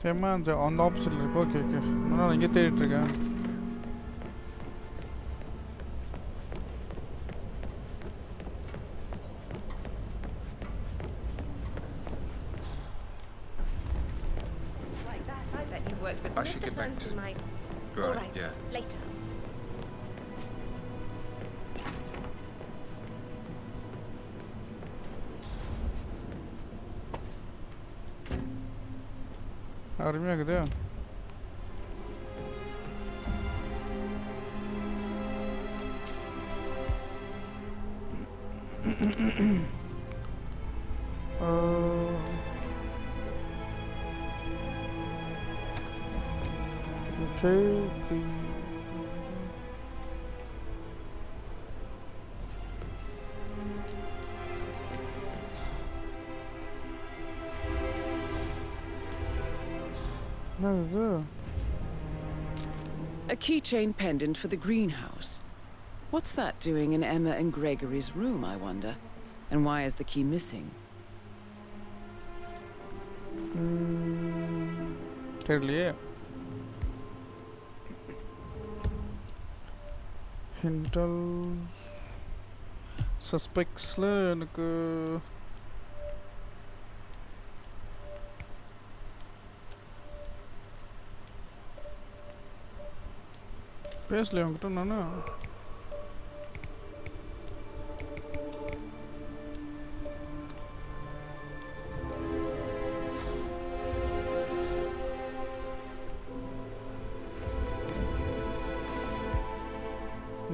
Hey man, on the opposite. Okay. No, I get it again. Like that, I bet you worked with I should Mr. get back to Fern's my... Right, All right, yeah. later. அருமையாக இருக்குதா? Okay. A keychain pendant for the greenhouse. What's that doing in Emma and Gregory's room, I wonder? And why is the key missing? தெரியலையே. Intel suspectsல எனக்கு பேசல அவங்ககிட்ட நானு.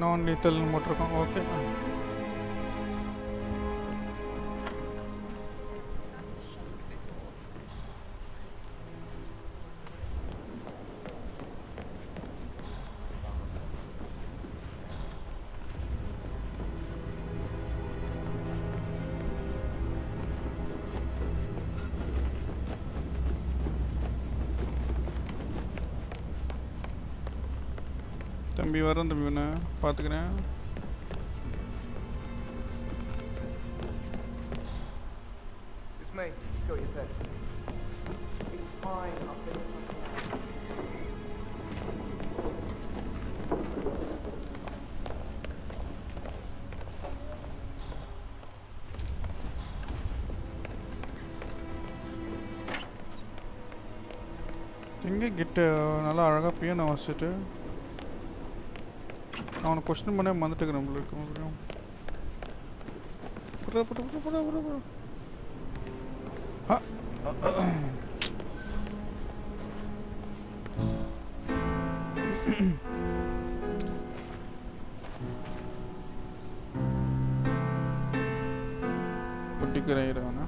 நான் lethal போட்டிருக்கோம். Okay. தம்பி வரேன் தம்பி ஒன்று பார்த்துக்கிறேன். It's me. Got your pet. It's fine. I've been... எங்கே கிட்ட நல்லா அழகாக பியானோ வச்சுட்டு அவனை கொஸ்டின் பண்ண வந்துட்டு நம்மளுக்கு பொட்டிக்கிறேன் அவனை.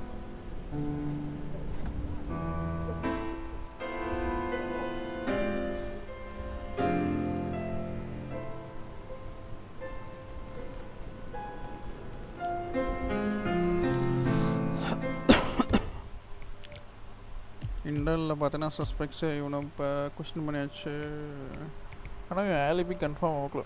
இண்டலில் பார்த்தீங்கன்னா சஸ்பெக்ட்ஸு இவனை இப்போ கொஸ்டின் பண்ணியாச்சு. ஆனால் ஆலிபி கன்ஃபார்ம் ஆகல.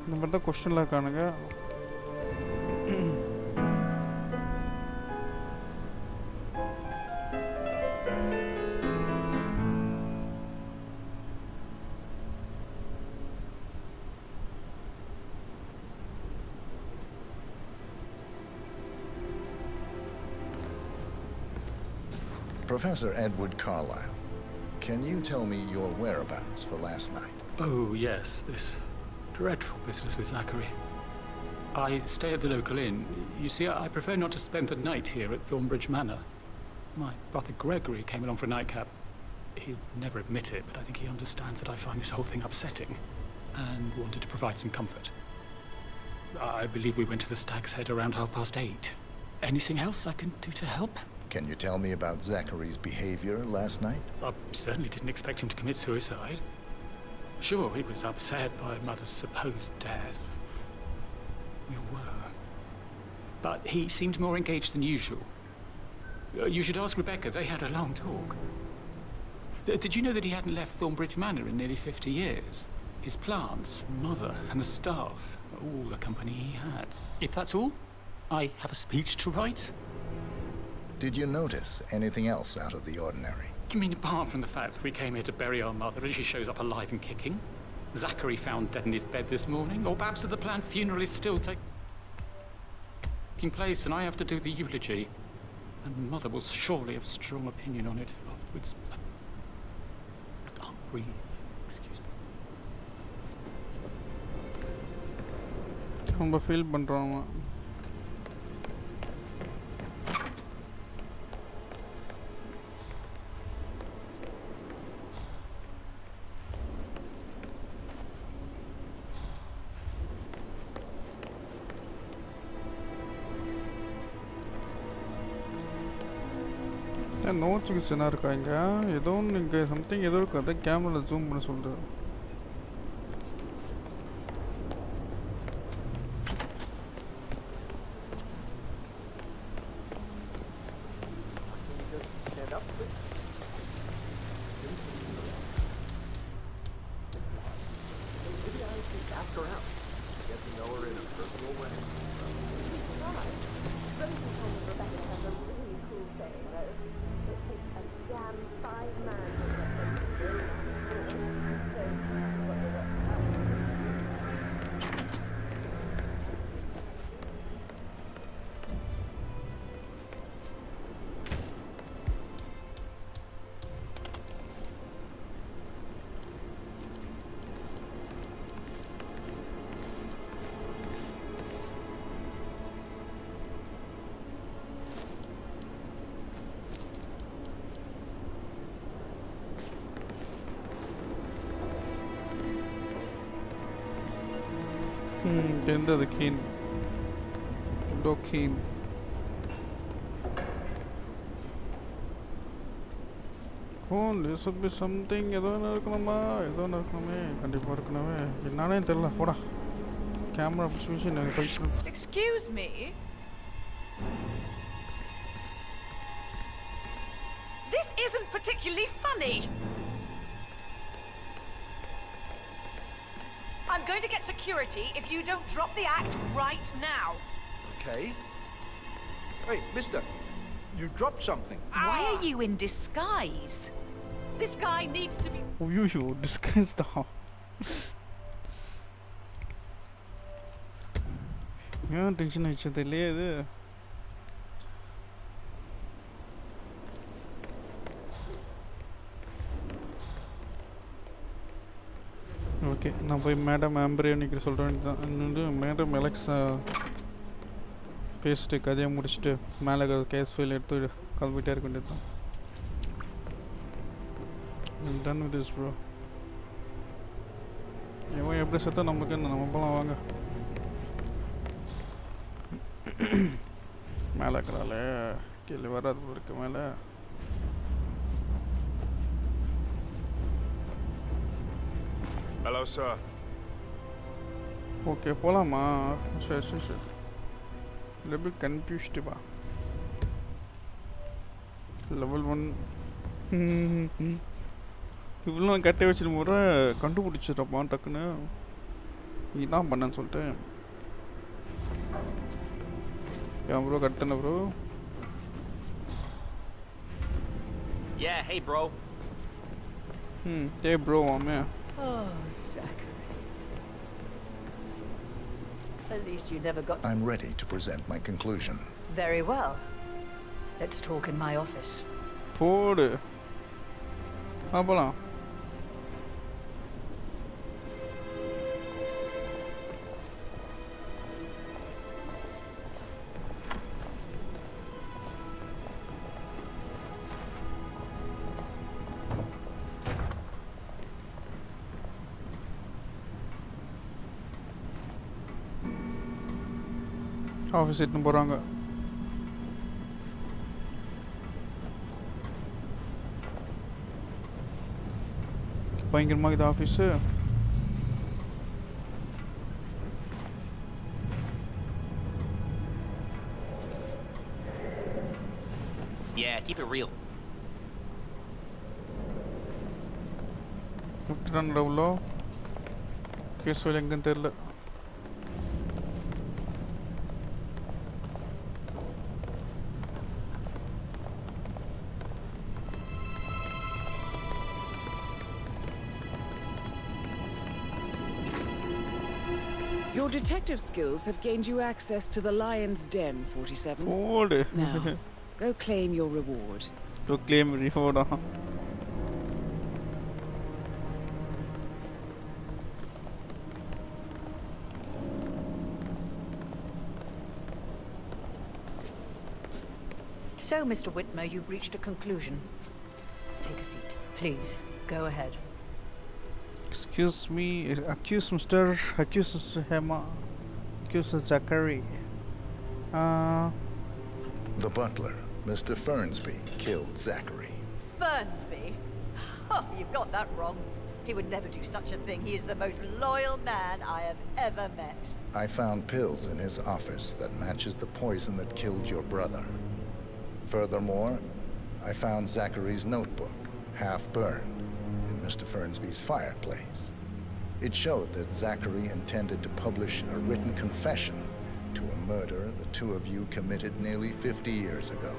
இந்த மாதிரி தான் கொஸ்டினில் இருக்கானுங்க. Professor Edward Carlyle, can you tell me your whereabouts for last night? Oh, yes, this dreadful business with Zachary. I stay at the local inn. You see, I prefer not to spend the night here at Thornbridge Manor. My brother Gregory came along for a nightcap. He'll never admit it, but I think he understands that I find this whole thing upsetting and wanted to provide some comfort. I believe we went to the Stag's Head around 8:30. Anything else I can do to help? Can you tell me about Zachary's behavior last night? I certainly didn't expect him to commit suicide. Sure, he was upset by Mother's supposed death. We were. But he seemed more engaged than usual. You should ask Rebecca. They had a long talk. Did you know that he hadn't left Thornbridge Manor in nearly 50 years? His plants, Mother, and the staff, all the company he had. If that's all, I have a speech to write. Did you notice anything else out of the ordinary? You mean apart from the fact that we came here to bury our mother and she shows up alive and kicking? Zachary found dead in his bed this morning? Or perhaps that the planned funeral is still taking place and I have to do the eulogy? And Mother will surely have strong opinion on it afterwards. I can't breathe. Excuse me. ரொம்ப feel பண்றாங்க. நோட்ஸுக்கு சின்ன இருக்கா இங்கே ஏதோ ஒன்று இங்கே something ஏதோ இருக்குது அதை கேமராவில் ஜூம் பண்ண சொல்லுது. End of the king. Dog king. Oh, this would be something. I don't know. Camera position. Excuse me. This isn't particularly funny. I'm going to get security if you don't drop the act right now. Okay. Hey, mister, you dropped something. Why are you in disguise? This guy needs to be... Oh, you disguised how? Yeah, tension is there. Okay நான் போய் madam ஆம்பரேனிக்கு சொல்கிறேன் தான் madam Alexa பேசிட்டு கதையை முடிச்சுட்டு மேலே case file எடுத்து கிளம்பிட்டே இருக்க வேண்டியது தான். Done with this bro. இவன் எப்படி செத்தா நமக்கு என்ன, நம்ம போகலாம் வாங்க. மேலே இருக்கிறாளே கீழே வராது இருக்கு மேலே. Hello, sir. Okay, போலாமா? சரி. A bit confused ba. Level 1. இவ்வளோ கட்டை வச்சுட்டு முறை கண்டுபிடிச்சிடப்பான் டக்குன்னு. இதான் பண்ணேன்னு சொல்லிட்டு. ஏன் ப்ரோ கட்டன bro? Yeah, hey bro. Hey bro, man. Oh, Zachary. At least you never got... I'm ready to present my conclusion. Very well. Let's talk in my office. போடு போலாம். ஆஃபீஸ் இட்டுன்னு போகிறாங்க. பயங்கரமாக இது office. Yeah, keep it real. விட்டுறான்டா உள்ள. Case file எங்கன்னு தெரியல. Your detective skills have gained you access to the Lion's Den, 47. Now, go claim your reward. Go claim reward. So, Mr. Whitmer, you've reached a conclusion. Take a seat. Please, go ahead. Excuse me, accuse Mr. Hema, accuse Zachary. The butler, Mr. Fernsby, killed Zachary. Fernsby? Oh, you've got that wrong. He would never do such a thing. He is the most loyal man I have ever met. I found pills in his office that matches the poison that killed your brother. Furthermore, I found Zachary's notebook, half burned, in Mr. Fernsby's fireplace. It showed that Zachary intended to publish a written confession to a murder the two of you committed nearly 50 years ago.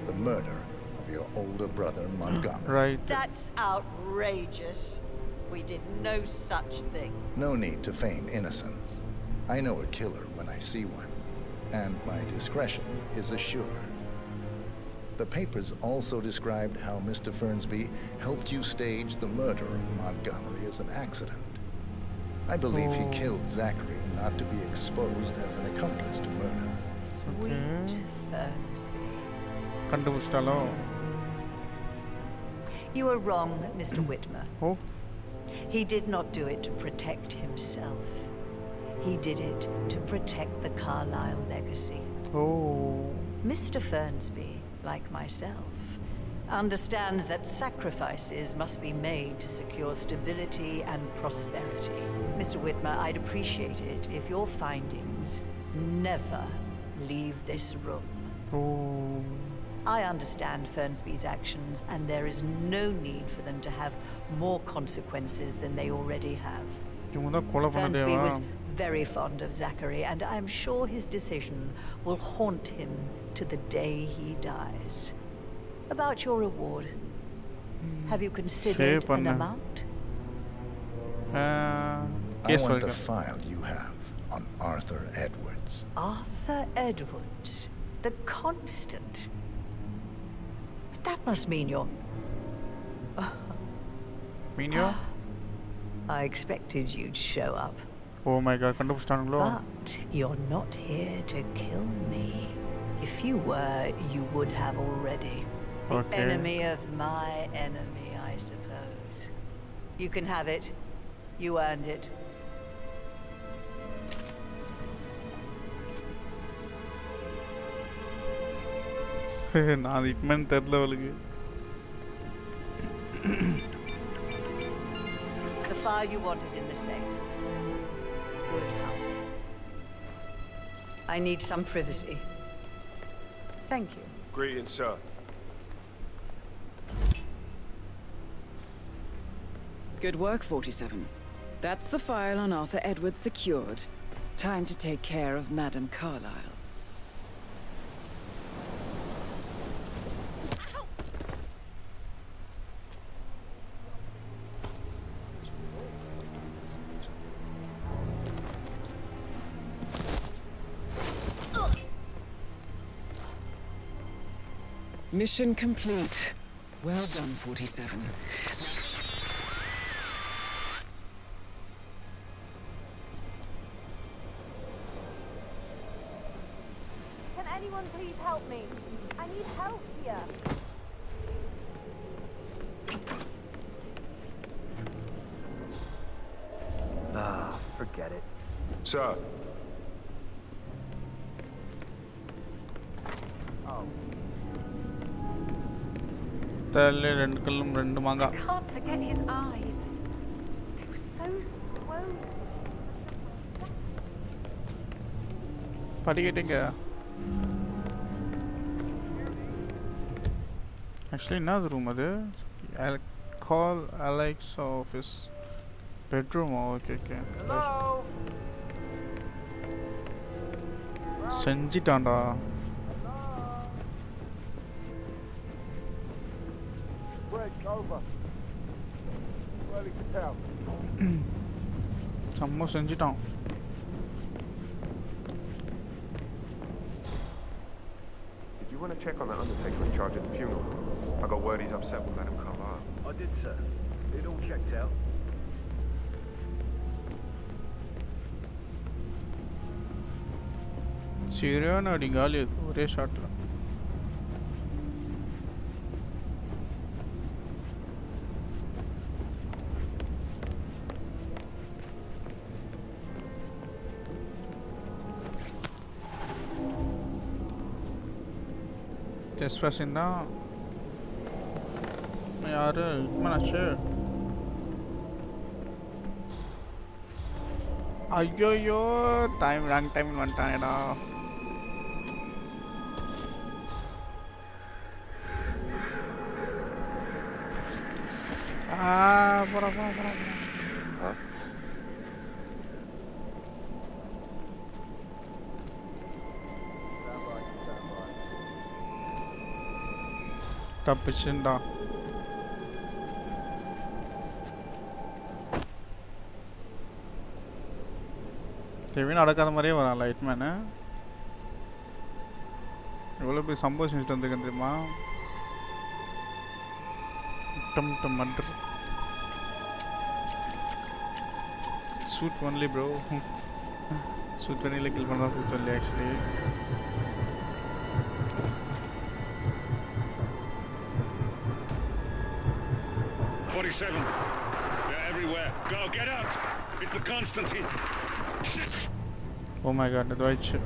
The murder of your older brother, Montgomery. Right. That's outrageous. We did no such thing. No need to feign innocence. I know a killer when I see one, and my discretion is assured. The papers also described how Mr. Fernsby helped you stage the murder of Montgomery as an accident. I believe he killed Zachary not to be exposed as an accomplice to murder. Sweet Fernsby. கண்டுபிடிச்சிட்டாலோ? You are wrong, Mr. Whitmer. Oh. He did not do it to protect himself. He did it to protect the Carlyle legacy. Oh. Mr. Fernsby, like myself, understands that sacrifices must be made to secure stability and prosperity. Mr. Whitmer, I'd appreciate it if your findings never leave this room. Oh. I understand Fernsby's actions, and there is no need for them to have more consequences than they already have. Fernsby was very fond of Zachary, and I'm sure his decision will haunt him to the day he dies. About your reward, have you considered an amount? I want the file you have on Arthur Edwards. Arthur Edwards, the Constant. But that must mean you're... Mean you're? I expected you'd show up. Oh my god, கண்டுபிடிச்சிட்டானுங்களோ? But you're not here to kill me. If you were, you would have already. The enemy of my enemy, I suppose. You can have it. You earned it. நான் Hitman தெரியல அவளுக்கு. The file you want is in the safe. Good hunting. I need some privacy. Thank you. Greetings, sir. Good work, 47. That's the file on Arthur Edwards secured. Time to take care of Madame Carlyle. Mission complete. Well done, 47. Can anyone please help me? I need help here. Forget it. Sir. തല്ലേ രണ്ട് കല്ലും രണ്ട് മാങ്ങ. I can't forget his eyes. They were so swollen. படிக்கட்டுங்க. Actually another room அது. I'll call Alex office bedroom. Okay. Hello. செஞ்சிட்டான்டா. Over. Well, you can tell. சம்ம செஞ்சிட்டான். Did you want to check on that undertaker in charge of the funeral? I got word he's upset with Madame Carlyle. I did, sir. It all checked out. சரியான அடிங்காலி ஒரே ஷாட்ல. Trespassing தான் யாரு Hitman ஆச்சு. ஐயோ time wrong time வந்துட்டானேடா. போடா தப்பிச்சுண்டா. Kevin நடக்காத மாதிரியே வரான் லைட்மேனு. எவ்வளோ பெரிய சம்பவம் செஞ்சுட்டு வந்துருக்கேன் தெரியுமா. மட்ரு சூட் ஒன்லி ப்ரோ. சூட் ஒன்லியில் கில் பண்ணா shoot only actually. They're everywhere. Go, get out! It's the Constantine. Shit! Oh my god, the Deutsche.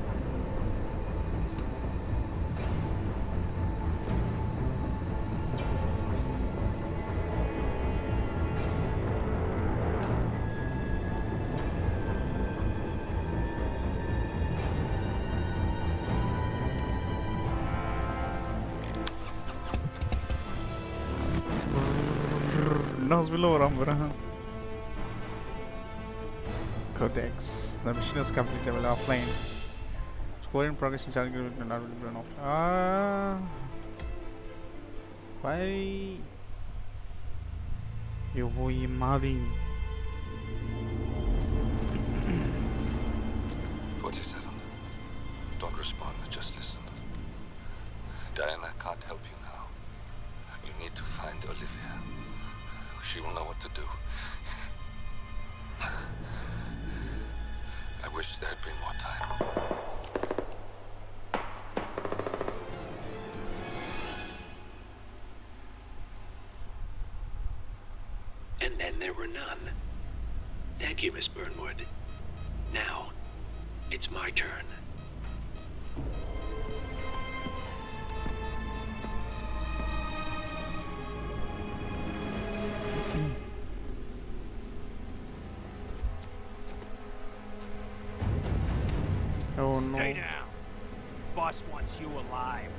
Nas below Rambra. Codex. The mission is completely offline. Score in progress is not offline. Why? You boy Madi. 47. Don't respond, just listen. Diana can't help you now. You need to find Olivia. She will know what to do. I wish there had been more time. And then there were none. Thank you, Miss Burnwood. Now, it's my turn. Oh no. Stay down. Boss wants you alive.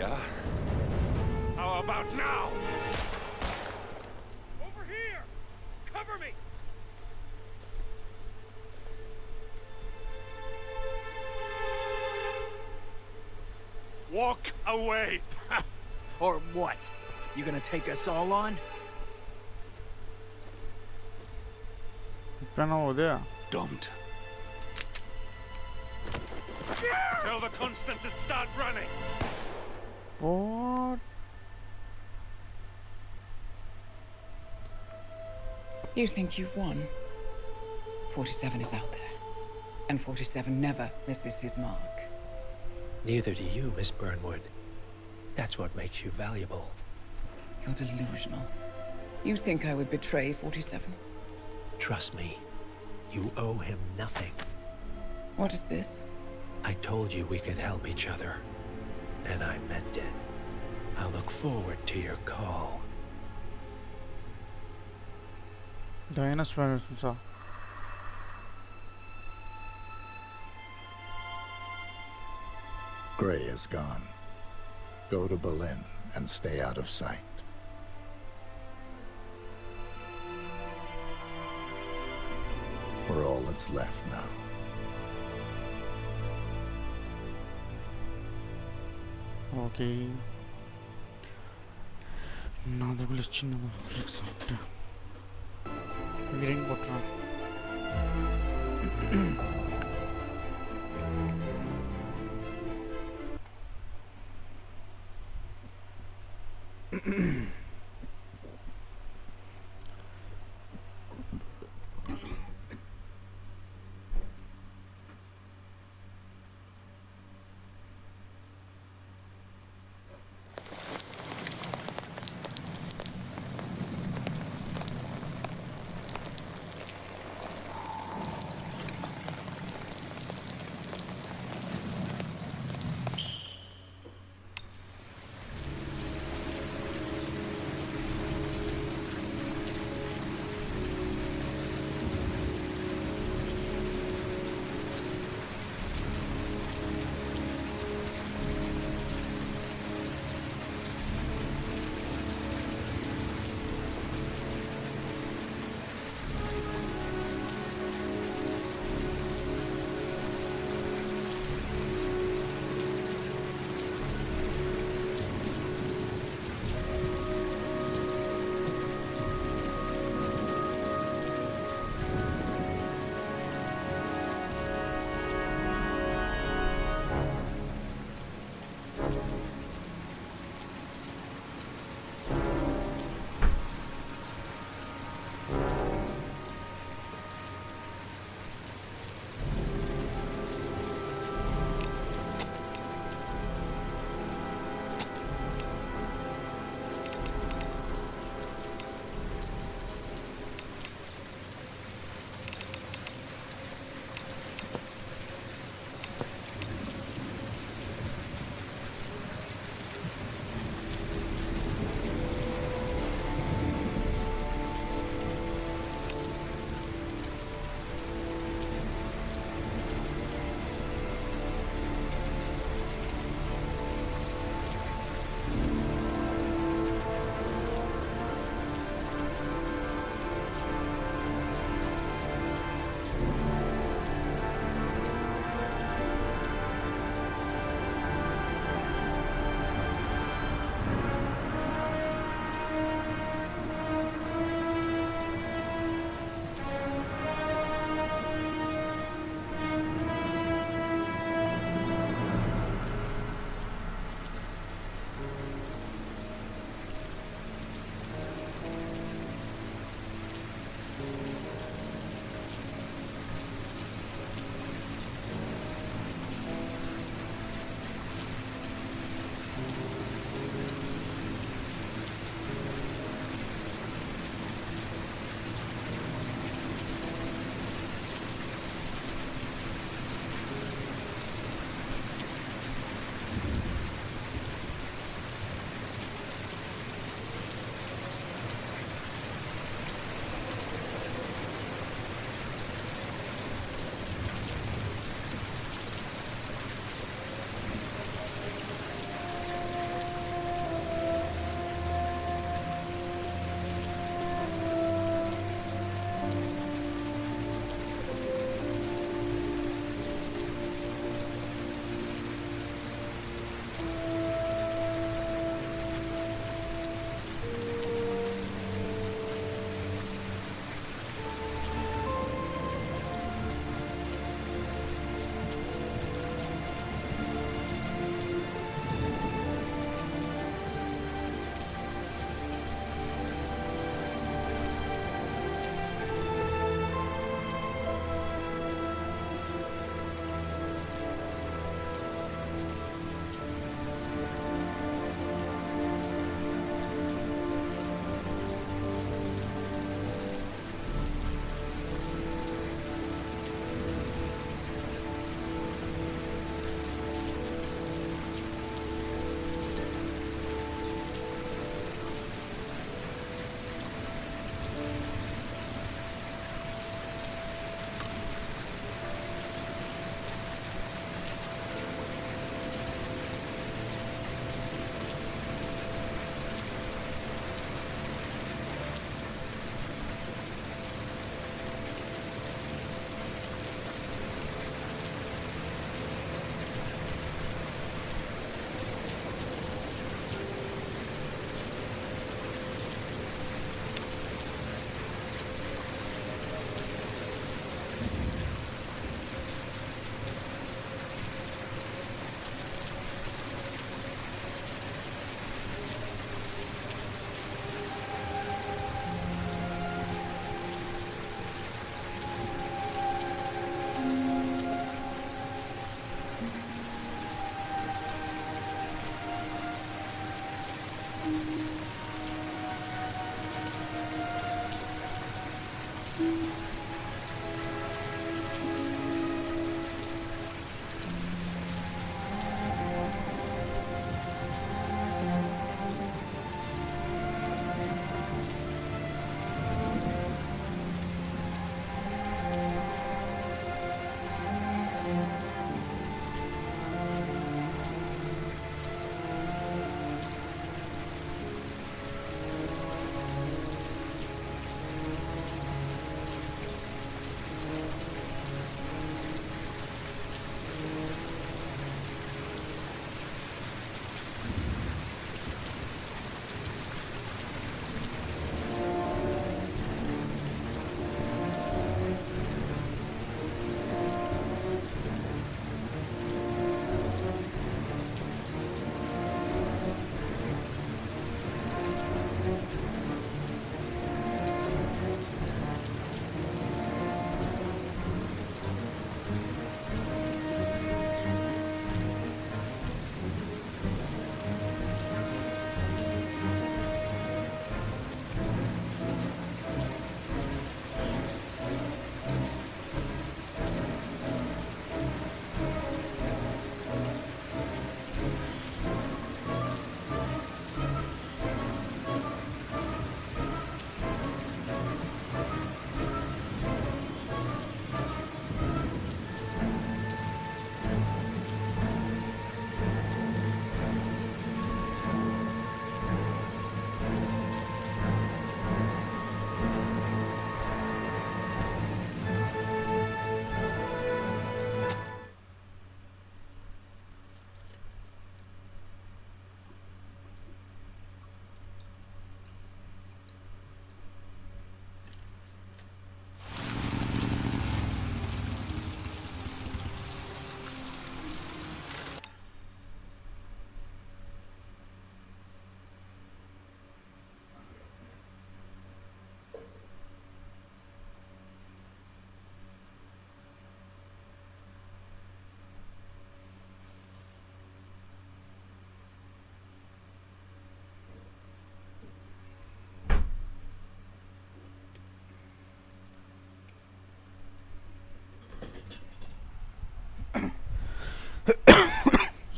Yeah? How about now? Over here! Cover me! Walk away! Or what? You gonna take us all on? Over there. Don't. Tell the Constant to start running! What? You think you've won? 47 is out there, and 47 never misses his mark. Neither do you, Miss Burnwood. That's what makes you valuable. You're delusional. You think I would betray 47? Trust me, you owe him nothing. What is this? I told you we could help each other, and I meant it. I look forward to your call. Diana's parents. Gray is gone. Go to Berlin and stay out of sight. We're all that's left now. Okay. Another glitch. Green butler.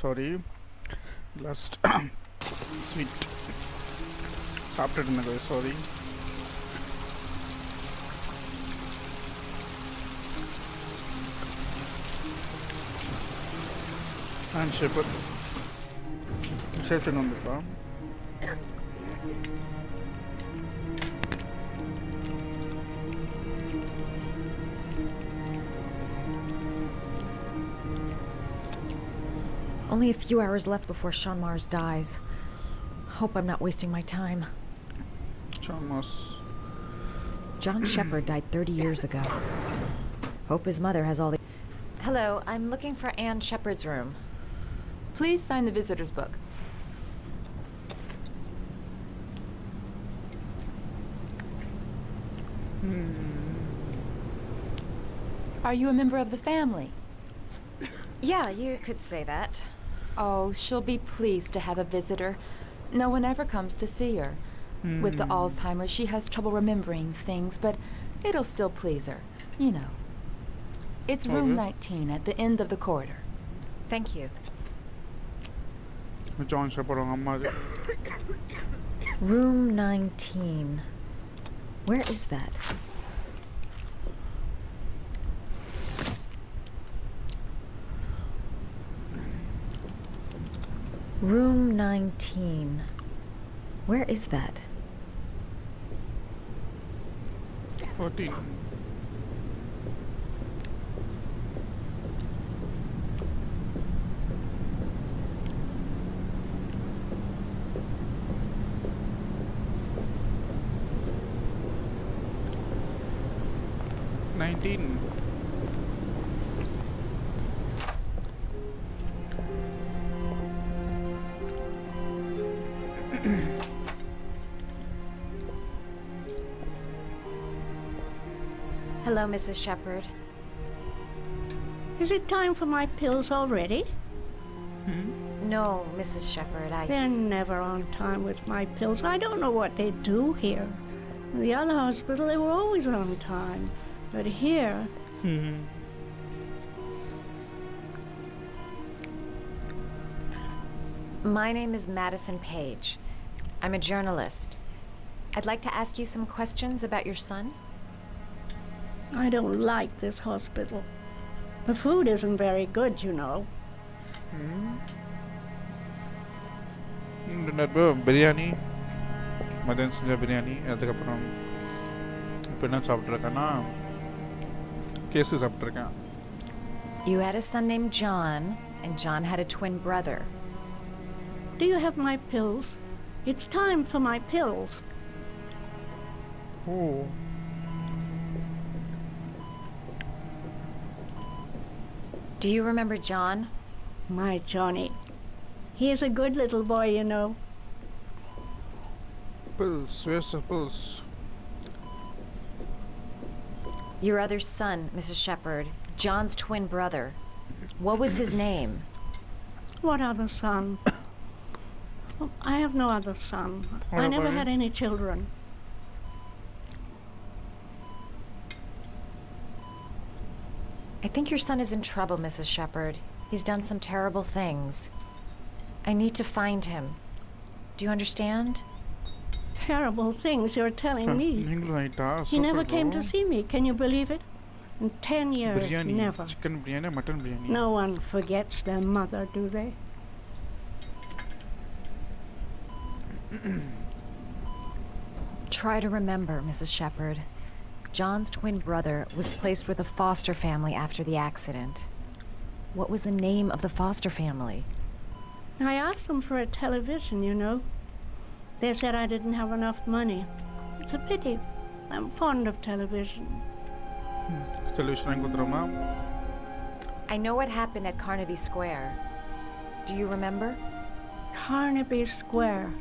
sorry. Last sweet. சாப்பிட்டுட்டு guys, sorry. And Shepherd. Reception on the farm. Only a few hours left before Sean Mars dies. Hope I'm not wasting my time. Sean Mars. John Shepard died 30 years ago. Hope his mother has all the... Hello, I'm looking for Anne Shepard's room. Please sign the visitor's book. Are you a member of the family? Yeah, you could say that. Oh, she'll be pleased to have a visitor. No one ever comes to see her. With the Alzheimer's, she has trouble remembering things, but it'll still please her. You know. It's room 19 at the end of the corridor. Thank you. John Shepard Room 19. Where is that? Room 19. Where is that? 14. Hello, Mrs. Shepard. Is it time for my pills already? No, Mrs. Shepard, They're never on time with my pills. I don't know what they do here. In the other hospital, they were always on time. But here... My name is Madison Page. I'm a journalist. I'd like to ask you some questions about your son. I don't like this hospital. The food isn't very good, you know. Biryani மதியம் செஞ்ச பிரியாணி அதுக்கப்புறம் இப்போ என்ன சாப்பிட்ருக்கேன்னா case சாப்பிட்ருக்கேன். You had a son named John, and John had a twin brother. Do you have my pills? It's time for my pills. Oh. Do you remember John? My Johnny. He is a good little boy, you know. Pills, where's the pills? Your other son, Mrs. Shepard, John's twin brother. What was his name? What other son? Oh, I have no other son. I never had any children. I think your son is in trouble, Mrs. Shepard. He's done some terrible things. I need to find him. Do you understand? Terrible things you're telling me. He never came to see me. Can you believe it? In 10 years, biryani, never. Chicken biryani, mutton biryani. No one forgets their mother, do they? Try to remember, Mrs. Shepard. John's twin brother was placed with a foster family after the accident. What was the name of the foster family? I asked them for a television, you know. They said I didn't have enough money. It's a pity. I'm fond of television. I know what happened at Carnaby Square. Do you remember? Carnaby Square.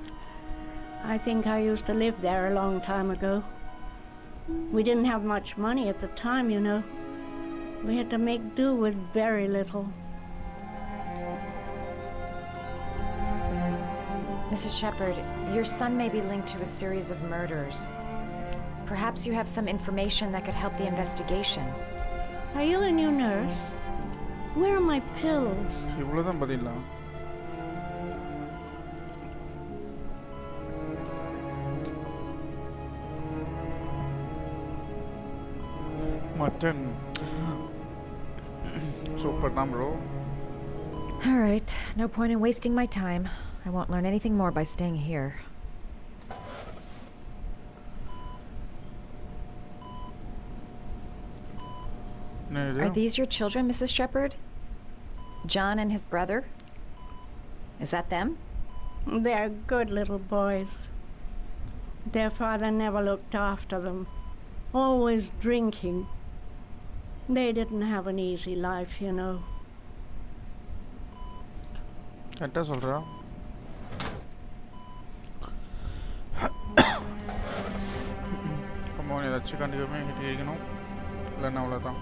I think I used to live there a long time ago. We didn't have much money at the time, you know. We had to make do with very little. Mrs. Shepard, your son may be linked to a series of murders. Perhaps you have some information that could help the investigation. Are you a new nurse? Where are my pills? button. Super dumb, bro. Alright, no point in wasting my time. I won't learn anything more by staying here. Are these your children, Mrs. Shepherd? John and his brother? Is that them? They're good little boys. Their father never looked after them. Always drinking. They didn't have an easy life, you know. என்ன சொல்றா? Come on ஏதாச்சும் கண்டிப்பாக hit அடிக்கணும் இல்லைன்னா அவ்வளோதான்.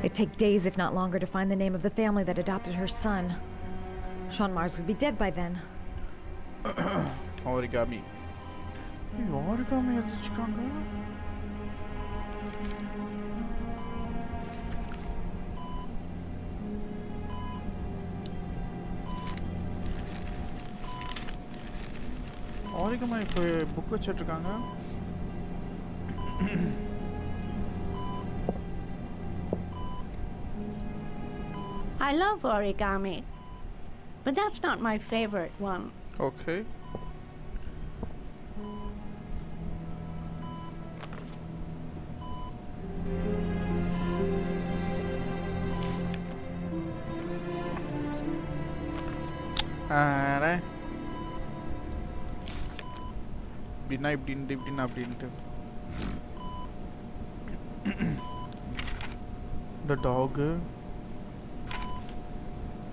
It'd take days, if not longer, to find the name of the family that adopted her son. Sean Mars would be dead by then. Origami. Origami yazıcıkanka. Origami இப்போ book வச்சிருக்காங்க. I love origami, but that's not my favorite one. Okay. அப்படின்ட்டு the dog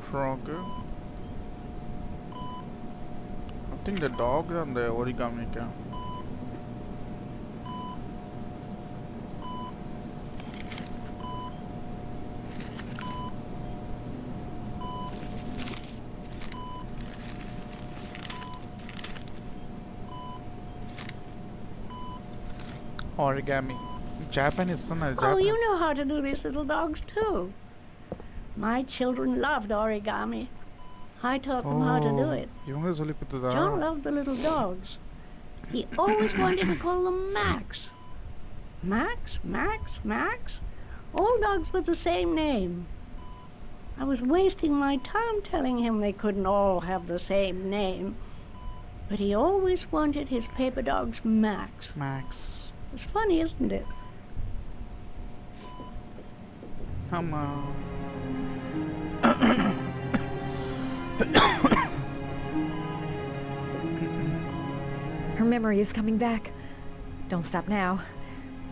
frog. I think the dog and the origami can. Origami. Japanese son. Oh, you know how to do these little dogs too. My children loved origami. I taught them how to do it. John loved the little dogs. He always wanted to call them Max. Max, Max, Max. All dogs with the same name. I was wasting my time telling him they couldn't all have the same name. But he always wanted his paper dogs Max. Max. It's funny, isn't it? Come on. Her memory is coming back. Don't stop now.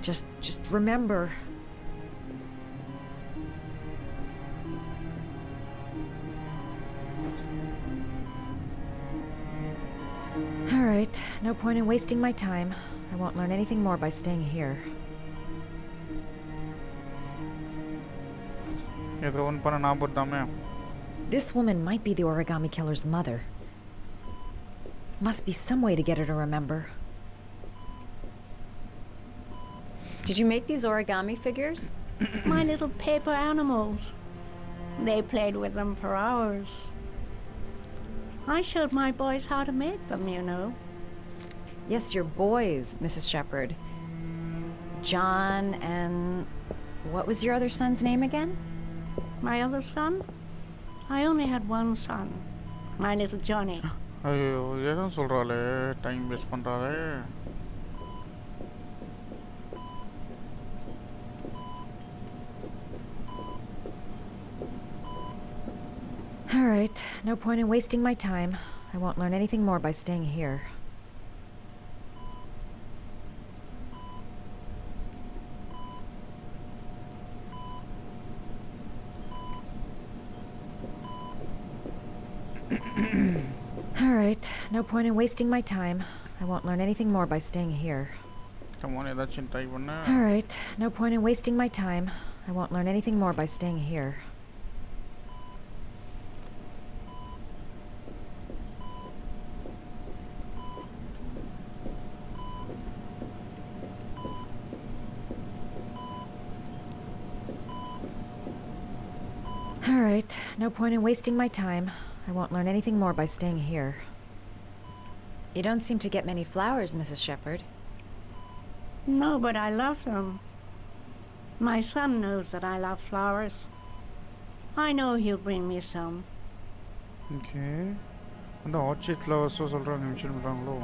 Just remember. All right, no point in wasting my time. I won't learn anything more by staying here. This woman might be the origami killer's mother. Must be some way to get her to remember. Did you make these origami figures? My little paper animals. They played with them for hours. I showed my boys how to make them, you know. Yes, your boys, Mrs. Shepherd. John and... what was your other son's name again? My other son? I only had one son. My little Johnny. ஐயோ ஏதான் சொல்றாளே time waste பண்றாளே. All right, no point in wasting my time. I won't learn anything more by staying here. All right, no point in wasting my time. I won't learn anything more by staying here. Come on, ஏதாச்சும் try பண்ணு. All right, no point in wasting my time. I won't learn anything more by staying here. All right, no point in wasting my time. I won't learn anything more by staying here. You don't seem to get many flowers, Mrs. Shepherd. No, but I love them. My son knows that I love flowers. I know he'll bring me some. Okay. அந்த orchid ஃப்ளவர்ஸோ சொல்கிறாங்க mention பண்ணுறாங்களோ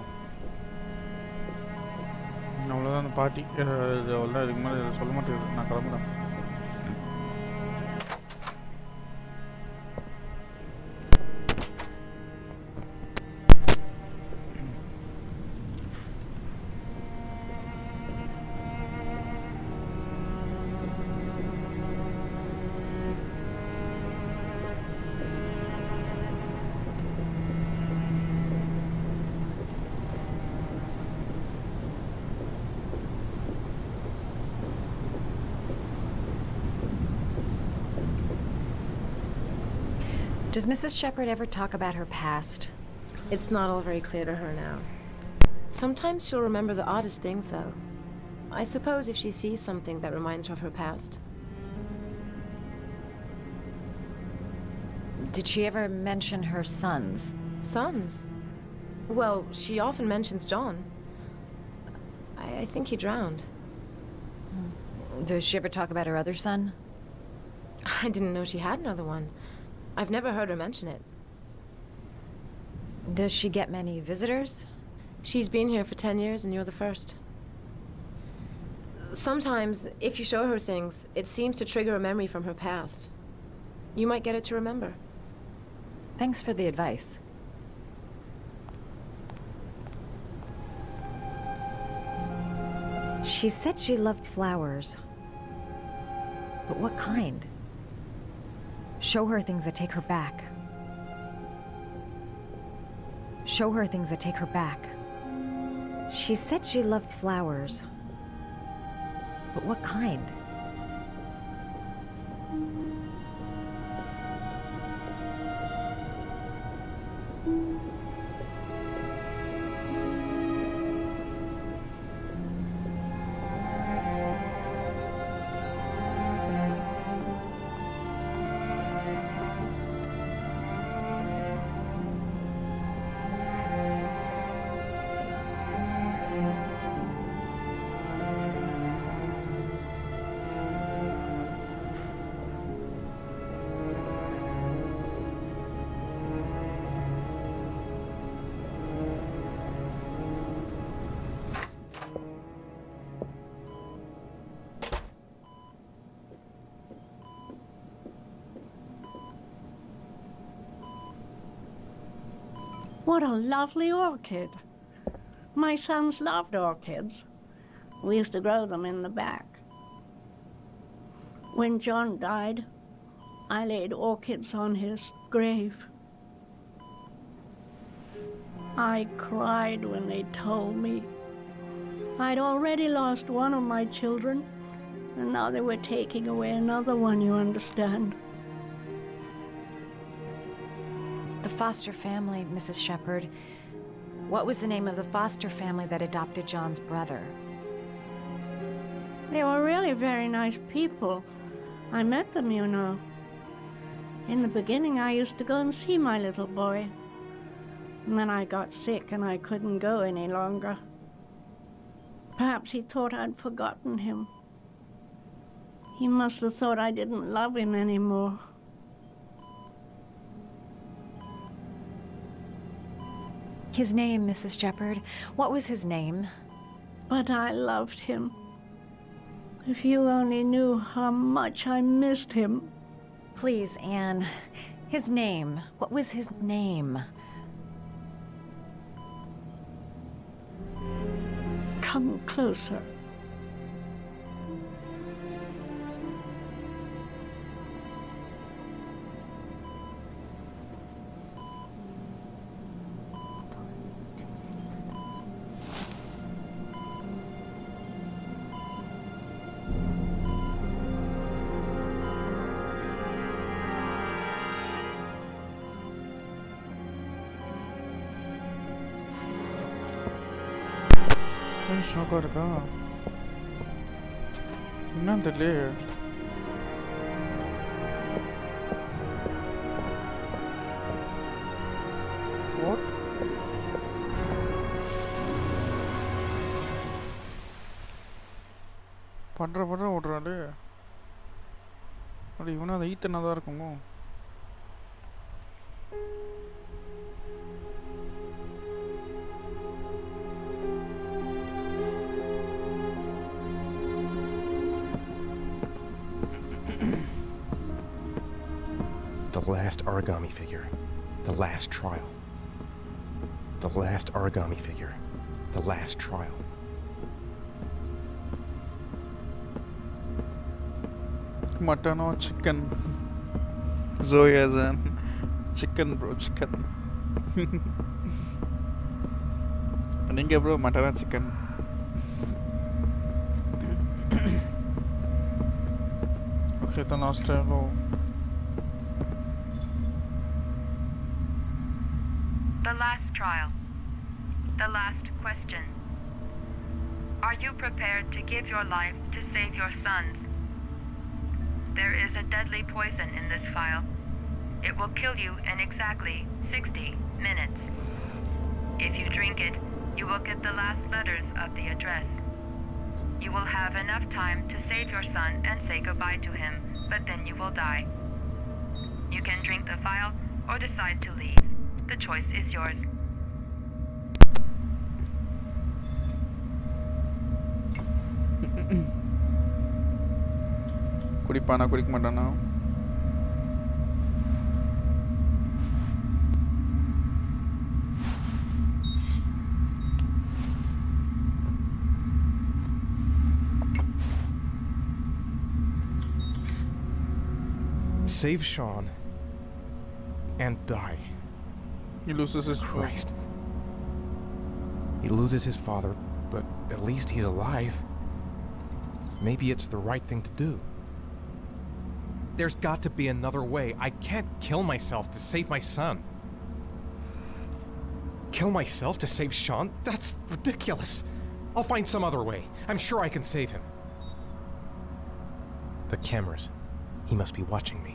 அவ்வளோதான் அந்த party இது அவ்வளோதான் இதுக்கு மேலே சொல்ல மாட்டேங்குது நான் கிளம்புறேன் Does Mrs. Shepherd ever talk about her past? It's not all very clear to her now. Sometimes she'll remember the oddest things, though. I suppose if she sees something that reminds her of her past. Did she ever mention her sons? Sons? Well, she often mentions John. I think he drowned. Does she ever talk about her other son? I didn't know she had another one. I've never heard her mention it. Does she get many visitors? She's been here for 10 years and you're the first. Sometimes, if you show her things, it seems to trigger a memory from her past. You might get it to remember. Thanks for the advice. She said she loved flowers. But what kind? Show her things that take her back. Show her things that take her back. She said she loved flowers. But what kind? What a lovely orchid. My sons loved orchids. We used to grow them in the back. When John died, I laid orchids on his grave. I cried when they told me I'd already lost one of my children, and now they were taking away another one, you understand. The foster family, Mrs. Shepherd. What was the name of the foster family that adopted John's brother? They were really very nice people. I met them, you know. In the beginning, I used to go and see my little boy. And then I got sick and I couldn't go any longer. Perhaps he thought I'd forgotten him. He must have thought I didn't love him anymore. His name, Mrs. Shepherd. What was his name? But I loved him. If you only knew how much I missed him. Please, Anne. His name. What was his name? Come closer. ஷாக்காக இருக்கா என்னன்னு தெரியலையே What? பண்ற ஓடுறாளே. அட இவனா அந்த ஈத்தனா தான் இருக்குமோ? The last origami figure. The last trial. The last origami figure. The last trial. Mutton or chicken? Zoya then. Chicken bro, chicken. Ninge bro, mutton or chicken? Okay, the last trial. The last trial. The last question. Are you prepared to give your life to save your sons? There is a deadly poison in this vial. It will kill you in exactly 60 minutes. If you drink it, you will get the last letters of the address. You will have enough time to save your son and say goodbye to him, but then you will die. You can drink the vial or decide to leave. The choice is yours. குடிப்பானா குடிக்க மாட்டானா? Save Sean and die. He loses his Christ. He loses his father, but at least he's alive. Maybe it's the right thing to do. There's got to be another way. I can't kill myself to save my son. Kill myself to save Sean? That's ridiculous. I'll find some other way. I'm sure I can save him. The cameras. He must be watching me.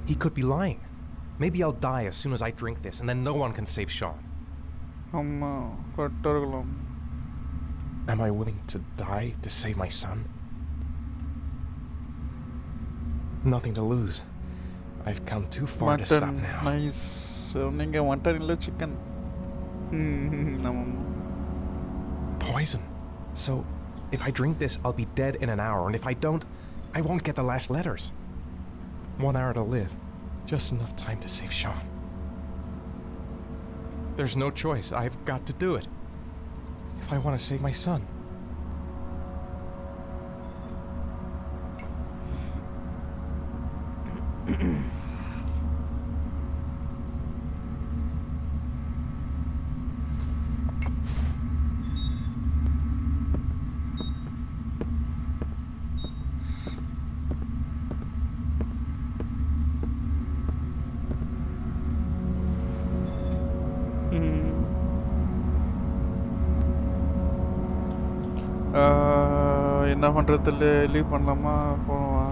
He could be lying. Maybe I'll die as soon as I drink this, and then no one can save Sean. Am I willing to die to save my son? Nothing to lose. I've come too far to stop now. Nice. Ninga mutton illa chicken. Poison. So, if I drink this, I'll be dead in an hour, and if I don't, I won't get the last letters. 1 hour to live. Just enough time to save Sean. There's no choice. I've got to do it. If I want to save my son. என்ன பண்ணுறதில்ல leave பண்ணலாமா போகணுமா?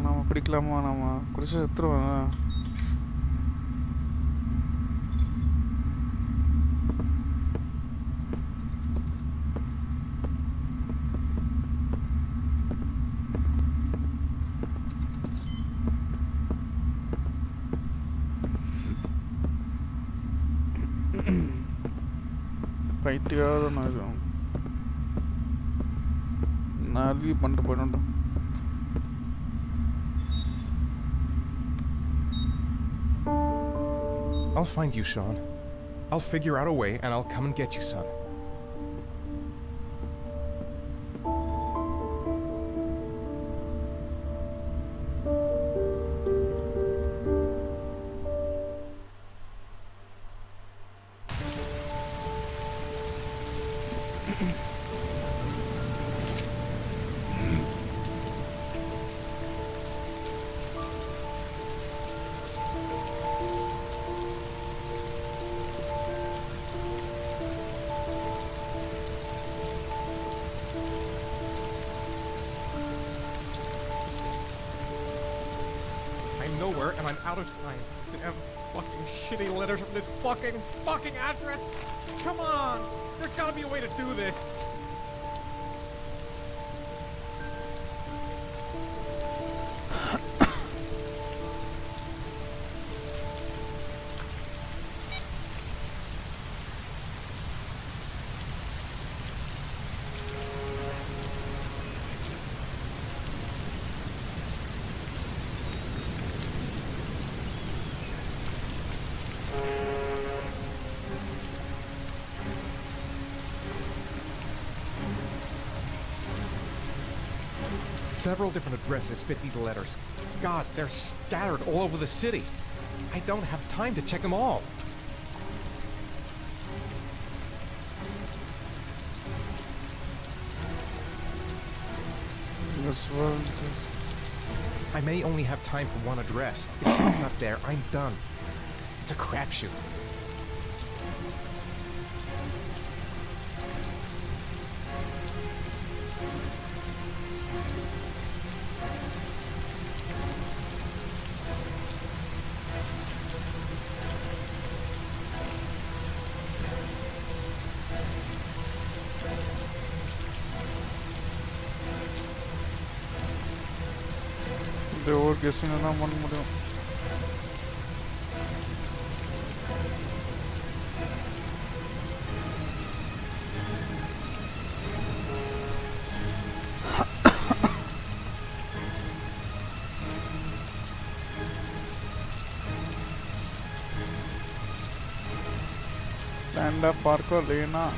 நம்ம பிடிக்கலாமா? நம்ம குடிச்சு செத்துருவேன். பைத்தியாவது நான் leave பண்ணிட்டு போயிடணும். I'll find you, Sean. I'll figure out a way and I'll come and get you, son. going nowhere, and I'm out of time. Damn fucking shitty letters from this fucking address. Come on! There's gotta be a way to do this. Several different addresses fit these letters. God, they're scattered all over the city. I don't have time to check them all. I may only have time for one address. If she's not there, I'm done. It's a crapshoot. Devour guessing na one more. Stand up, Parker, Lena.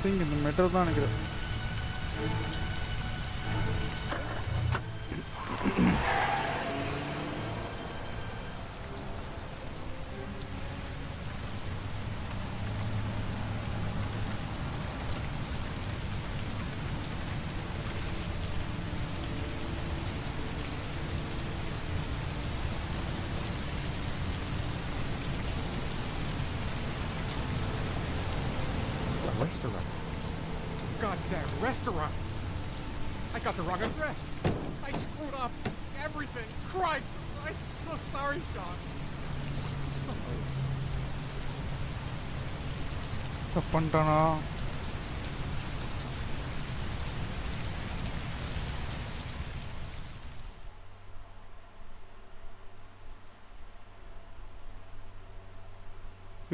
In the metro தான் நினைக்கிறேன். Restaurant. Goddamn restaurant! I got the wrong address. I screwed up everything. Christ! I'm so sorry, Sean. So sorry. தப்பண்டனா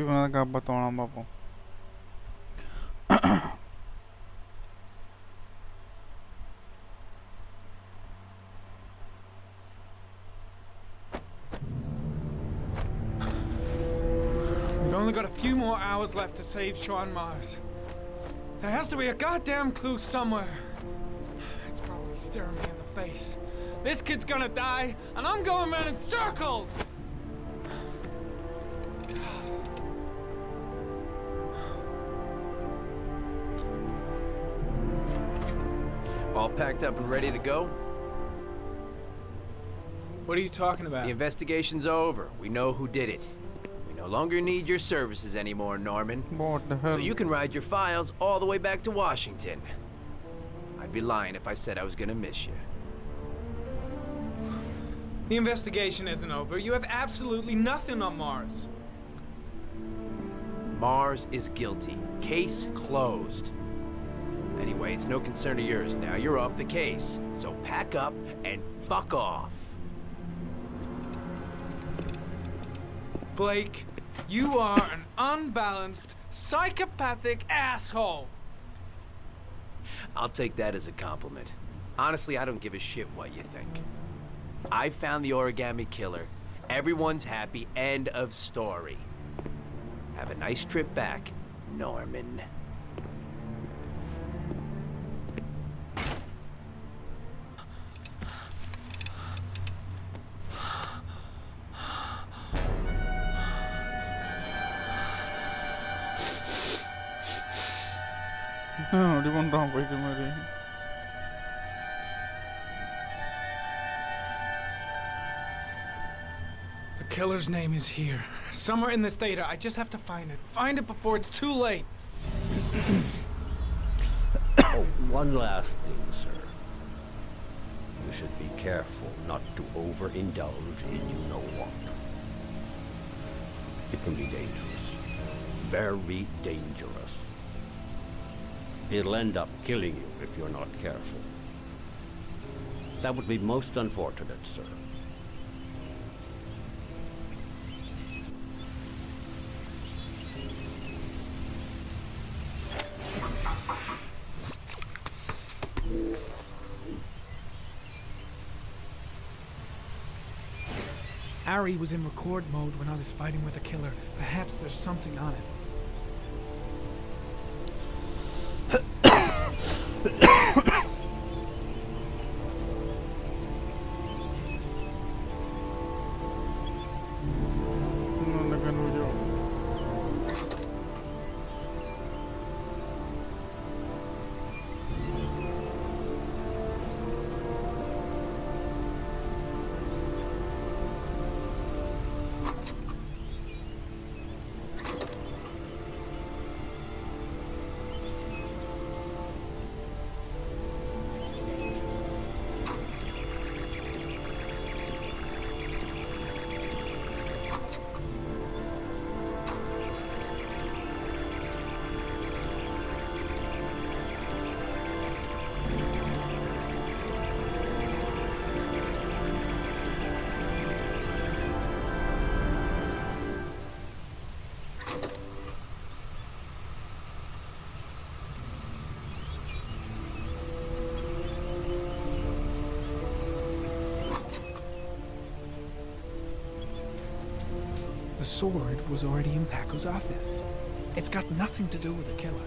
இவனை காப்பாற்றலாம் பார்ப்போம். We've only got a few more hours left to save Sean Mars. There has to be a goddamn clue somewhere. It's probably staring me in the face. This kid's gonna die, and I'm going around in circles! All packed up and ready to go? What are you talking about? The investigation's over. We know who did it. We no longer need your services anymore, Norman. What the hell? So you can ride your files all the way back to Washington. I'd be lying if I said I was gonna miss you. The investigation isn't over. You have absolutely nothing on Mars. Mars is guilty. Case closed. Anyway, it's no concern of yours now. You're off the case. So pack up and fuck off. Blake, you are an unbalanced, psychopathic asshole. I'll take that as a compliment. Honestly, I don't give a shit what you think. I found the origami killer. Everyone's happy. End of story. Have a nice trip back, Norman. The killer's name is here. Somewhere in this data. I just have to find it. Find it before it's too late. One last thing, sir. You should be careful not to overindulge in you-know-what. It can be dangerous. Very dangerous. It'll end up killing you if you're not careful. That would be most unfortunate, sir. Ari was in record mode when I was fighting with the killer. Perhaps there's something on it. The sword was already in Paco's office. It's got nothing to do with the killer.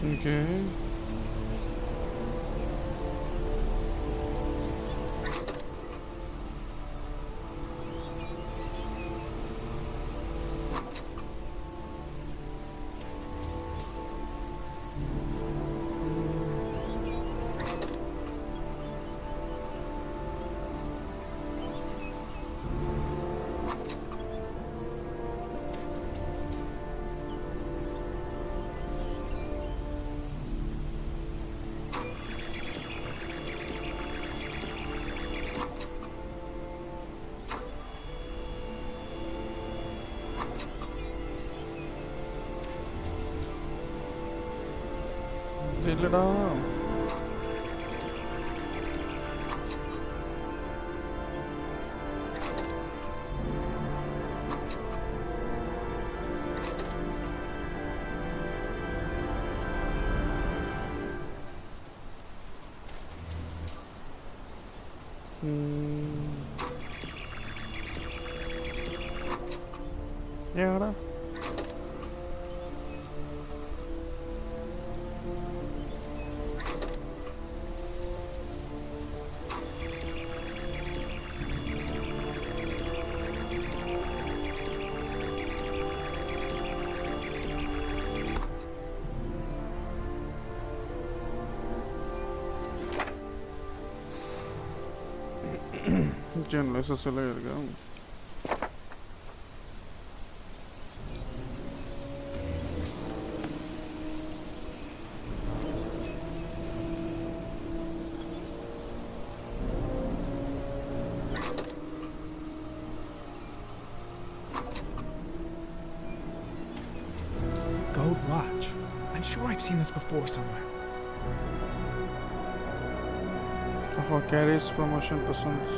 Okay. இல்லடா ஏடா Christian necessarily இருக்கு. Gold watch. I'm sure I've seen this before somewhere. For carries promotion percents.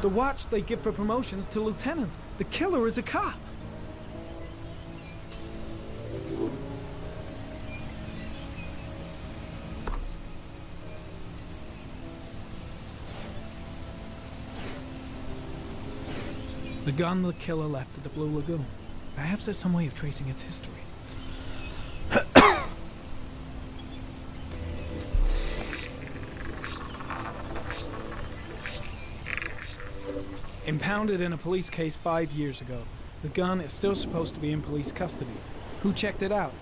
The watch they give for promotions to lieutenant. The killer is a cop. The gun the killer left at the Blue Lagoon. Perhaps there's some way of tracing its history. Impounded in a police case 5 years ago. The gun is still supposed to be in police custody. Who checked it out?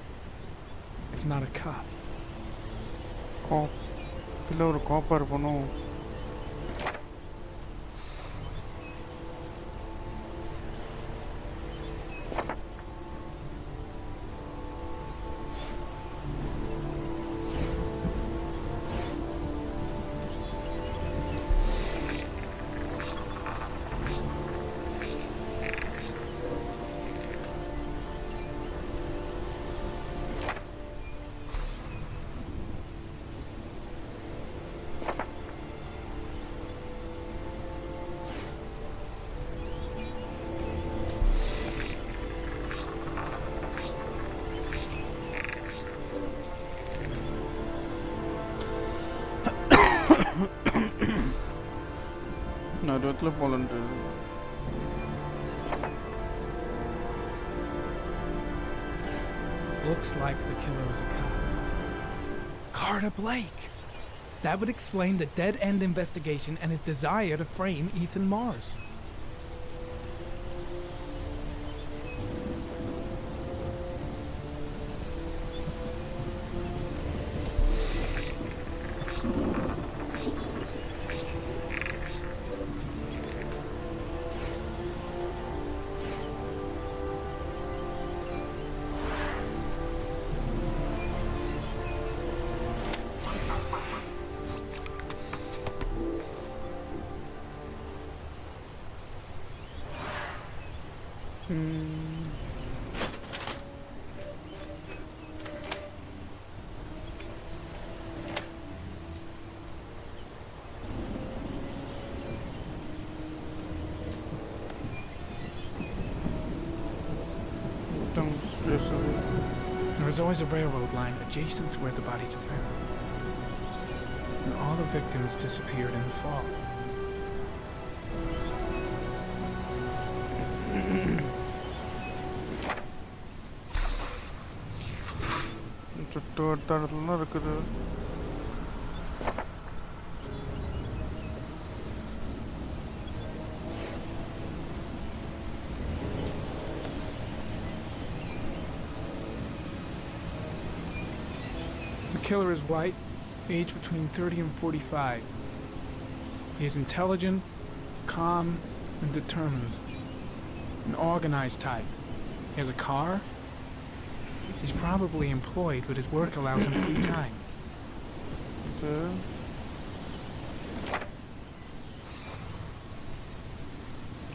If not a cop. Cop. Killer or copper, no. நடுவத்தில் போலண்டு Looks like the killer is a cop. Carter Blake! That would explain the dead-end investigation and his desire to frame Ethan Mars. There's always a railroad line adjacent to where the bodies are found. And all the victims disappeared in the fall. The killer is white, age between 30 and 45. He is intelligent, calm, and determined. An organized type. He has a car. He's probably employed, but his work allows him free time.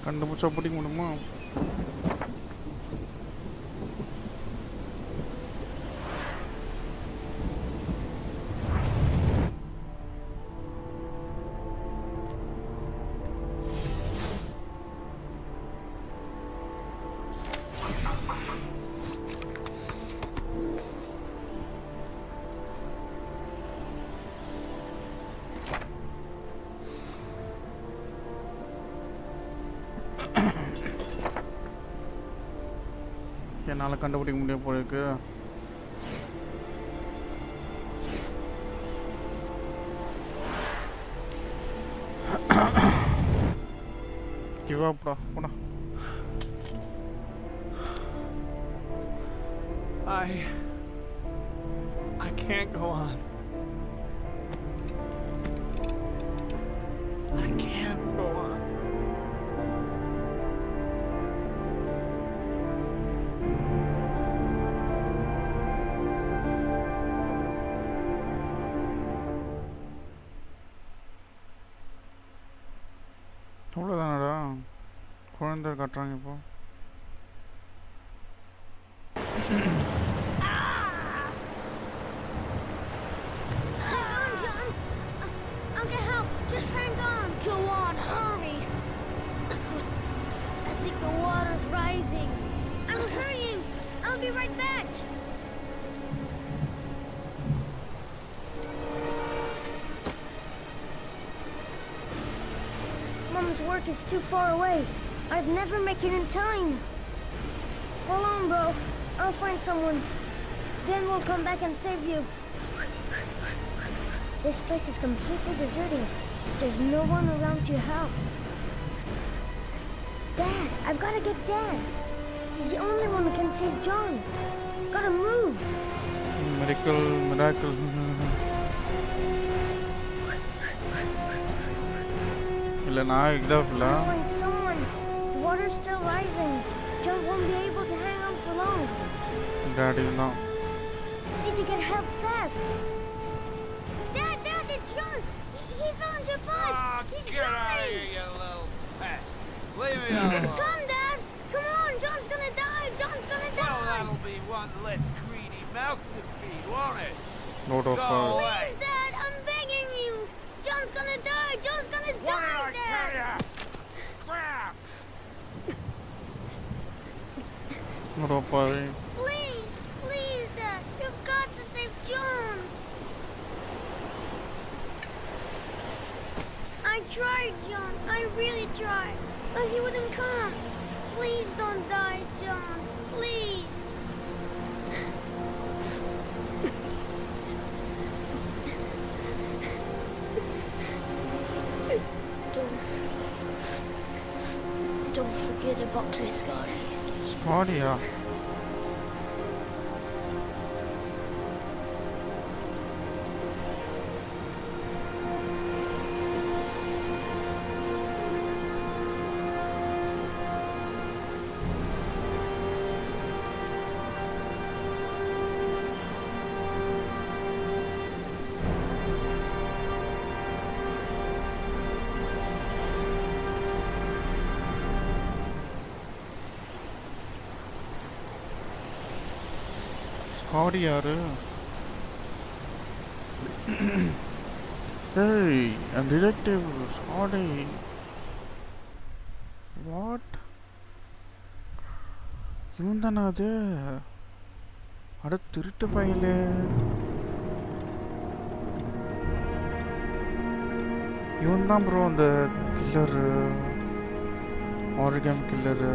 கண்டுபிடிச்சா பிடிக்க முடியுமா? என்னால் கண்டுபிடிக்க முடியும் போல இருக்கு. Give அப்டா போடா. I can't go on. I can't go on. அவ்வளோதானடா குழந்தை கட்டுறாங்க இப்போ. Mom's work is too far away. I'd never make it in time. Hold on, bro. I'll find someone. Then we'll come back and save you. This place is completely deserted. There's no one around to help. Dad, I've got to get Dad. He's the only one who can save John. Gotta move. Miracle. Find someone. The water's still rising. John won't be able to hang on for long. Daddy, no. Need to get help fast. Dad, it's John. He fell into a pipe. He's Get out of here, you little pest. Leave me alone. Come, Dad. Come on. John's gonna die. John's gonna die. Well, that'll be one less greedy mouth to feed, won't it? Go away. Please, Dad. I'm begging you. John's gonna die. John's gonna die, What did I tell ya? Crap! Please, Dad. You've got to save John. I tried, John. I really tried. But he wouldn't come. Please don't die, John. Please. Don't forget about this guy. Scotty, yeah. Scotty யாரு? Hey, a detective Scotty. What? இவன் தானே அது? அட திருட்டு பையலே. இவன் தான் bro அந்த killer, ஆரிகம் killer.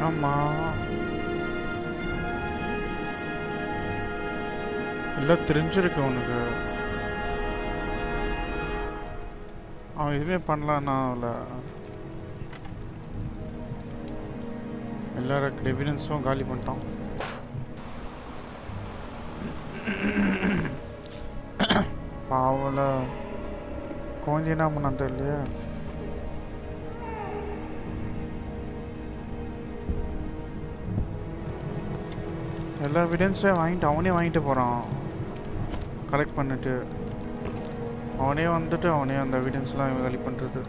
ஆமா எல்லாம் தெரிஞ்சிருக்கு உனக்கு. அவன் எதுவுமே பண்ணலான்னா அவளை எல்லார எவிடன்ஸும் காலி பண்ணிட்டான். பாவல கொஞ்சம் என்ன பண்ணான் தெரியலையே. எல்லா எவிடன்ஸையும் அவனே வாங்கிட்டு போகிறான். கலெக்ட் பண்ணிட்டு அவனே அந்த எவிடன்ஸ்லாம் காலி பண்ணுறது.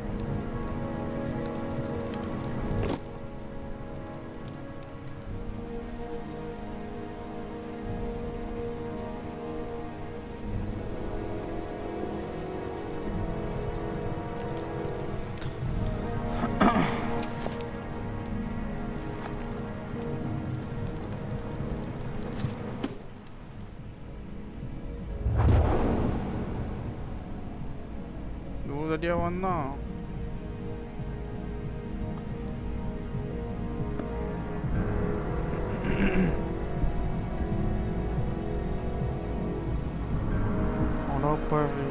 வழியா வந்தான். அடப்பாவி.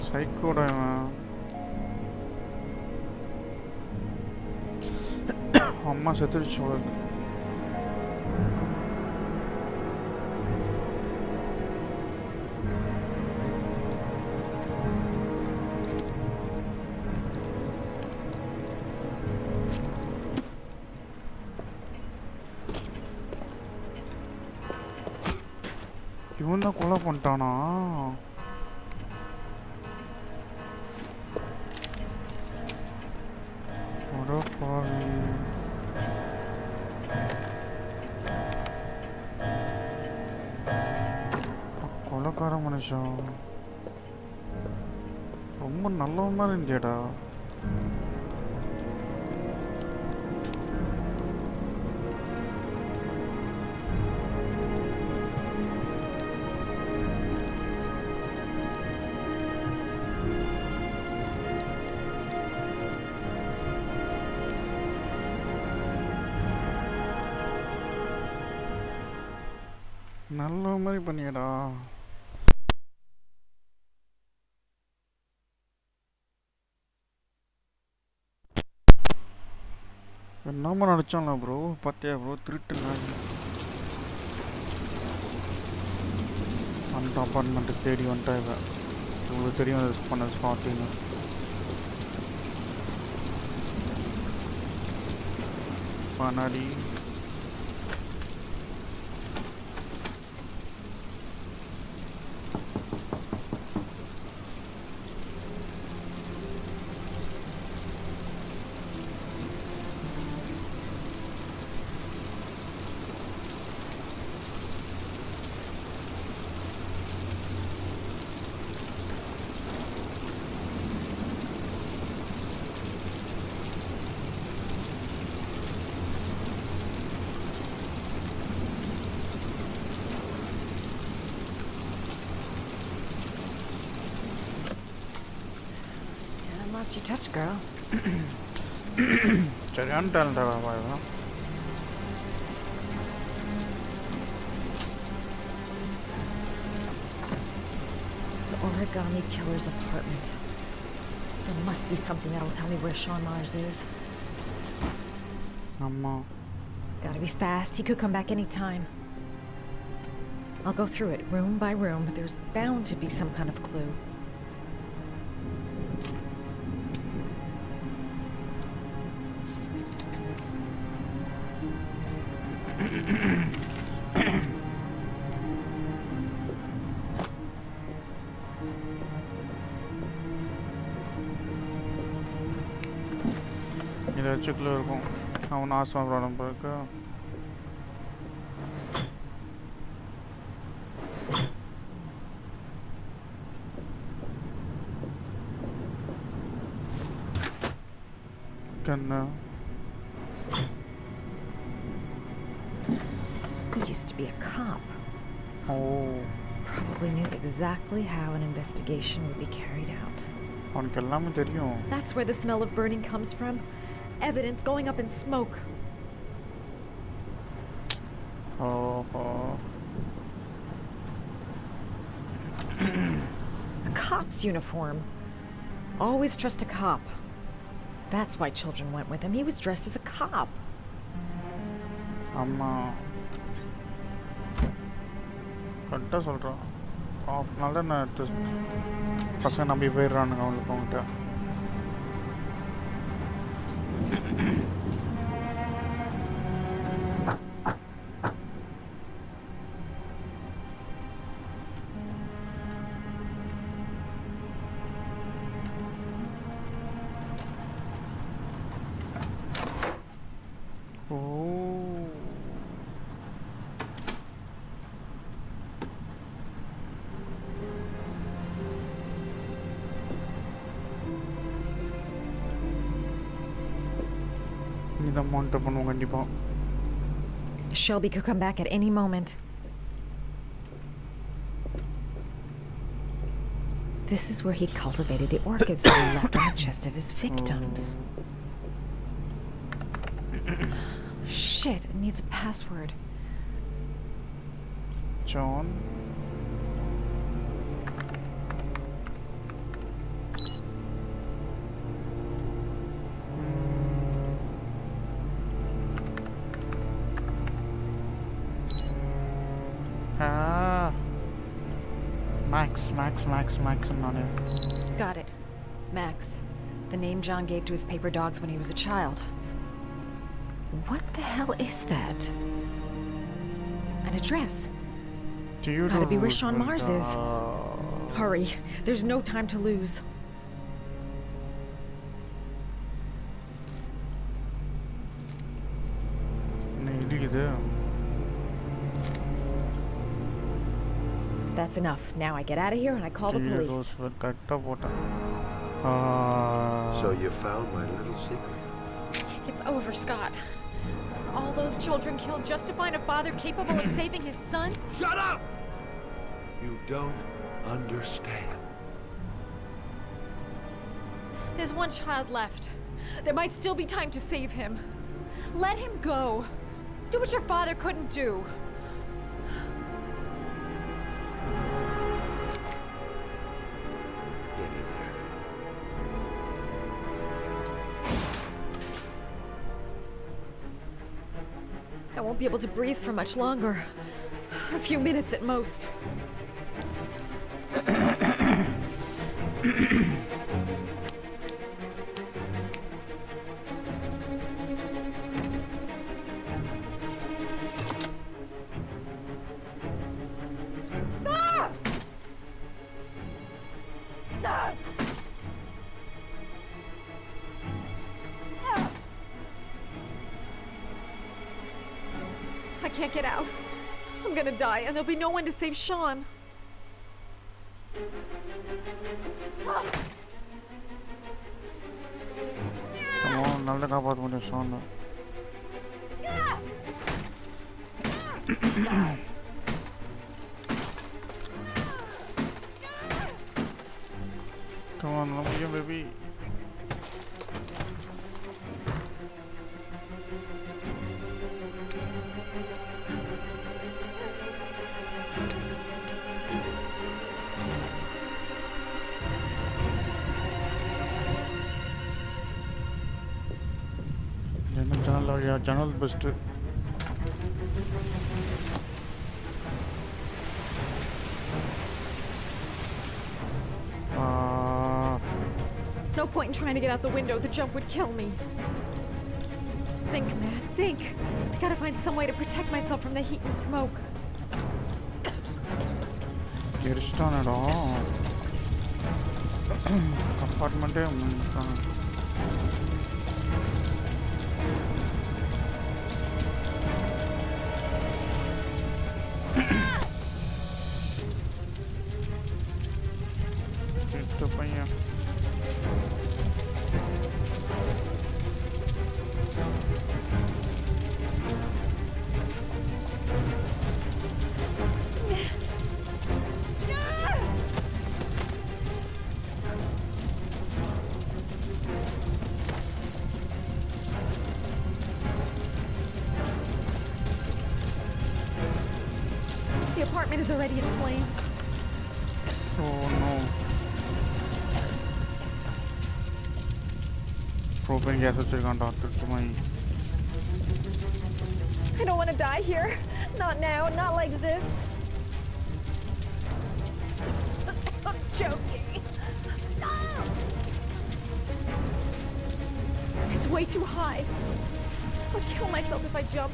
சைக்கோடா இவன். அம்மா செத்துருச்சு அவளுக்கு. இவன் தான் கொலை பண்ணிட்டானா? அடப்பாவி. கொலைக்கார மனுஷன் ரொம்ப நல்லவன் மாதிரி இருந்தியாடா. நல்ல மாதிரி பண்ணியடா. என்னமா நடிச்சான்ல ப்ரோ, பார்த்தியா ப்ரோ? திருட்டு அந்த அப்பார்ட்மெண்ட்டு தேடி வந்துட்டா இவன். உங்களுக்கு தெரியும் பண்ண spotting. பனாடி Lots you touch, girl. சரியான டேலண்டா இவன். The origami killer's apartment. There must be something that'll tell me where Sean Mars is. Amma. Gotta be fast. He could come back any time. I'll go through it room by room, but there's bound to be some kind of clue. ஏதாச்சும் இருக்கும். அவன் ஆசமா problem போயிருக்கு. கண்ணா He used to be a cop. Oh. Probably knew exactly how an investigation would be carried out. அவனுக்கு எல்லாமே தெரியும். That's where the smell of burning comes from. Evidence going up in smoke. Oh. A cop's uniform. Always trust a cop. That's why children went with him. He was dressed as a cop. அம்மா கரெக்டாக சொல்கிறான். காப்னால நான் பசங்க நம்பி போயிடுறானுங்க அவங்களுக்கு அவங்ககிட்ட. இதை monitor பண்ணுவோம் கண்டிப்பாக. Shelby could come back at any moment. This is where he cultivated the orchids that he left on the chest of his victims. Shit, it needs a password. John. Max on it. Got it. Max. The name John gave to his paper dogs when he was a child. What the hell is that? An address. It's gotta be where Sean Mars is. Hurry. There's no time to lose. That's enough. Now I get out of here and I call the police. So you found my little secret? It's over, Scott. All those children killed just to find a father capable of saving his son? Shut up! You don't understand. There's one child left. There might still be time to save him. Let him go. Do what your father couldn't do. I won't be able to breathe for much longer. A few minutes at most. I can't get out. I'm gonna die, and there'll be no one to save Sean. Come on, I'll look about when Sean. Come on, love you, baby. General Buster. No point in trying to get out the window. The jump would kill me. Think, man, think. I gotta find some way to protect myself from the heat and smoke. Get it on at all. Apartment. The apartment is already in flames. Oh no. Propane gas is gone doctor to my. I don't want to die here. Not now, not like this. I'm joking. No! It's way too high. I'll kill myself if I jump.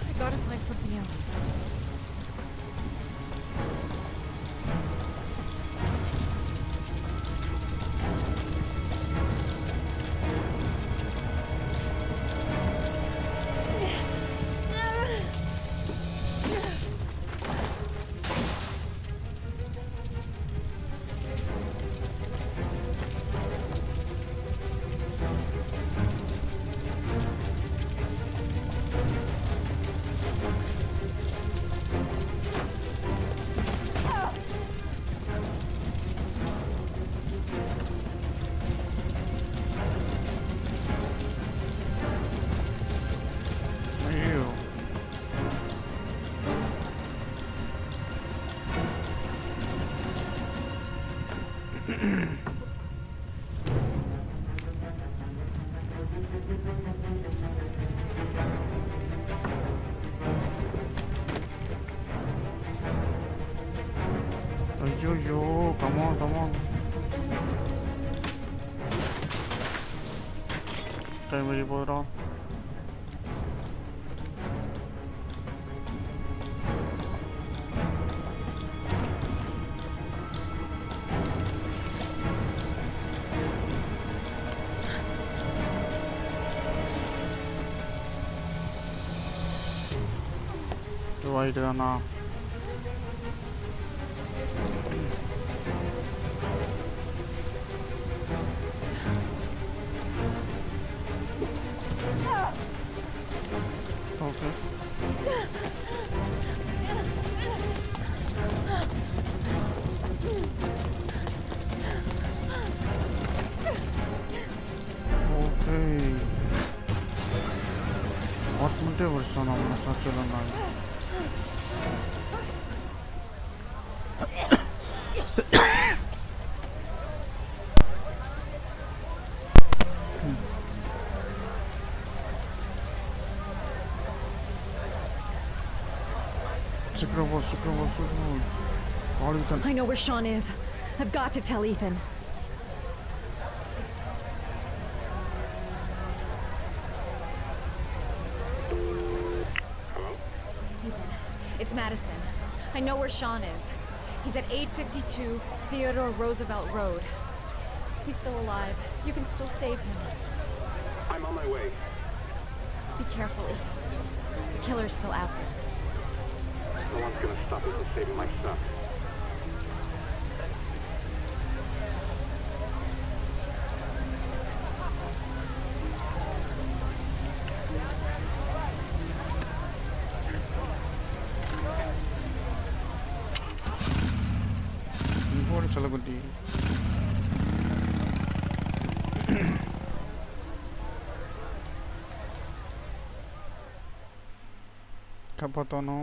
I gotta find something else. Time very poor. Wide now. I know where Sean is. I've got to tell Ethan. Hello? It's Madison. I know where Sean is. He's at 852 Theodore Roosevelt Road. He's still alive. You can still save him. I'm on my way. Be careful, Ethan. The killer's still out there. No one's gonna stop me from saving my son. चलो गुड्डी क्या पता ना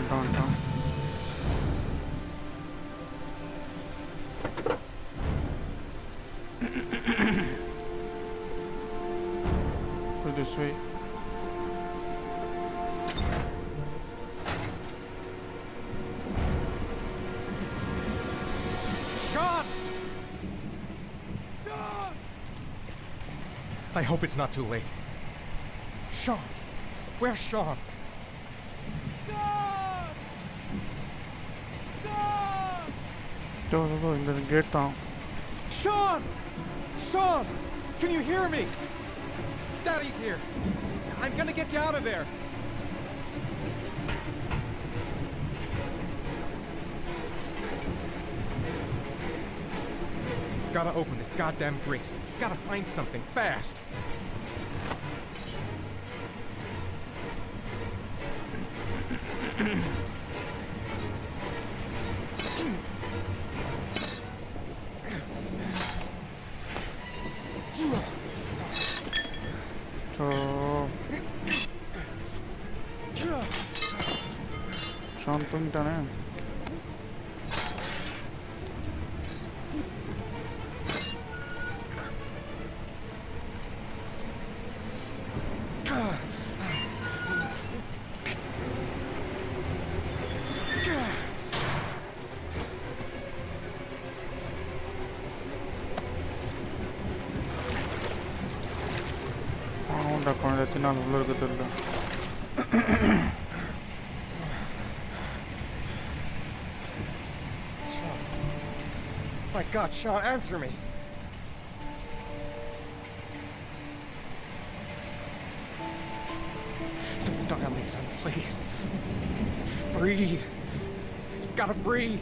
Down. Go this way. Sean! I hope it's not too late. Sean! Where's Sean? Go, in the gate down. Sean! Sean! Can you hear me? Daddy's here. I'm gonna get you out of there. Gotta open this goddamn grate. Gotta find something fast. Something done. My God, Sean, answer me. Don't die on me, son, please. Breathe. You gotta breathe.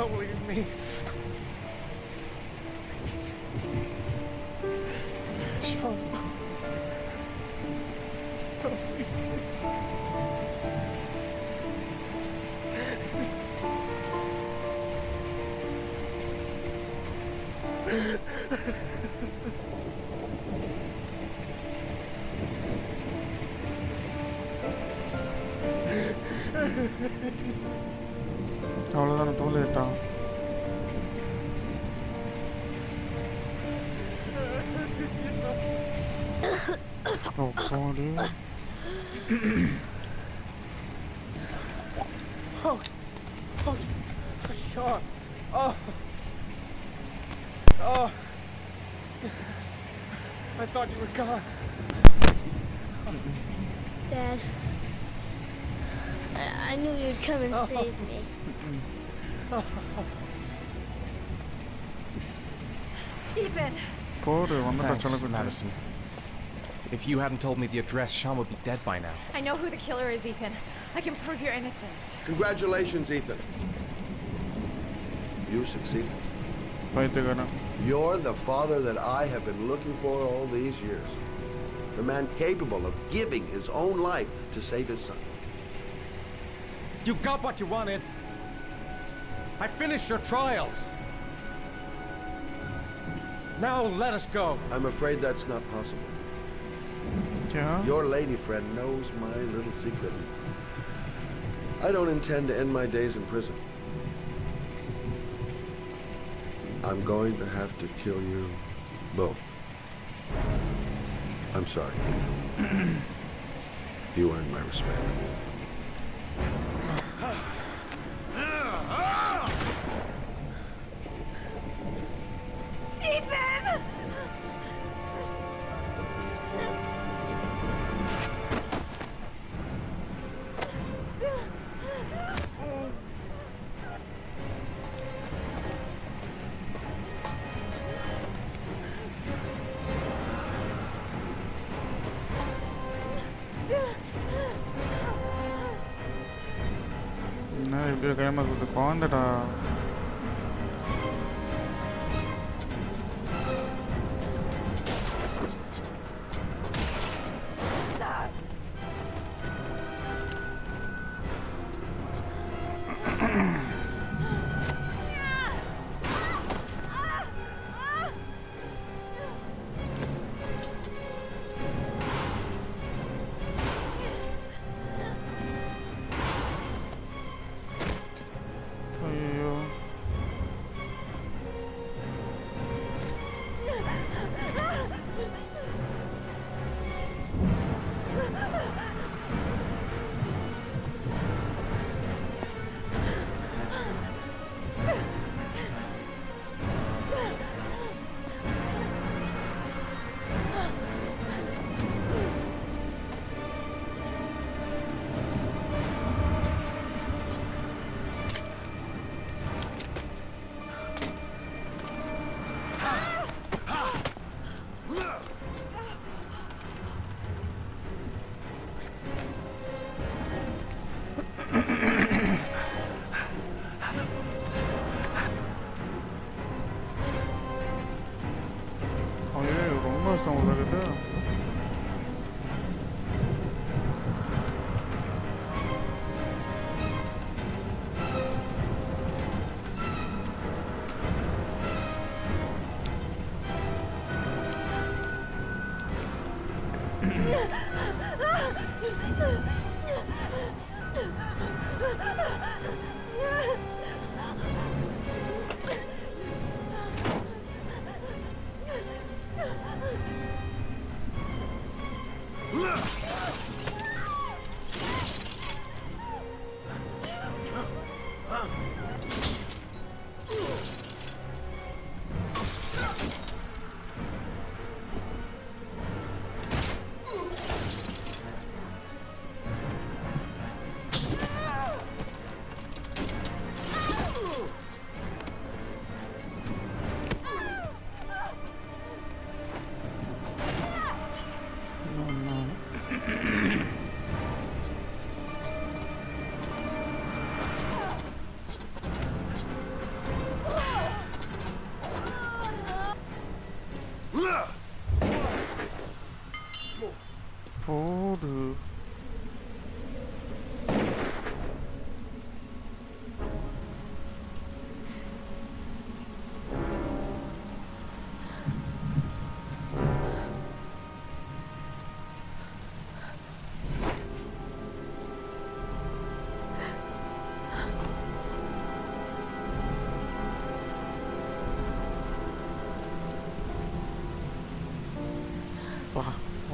Don't leave me. Sean. Don't leave me. அவ்வளோதான தோல்விட்டா Bodi Oh, Sean. Oh. I thought you were gone. Dad, I knew you'd come and save me. Ethan! Thanks, Madison. If you hadn't told me the address, Sean would be dead by now. I know who the killer is, Ethan. I can prove your innocence. Congratulations, Ethan. You succeeded. You're the father that I have been looking for all these years. The man capable of giving his own life to save his son. You got what you wanted. I finished your trials. Now let us go. I'm afraid that's not possible. Yeah. Your lady friend knows my little secret. I don't intend to end my days in prison. I'm going to have to kill you both. I'm sorry. You earned my respect. Ethan! இப்படி கையமாக கொடுத்து குழந்தைடா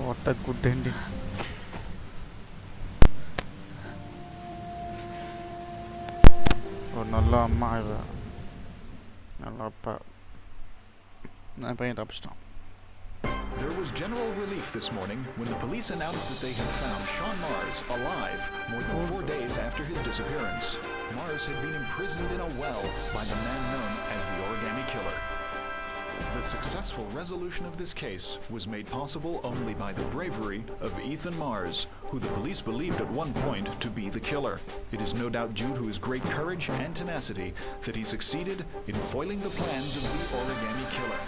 What a good ending. ஒரு நல்ல அம்மா இவ நல்ல அப்பா நான் பையன் தப்பிச்சிட்டான். There was general relief this morning when the police announced that they had found Sean Mars alive more than 4 days after his disappearance. Mars had been imprisoned in a well by the man known as the Origami Killer. The successful resolution of this case was made possible only by the bravery of Ethan Mars, who the police believed at one point to be the killer. It is no doubt due to his great courage and tenacity that he succeeded in foiling the plans of the Origami Killer.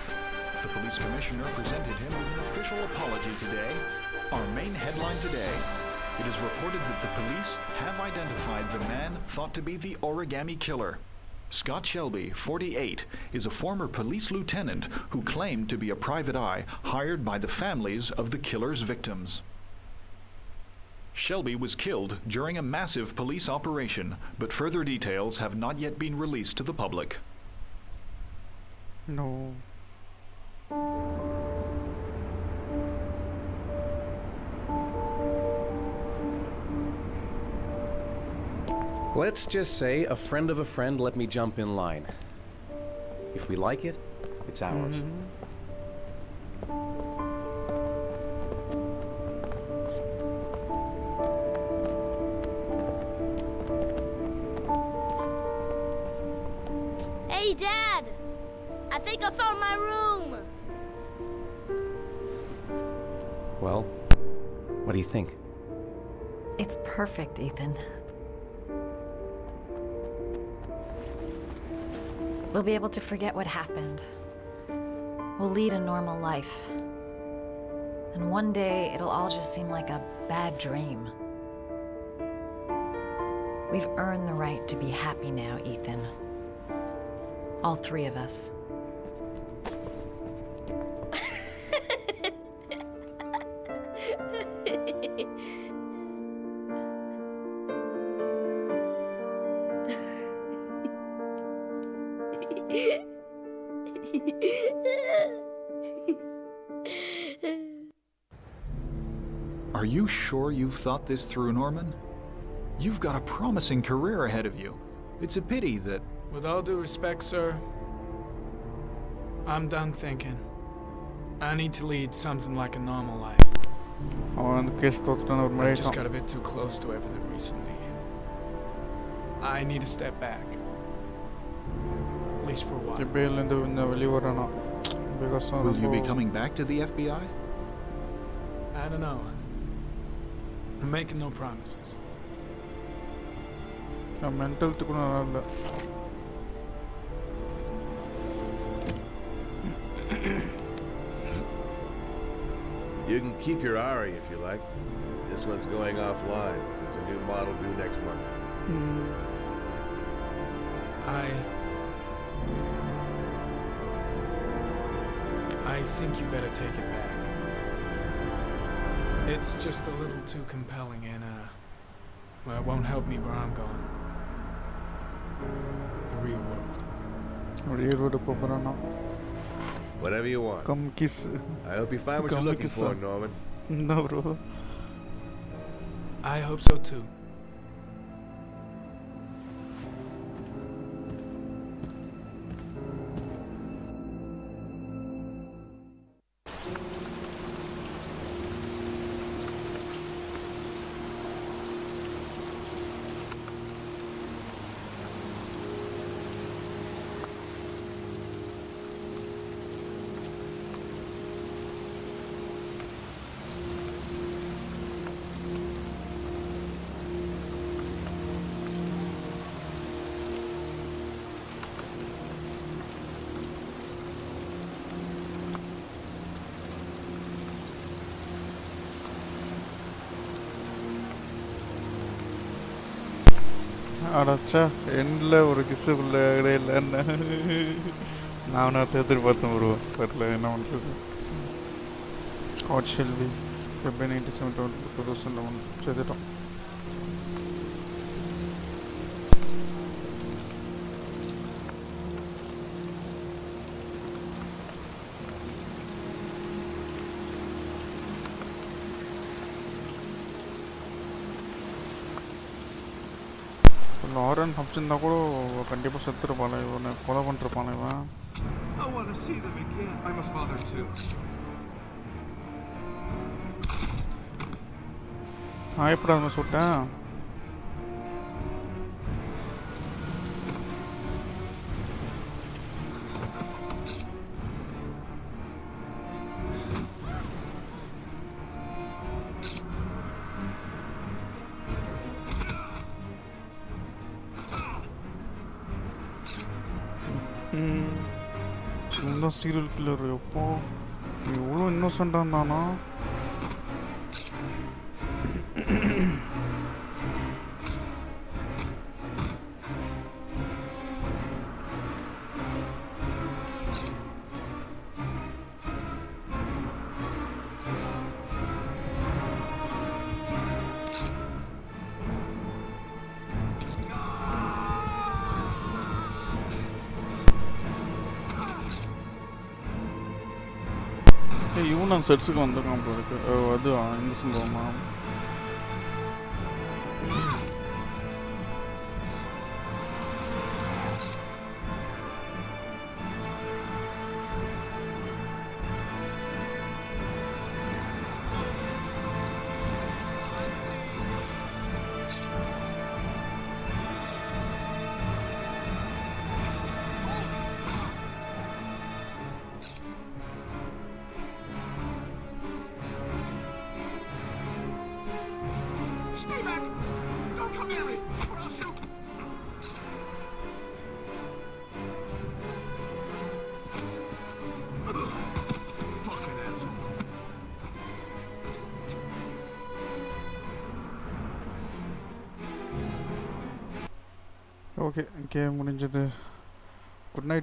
The police commissioner presented him with an official apology today. Our main headline today: it is reported that the police have identified the man thought to be the Origami Killer. Scott Shelby, 48, is a former police lieutenant who claimed to be a private eye hired by the families of the killer's victims. Shelby was killed during a massive police operation, but further details have not yet been released to the public. No. Let's just say a friend of a friend let me jump in line. If we like it, it's ours. Hey, Dad! I think I found my room! Well, what do you think? It's perfect, Ethan. We'll be able to forget what happened. We'll lead a normal life. And one day, it'll all just seem like a bad dream. We've earned the right to be happy now, Ethan. All three of us. Are you sure you've thought this through, Norman? You've got a promising career ahead of you. It's a pity that... With all due respect, sir, I'm done thinking. I need to lead something like a normal life. I've just got a bit too close to everything recently. I need to step back. At least for a while. Will you be coming back to the FBI? I don't know. I'm making no promises. Mental You can keep your Ari if you like. This one's going offline. There's a new model due next month. I think you better take it back. It's just a little too compelling and, well, it won't help me where I'm going. The real world. Whatever you want. Come kiss. I hope you find what you're looking for, Norman. No, bro. I hope so too. அடச்சா எண்டில் ஒரு kiss பிள்ளை இல்லைன்னு நான் எதிர்பார்த்தேன் bro தெரியல என்ன பண்ணுறது. Hot Shelvi February 97, 2011 செய்துட்டோம். Lauren தப்பிச்சிருந்தா கூட கண்டிப்பாக செத்துருப்பாள் இவனை கொலை பண்ணிருப்பான் இவன். I want to see them again. I'm a father too. எப்படா அதை சுட்டேன்? இந்த சீரியல் கில்லர் எப்போ இவ்வளோ இன்னோசென்ட்டாக இருந்தானா? இவன் நான் செட்ஸுக்கு வந்திருக்கான் போல இருக்கு. அது இந்த சம்பவமா? Stay back! Don't come near me, or I'll shoot! Fucking asshole. Okay, முடிஞ்சது. Good night.